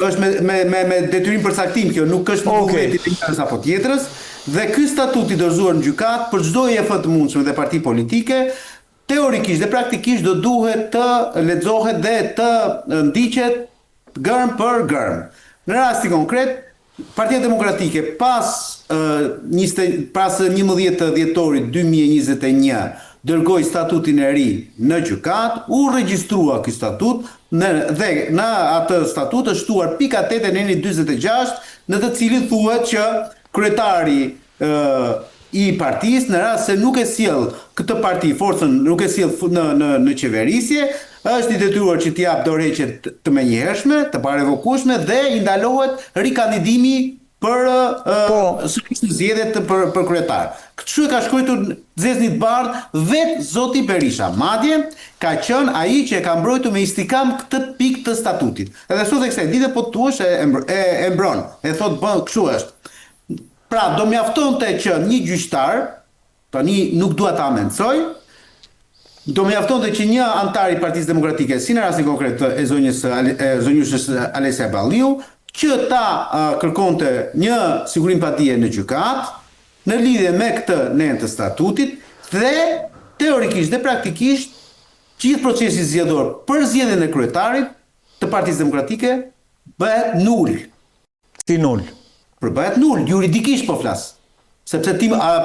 është me detyrim përcaktim, kjo nuk është në vullnetin e njërës apo tjetrës, dhe ky statuti dorëzuar në gjykat për çdo EFT të mundshme dhe parti politike, teorikisht dhe praktikisht do duhet të lexohet dhe të ndiqet gërm për gërm. Në rasti konkret, Partia Demokratike pas 11 dhjetorit 2021 dërgoi statutin e ri në gjykat, u regjistrua ky statut dhe në atë statut është shtuar pika 8 e neni 46, në të cilin thuhet që kryetari i partisë në rast se nuk e sjell këtë parti forcën, nuk e sjell në qeverisje, është i detyruar që t'i jap dorëheqje të menjëhershme, të parevokueshme dhe i ndalohet rikandidimi për sërish në zgjedhjet për kryetar. Kështu e ka shkruar Zesnit Bardh vetë zoti Berisha. Madje ka qenë ai që e ka mbrojtur me istikam këtë pikë të statutit. Edhe sot e kësaj dite po thuash e mbron. E thot bën kështu është. Pra do mjaftonte që një gjyqtar, tani nuk dua ta amendsoj, do mjaftonte që një antar i Partisë Demokratike, si në rastin konkret e zonjushës Alesia Balliu, që ta kërkonte një sigurim padije në gjykat, në lidhje me këtë nen të statutit, dhe teorikisht dhe praktikisht gjithë procesi zgjedhor për zgjedhjen e kryetarit të Partisë Demokratike bëhet nul. Si nul? Bëhet nul, juridikisht po flas. Sepse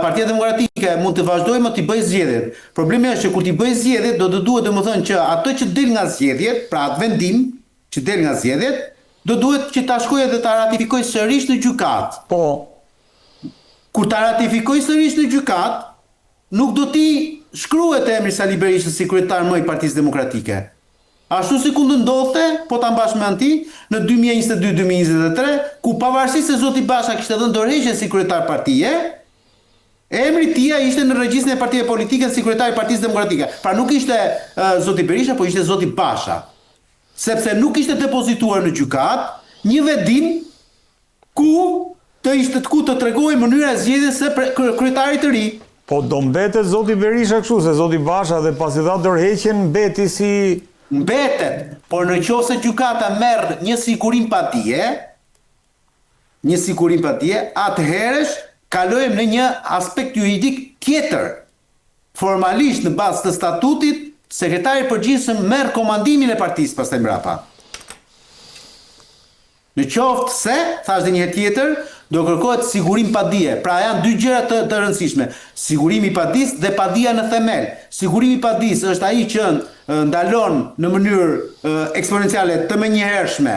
Partia Demokratike mund të vazhdojmë të bëj zgjedhjet. Problemi është që kur ti bëj zgjedhjet, do të duhet domethënë që ato që del nga zgjedhjet, pra atë vendim që del nga zgjedhjet, do duhet që ta shkojë dhe ta ratifikojë sërish në gjykatë. Po. Kur ta ratifikojë sërish në gjykatë, nuk do t'i shkruhet emri Sali Berisha si kryetar më i Partisë Demokratike. Ashtu si ku ndodhte, po ta mbash mend ti, në 2022-2023, ku pavarësisht se zoti Basha kishte dhënë dorëheqje si kryetar partie, emri i tij ishte në regjistrin e partive politike si kryetar i Partisë Demokratike. Pra nuk ishte zoti Berisha, po ishte zoti Basha. Sepse nuk ishte depozituar në gjykat një vendim ku të tregojë mënyra e zgjedhjes së kryetarit të ri. Po do mbetet zoti Berisha kështu, se zoti Basha dhe pasi dha dorëheqjen mbeti si... Mbetet, por në qoftë se gjykata merr një sigurim patije, atëherësh kalojmë në një aspekt juridik tjetër. Formalisht në bazë të statutit, sekretari i përgjithshëm merr komandimin e partisë pastaj mbrapa. Në qoftë se, thash dhe një herë tjetër, do kërkohet sigurim pa dije. Pra janë dy gjëra të rëndësishme. Sigurimi i padisë dhe padia në themel. Sigurimi i padisë është ai që ndalon në mënyrë eksponenciale të menjëhershme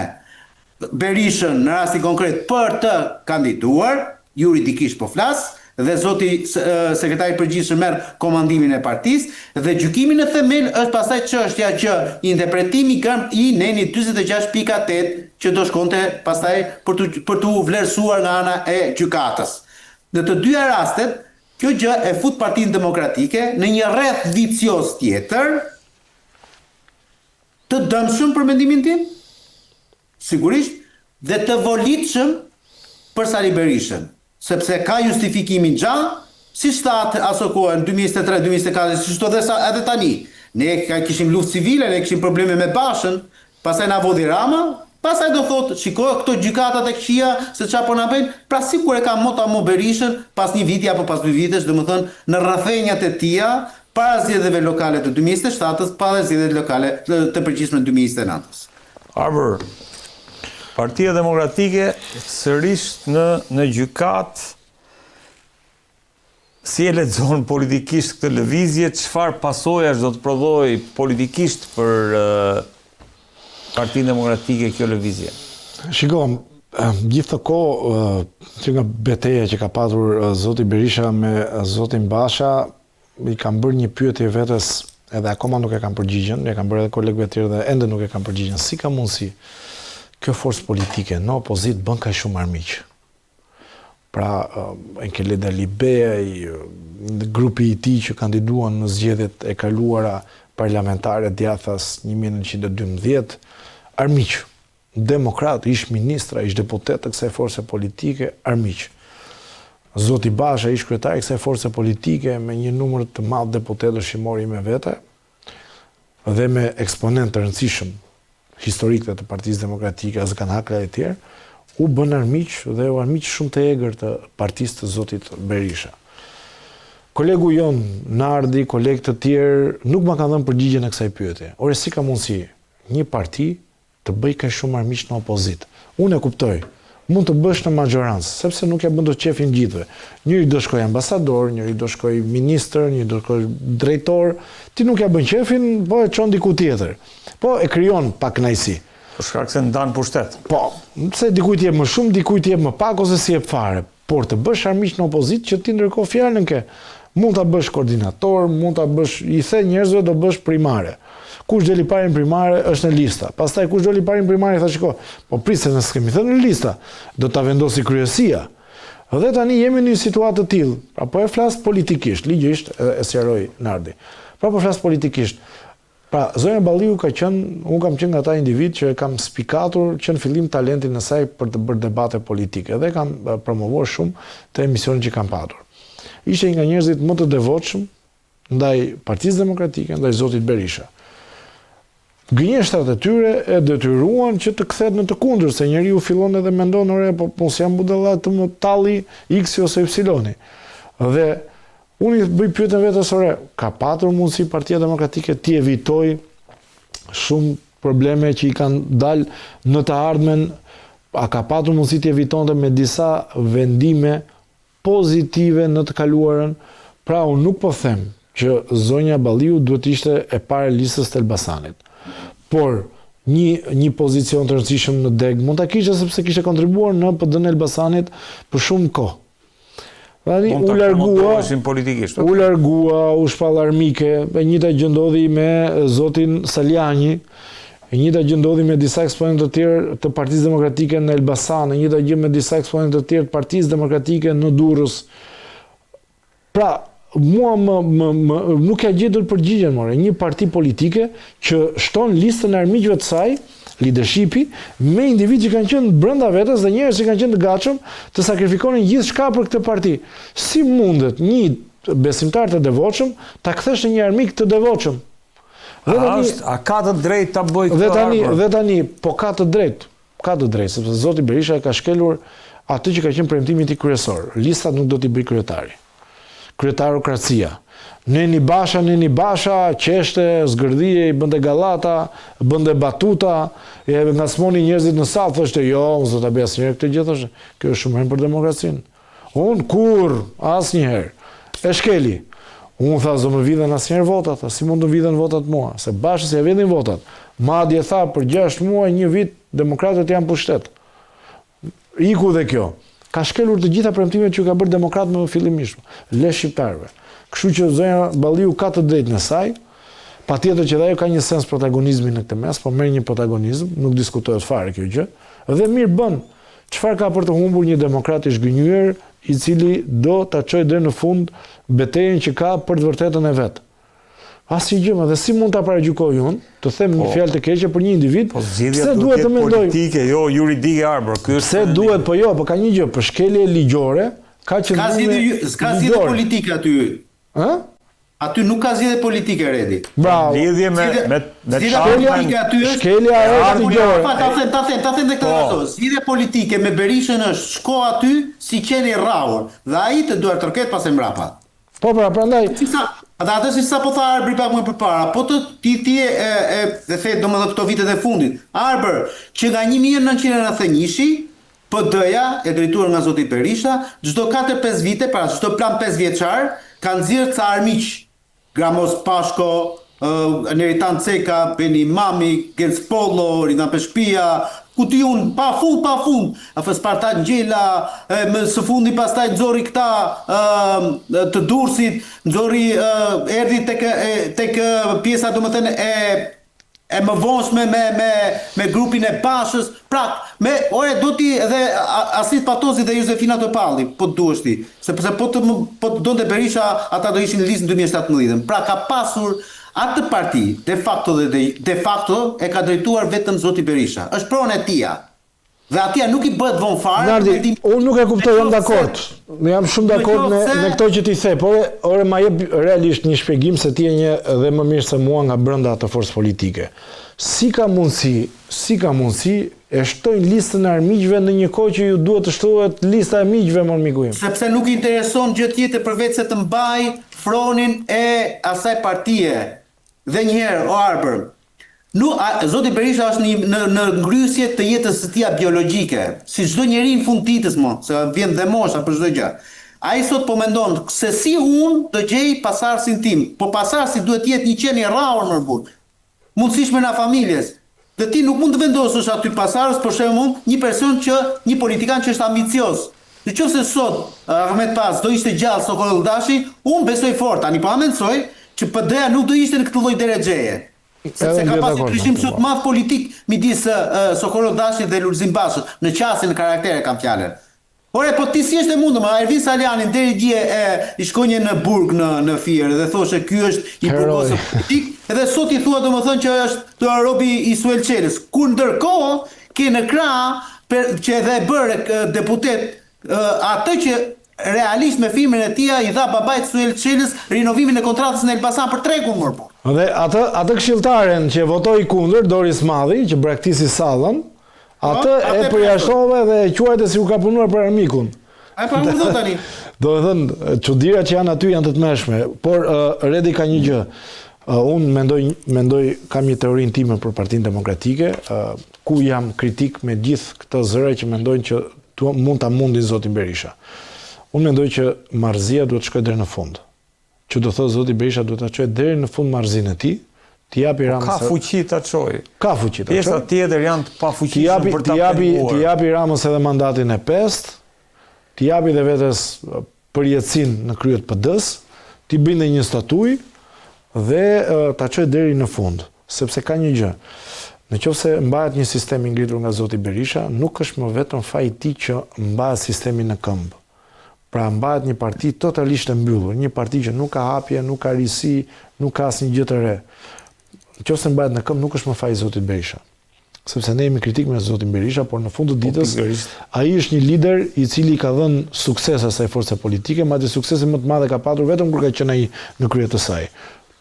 Berishën në rastin konkret për të kandiduar, juridikisht po flas, dhe zoti sekretari i përgjithshëm merr komandimin e partisë dhe gjykimi në themel është pastaj çështja që interpretimi i neni 46.8 që do shkonte pastaj për tu vlerësuar nga ana e gjykatës. Në të dyja rastet, kjo gjë e fut Partinë Demokratike në një rreth vicioz tjetër, të dëmshëm për mendimin tim, sigurisht, dhe të volitshëm për Sali Berishën. Sepse ka justifikimin gjatë, si shtatë aso kohë në 2023-2024, si shto dhe edhe tani. Ne kishim luftë civile, ne kishim probleme me Bashën, pastaj na vodhi Rama, pastaj do thotë, shiko këto gjykatat e këqija se çfarë po na bëjnë, pra sikur e ka mo Berishën pas një viti apo pas 2 vitesh, domethënë në rrafenjat e tija, para zgjedhjeve lokale të 2027-s, para zgjedhjeve lokale të përgjithshme të 2029-s. Arbër, Partia Demokratike sërish në gjykat, si e lexon politikisht këtë lëvizje, çfarë pasojash do të prodhoj politikisht për Partinë Demokratike kjo lëvizje? Shikom, gjithë të kohë që nga betejë që ka patur zoti Berisha me zotin Basha, i kam bërë një pyetje vetes, edhe akoma nuk e kam përgjigjen, e kam bërë edhe kolegëve të tjerë dhe ende nuk e kam përgjigjen. Si ka mundësi kjo forcë politike në opozit bën kaq shumë armiq? Pra, Enkeleda Libej, grupi i tij që kandiduan në zgjedhjet e kaluara parlamentare djathtas 1912, armiq, demokrat, ish ministra, ish deputet të kësaj force politike, armiq. Zoti Basha, ish kryetari i kësaj force politike me një numër të madh deputetësh që mori me vete dhe me eksponent të rëndësishëm historik të Partisë Demokratike, Azkan Hakra e tjerë, u bën armiq dhe u armiq shumë të egër të partisë të zotit Berisha. Kolegu jon Nardi, kolegë të tjerë, nuk ma kanë dhënë përgjigje në kësaj pyetje. Ore, si ka mundësi një parti të bëj kaq shumë armiq në opozit? Unë e kuptoj, mund të bësh në majorancë, sepse nuk ja bën dot qefin gjithëve. Njëri do shkoj ambasador, njëri do shkoj ministër, njëri do shkoj drejtor, ti nuk ja bën qefin, po e çon diku tjetër. Po e krijon pak kënaqësi. Për shkak se ndan pushtet. Po, pse dikujt jep më shumë, dikujt jep më pak ose si jep fare. Por të bësh armiq në opozit që ti ndërkohë fjalën ke. Mund ta bësh koordinator, mund ta bësh, i the njerëzve do bësh primare. Kush deli parë në primare është në lista. Pastaj kush deli parë në primare tha shiko, po prisë ne s'kemi thënë në lista. Do ta vendosi kryesia. Dhe tani jemi në një situatë të tillë. Apo e flas politikisht, ligjisht e sqaroi Nardi. Pra po flas politikisht. Pra, zonja Balliu ka qenë, unë kam qenë nga ata individ që kam spikatur që në fillim talentin e saj për të bërë debate politike dhe kam promovuar shumë të emisionet që kam patur. Ishte nga njerëzit më të devotshëm ndaj Partisë Demokratike, ndaj zotit Berisha. Gënjeshtrat e tyre e detyruan që të kthehet në të kundër, se njeriu fillon edhe mendon, ore, po mos jam budalla të më talli X ose Y. Dhe unë i bëj pyetjen vetes, ore, ka patur mundësi Partia Demokratike të evitoj shumë probleme që i kanë dalë në të ardhmen, a ka patur mundësi të evitonte me disa vendime pozitive në të kaluarën, Pra, unë nuk po them që zonja Balliu duhet ishte e pare listës të Elbasanit. Por, një pozicion të rëndësishëm në deg mund ta kishte sepse kishte kontribuar në PD-n e Elbasanit për shumë kohë. U largua, u shpall armike, e njëjta gjë ndodhi me zotin Saliani, e njëjta gjë ndodhi me disa eksponentë të tjerë të Partisë Demokratike në Elbasan, e njëjta gjë me disa eksponentë të tjerë të Partisë Demokratike në Durrës. Pra, mua nuk ka gjetur përgjigjen more. Një parti politike që shton listën e armiqve të saj, leadershipi, me individ që kanë qenë brenda vetes dhe njerëz që kanë qenë të gatshëm të sakrifikonin gjithçka për këtë parti. Si mundet një besimtar të devotshëm ta kthesh në një armik të devotshëm? A ka të drejtë ta bëjë këtë? Dhe tani, po ka të drejtë. Ka të drejtë, sepse zoti Berisha ka shkelur atë që ka qenë premtimi i tij kryesor. Listat nuk do t'i bëj kryetari. Kryetarokracia. Neni Basha, qeshte, zgërdhije, i bënde gallata, bënde batuta, e ngacmoni njerëzit në sallë, thoshte, jo, unë zdo ta bëj asnjëherë këtë gjë, thoshte, kjo është shumë herë për demokracinë. Unë kur, asnjëherë. E shkeli. Unë tha, zdo më vidhen asnjëherë votat, si mund të vidhen votat mua, se Bashës ja vidhin votat. Madje tha, për 6 muaj, 1 vit, demokratët janë pushtet. Iku dhe kjo. Ka shkelur të gjitha premtimet që ka bërë demokrat me fillimisht, le shqiptarëve. Kështu që zonja Balliu ka të drejtë në saj, patjetër që ajo ka një sens protagonizmi në këtë mes, po merr një protagonizm, nuk diskutohet fare kjo gjë, dhe mirë bën. Çfarë ka për të humbur një demokrat i zhgënjur, i cili do ta çojë deri në fund betejën që ka për të vërtetën e vet. Asnjë gjë, dhe si mund ta paragjykoj unë, të them një fjalë të keqe për një individ, pse duhet të mendoj politike, jo juridike Arbër. Pse duhet, po jo, po ka një gjë, për shkelje ligjore, ka qëndrime Ska zgjidhje politike aty. Ë? Aty nuk ka zgjidhje politike Redi. Bravo. Lidhje me shkelja e ligjore. Ta them këtë rasto. Zgjidhje politike me Berishën është shko aty si qeni rrahur dhe ai të duhet tërket pas e mbrapa. Po pra, prandaj. Atë si sa po tha Arbër pak më përpara, po ti e the domethënë këto vitet e fundit. Arbër, që nga 1991-shi, PD-ja e drejtuar nga zoti Berisha, çdo 4-5 vite, para çdo plan 5 vjeçar, kanë nxjerrë ca armiq. Gramos Pashko, Neritan Ceka, Beni Mami, Genspollo, Rina Peshpia, kuti unë, pa fund, a Spartak Ngjela, së fundi pastaj nxori këta të Durrësit, nxori erdhi tek pjesa domethënë e më vonshme me grupin e Bashës, pra, do ti edhe Asit Patozi dhe Josefina Topalli, po të duhesh ti, sepse po të donte Berisha, ata do ishin në listë në 2017. Pra ka pasur atë parti, de facto e ka drejtuar vetëm zoti Berisha. Është pronë e tia. Dhe atija nuk i bëhet vonë fare. Nardi, unë nuk e kuptoj, jam dakord. Jam shumë dakord me këto që ti the, por ma jep realisht një shpjegim se ti e një dhe më mirë se mua nga brenda atë forcë politike. Si ka mundësi e shtojnë listën e armiqve në një kohë që ju duhet të shtohet lista e miqve, më miku im. Sepse nuk i intereson gjë tjetër përveç se të mbaj fronin e asaj partie. Dhe njëherë, o Arbër, zoti Berisha është në ngrysje të jetës së tij biologjike, si çdo njeri në fund ditës se vjen dhe mosha për çdo gjë. Ai sot po mendon se si unë të gjej pasarsin tim, po pasarsi duhet jetë një qenie rrahur më burg. Mundësishme nga familjes. Dhe ti nuk mund të vendosësh aty pasarës, për shembull, një politikan që është ambicioz. Nëse sot Ahmet Pas do ishte gjallë Sokol Dashi, unë besoj fort, tani po amendsoj që PD-ja nuk do ishte në këtë lloj derexheje. Sepse ka pasur krishtim shumë të madh politik midis Sokol Dashit dhe Lulzim Bashës, në qasjen e karaktere kam fjalën. Ore, po ti si është e mundëm, Ervin Salianin deri dje i shkonje në burg në Fier dhe thoshe ky është i burgosur politik, edhe sot i thua domethënë që është të robi i Suel Çelës. Kur ndërkohë ke në krah që edhe bërë deputet atë që realisht me firmën e tij i dha babait Suel Çelës rinovimin e kontratës në Elbasan për tregun më burg. Dhe atë këshilltaren që votoi kundër, Doris Madhi, që braktisi sallën, atë e përjashtove dhe e quajte si u ka punuar për armikun. Ai pa më tani. Do të thënë, çudirat që janë aty janë të tmeshme, por Redi ka një gjë. Unë mendoj kam një teorinë time për Partinë Demokratike, ku jam kritik me gjithë këto zëra që mendojnë që mund ta mundin zotin Berisha. Unë mendoj që marrëzia duhet të shkojë deri në fund. që do thotë zoti Berisha duhet ta çojë deri në fund marrëzinë e tij, t'i japi Ramës. Ka fuqi ta çojë. Ka fuqi ta çojë. Pjesa tjetër janë të pafuqishme për ta penguar. T'i japi Ramës edhe mandatin e 5, t'i japi dhe vetes përjetësinë në krye të PD-s, t'i binde një statuj dhe ta çojë deri në fund, sepse ka një gjë. Në qoftë se mbahet një sistem i ngritur nga zoti Berisha, nuk është më vetëm faji i tij që mbahet sistemi në këmbë. Pra mbahet një parti totalisht e mbyllur, një parti që nuk ka hapje, nuk ka risi, nuk ka asnjë gjë të re. Nëse mbahet në këmbë, nuk është më faji i zotit Berisha. Sepse ne jemi kritik me zotin Berisha, por në fund të ditës ai është një lider i cili ka dhënë sukses asaj force politike, madje suksese më të madhe ka patur vetëm kur ka qenë ai në krye të saj.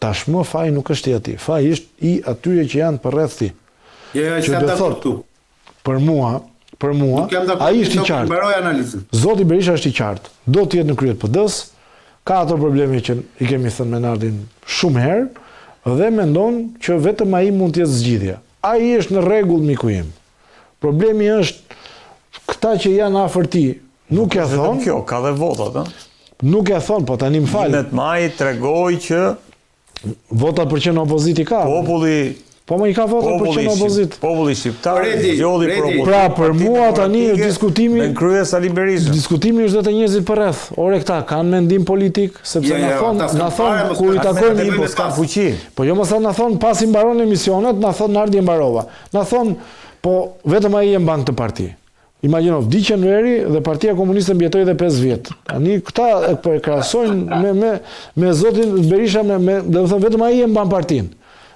Tashmë faji nuk është i atij, faji është i atyre që janë përreth tij. Që do thotë për mua, ai është i qartë. Mbaroj analizën. Zoti Berisha është i qartë. Do të jetë në krye të PD-s, ka ato probleme që i kemi thënë me Nardin shumë herë dhe mendon që vetëm ai mund të jetë zgjidhja. Ai është në rregull, miku im. Problemi është këta që janë afër ti, nuk ja thon. Kjo ka dhe votat, ëh. Nuk ja thon, po tani më fal. 1 maj tregoi që votat për qenë opoziti ka. Populli Po më i ka votat për qenë opozit. Populli shqiptar zgjodhi për opozit. Pra për mua tani diskutimi me kryes Sali Berisha. Diskutimi është dhe të njerëzit përreth. Ore këta kanë mendim politik, sepse na thon kur i takojmë po s'kan fuqi. Po jo më sa na thon pasi mbaron emisionet, na thon Nardi e mbarova. Na thon po vetëm ai e mban këtë parti. Imagjino, vdiq Januari dhe Partia Komuniste mbijetoi edhe 5 vjet. Tani këta po e krahasojnë me zotin Berisha do të thonë vetëm ai e mban partinë.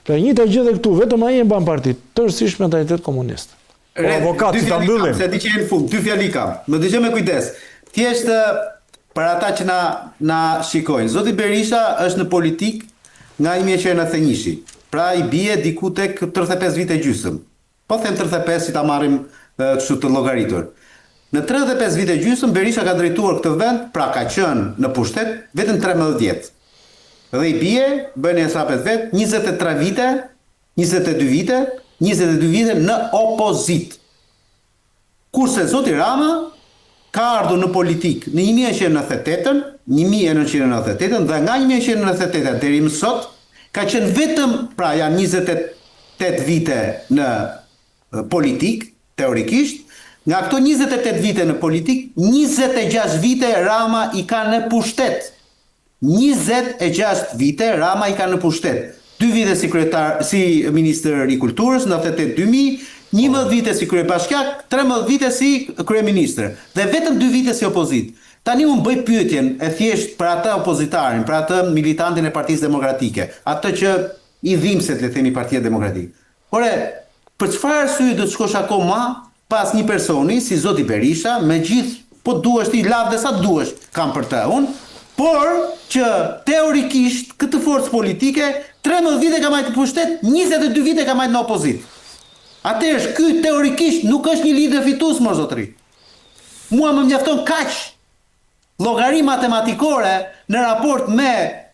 Pra njëta gjë dhe këtu, vetëm ai e mban partitë, tërësisht mentalitet komunist. Avokat, si ta mbyllim. Se di që në fund, 2 fjali kam. Më dëgjoj me kujdes. Thjesht për ata që na shikojnë. Zoti Berisha është në politik nga 1991. Pra i bie diku tek 35 vite gjysmë. Po them 35 si ta marrim kështu të llogaritur. Në 35 vite gjysmë Berisha ka drejtuar këtë vend, pra ka qenë në pushtet vetëm 13 vjet. Dhe i bie, bën hesapet vet, 23 vite, 22 vite në opozit. Kurse zoti Rama ka ardhur në politik në 1998 dhe nga 1998 deri më sot ka qenë vetëm, pra janë 28 vite në politik, teorikisht, nga këto 28 vite në politik, 26 vite Rama i ka në pushtet. 26 vite Rama i ka në pushtet. 2 vite si ministër i kulturës, 98-2000, 11 vite si kryebashkiak, 13 vite si kryeministër dhe vetëm 2 vite si opozit. Tani unë bëj pyetjen e thjesht për atë opozitarin, për atë militantin e Partisë Demokratike, atë që i dhimbset le themi Partia Demokratike. Ore, për çfarë arsye do të shkosh akoma pas një personi si zoti Berisha, me gjithë po duhesh ti lavde sa duhesh, kam për të unë, por që teorikisht këtë forcë politike 13 vite ka majtë pushtet, 22 vite ka majtë në opozit. Atëherë ky teorikisht nuk është një lider fitues, mor zotëri. Mua më mjafton kaq llogari matematikore në raport me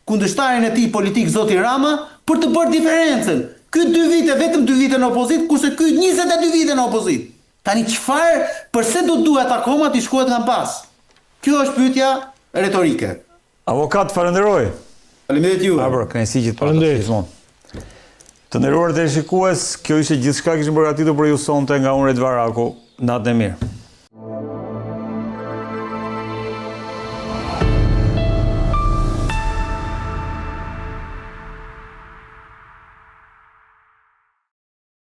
kundërshtarin e tij politik zoti Rama për të bërë diferencën. Ky 2 vite, vetëm 2 vite në opozit, kurse ky 22 vite në opozit. Tani pse do duhet akoma t'i shkohet nga pas? Kjo është pyetja retorike. Avokat, falenderoj. Faleminderit ju. Kënaqësi që të patëm. Të nderuar teleshikues, kjo ishte gjithçka që kishim përgatitur për ju sonte nga unë Redvar Raku. Natën e mirë.